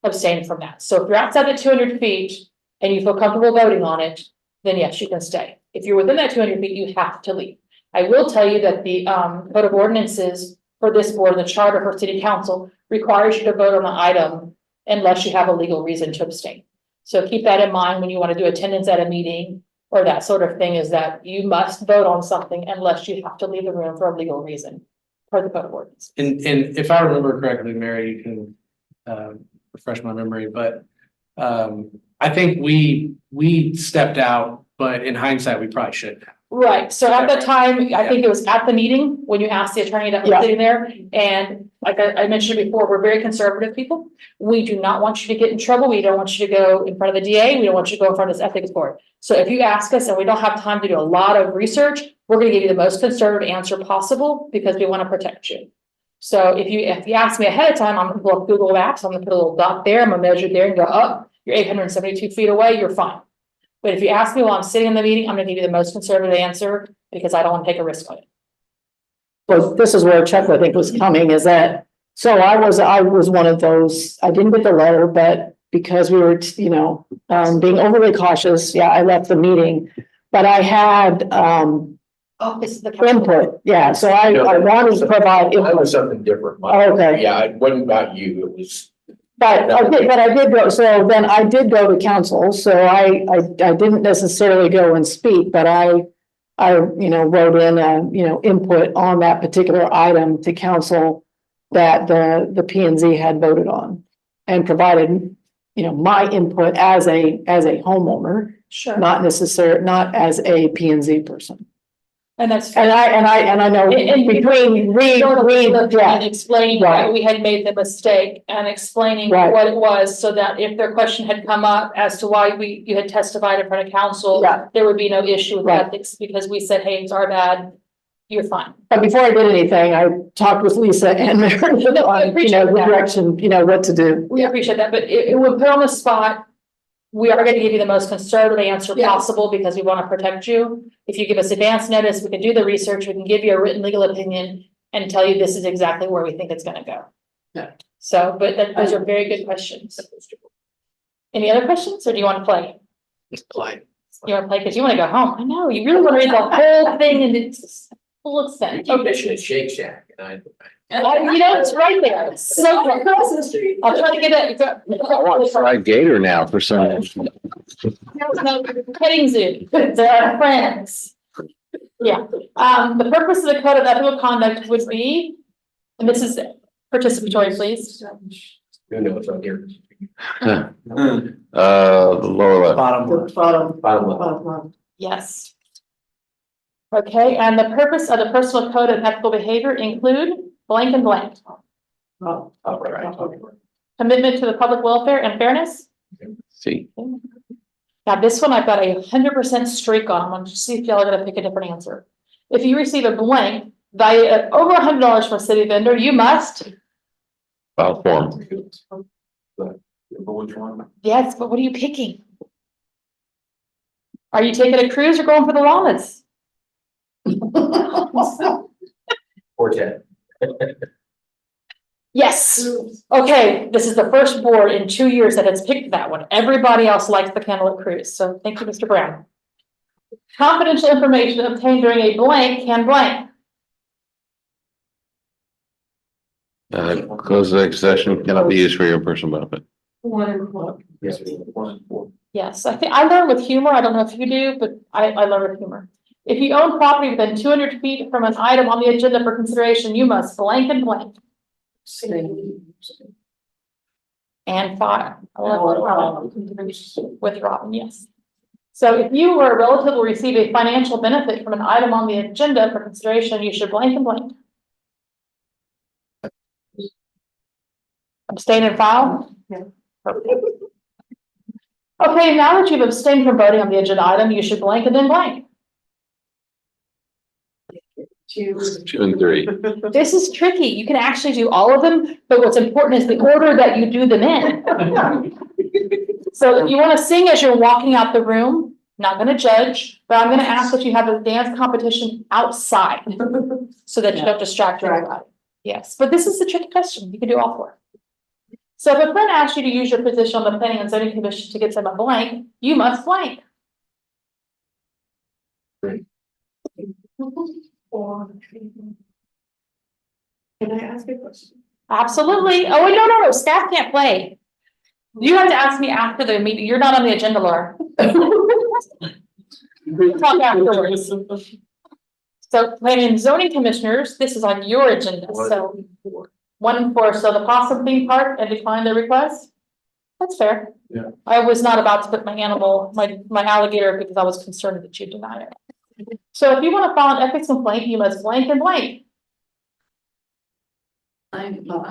abstain from that. So if you're outside the 200 feet and you feel comfortable voting on it, then yes, you can stay. If you're within that 200 feet, you have to leave. I will tell you that the code of ordinances for this board, the charter for city council, requires you to vote on the item unless you have a legal reason to abstain. So keep that in mind when you want to do attendance at a meeting or that sort of thing, is that you must vote on something unless you have to leave the room for a legal reason per the code of ordinance. And if I remember correctly, Mary, you can refresh my memory, but I think we stepped out, but in hindsight, we probably shouldn't have. Right, so at the time, I think it was at the meeting when you asked the attorney that was Yeah. sitting there, and like I mentioned before, we're very conservative people. We do not want you to get in trouble, we don't want you to go in front of the DA, we don't want you to go in front of this ethics board. So if you ask us and we don't have time to do a lot of research, we're gonna give you the most conservative answer possible because we wanna protect you. So if you ask me ahead of time, I'm gonna pull up Google Maps, I'm gonna put a little dot there, I'm gonna measure there and go up, you're 872 feet away, you're fine. But if you ask me while I'm sitting in the meeting, I'm gonna give you the most conservative answer because I don't want to take a risk on it. Well, this is where Chuck, I think, was coming, is that, so I was one of those, I didn't get the letter, but because we were, being overly cautious, yeah, I left the meeting. But I had, Oh, this is the. input, yeah, so I wanted to provide I input. was something different. Oh, okay. Yeah, it wasn't about you, it was. But I did go, so then I did go to council, so I didn't necessarily go and speak, but I wrote in input on that particular item to council that the P and Z had voted on and provided, my input as a homeowner, Sure. not as a P and Z person. And that's. And I know And between And explaining why Right. we had made the mistake and explaining Right. what it was, so that if their question had come up as to why you had testified in front of council. Yeah. There would be no issue with Right. ethics, because we said, hey, it's our bad, you're fine. But before I did anything, I talked with Lisa and Mary No, I on, appreciate the that. direction, what to do. We appreciate that, but it would put on the spot. We are gonna give you the most conservative answer Yeah. possible because we wanna protect you. If you give us advance notice, we can do the research, we can give you a written legal opinion and tell you this is exactly where we think it's gonna go. Yeah. So, but those are very good questions. Any other questions, or do you wanna play? Play. You wanna play, cause you wanna go home. I know, you really wanna read the whole thing and it's full extent. Definition of Shake Shack, and It's right there. It's so across the street. I'll try to get it. I want fried gator now for some. No, petting zoo, they're our friends. Yeah, the purpose of the code of ethical conduct would be, and this is participatory, please. who knows on here. The lower left. Bottom left. Bottom Yes. Okay, and the purpose of the personal code of ethical behavior include blank and blank. Top right. Commitment to the public welfare and fairness. See, Now, this one I've got 100% streak on. I'm gonna see if y'all are gonna pick a different answer. If you receive a blank value of over $100 from a city vendor, you must. file form. Which one? Yes, but what are you picking? Are you taking a cruise or going for the walnuts? Or 10. Yes. Okay, this is the first board in 2 years that has picked that one. Everybody else likes the Candlelit Cruise, so thank you, Mr. Brown. Confidential information obtained during a blank can blank. Closed session cannot be used for your personal benefit. Yes, we have 1 and 4. Yes, I think I learn with humor. I don't know if you do, but I learn with humor. If you own property within 200 feet from an item on the agenda for consideration, you must blank and blank. and file. With Robin, yes. So if you or a relative will receive a financial benefit from an item on the agenda for consideration, you should blank and blank. Abstain and file? Yeah. Perfect. Okay, now that you've abstained from voting on the agenda item, you should blank and then blank. 2 and 3. This is tricky. You can actually do all of them, but what's important is the order that you do them in. So if you want to sing as you're walking out the room, not going to judge, but I'm going to ask that you have a dance competition outside so that you don't distract everybody. Yes, but this is the tricky question. You can do all 4. So if a friend asks you to use your position on the Planning and Zoning Commission to get them a blank, you must blank. Can I ask a question? Absolutely. Oh, wait, no, staff can't play. You have to ask me after the meeting. You're not on the agenda, Laura. We'll talk afterwards. So planning and zoning commissioners, this is on your agenda, so 1 and 4, so the possum theme park and decline their request? That's fair. Yeah. I was not about to put my animal, my alligator, because I was concerned that you deny it. So if you want to file an ethics complaint, you must blank and blank.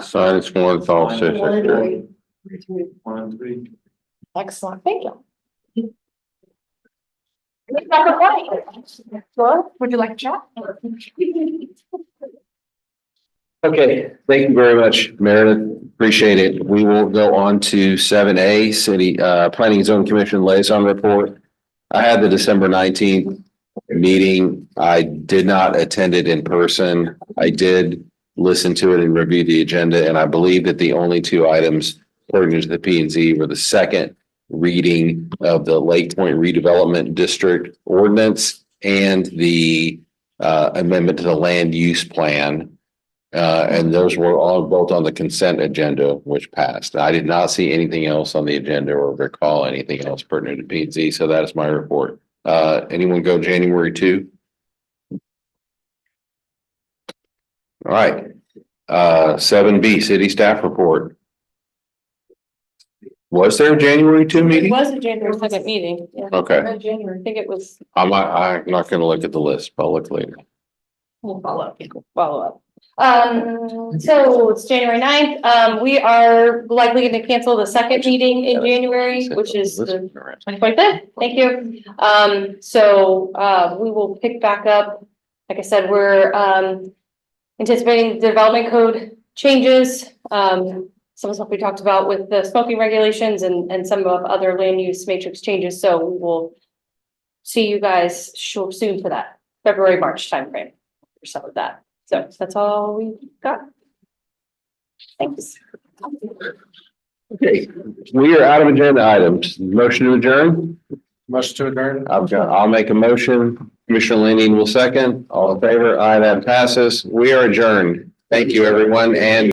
Science one, thought session. 1 and 3. Excellent, thank you. Dr. White, Laura, would you like to chat? Okay, thank you very much, Meredith. Appreciate it. We will go on to 7A, City Planning and Zoning Commission Liaison Report. I had the December 19th meeting. I did not attend it in person. I did listen to it and review the agenda, and I believe that the only 2 items according to the P and Z were the second reading of the Lake Point Redevelopment District Ordinance and the amendment to the land use plan. And those were all both on the consent agenda, which passed. I did not see anything else on the agenda or recall anything else pertinent to P and Z, so that is my report. Anyone go January 2? All right. 7B, city staff report. Was there a January 2 It meeting? was a January 2nd meeting. Yeah. Okay, January, I think it was. I'm not gonna look at the list, but I'll look later. We'll follow up. So it's January 9th. We are likely going to cancel the second meeting in January, which is the 25th. Thank you. So we will pick back up. Like I said, we're anticipating the development code changes. Some of the stuff we talked about with the smoking regulations and some of other land use matrix changes. So we will see you guys soon for that February, March timeframe for some of that. So that's all we got. Thanks. Okay, we are out of agenda items. Motion to adjourn? Motion to adjourn. I'll make a motion. Commissioner Leaning will second. All in favor? Aye, that passes. We are adjourned. Thank you, everyone, and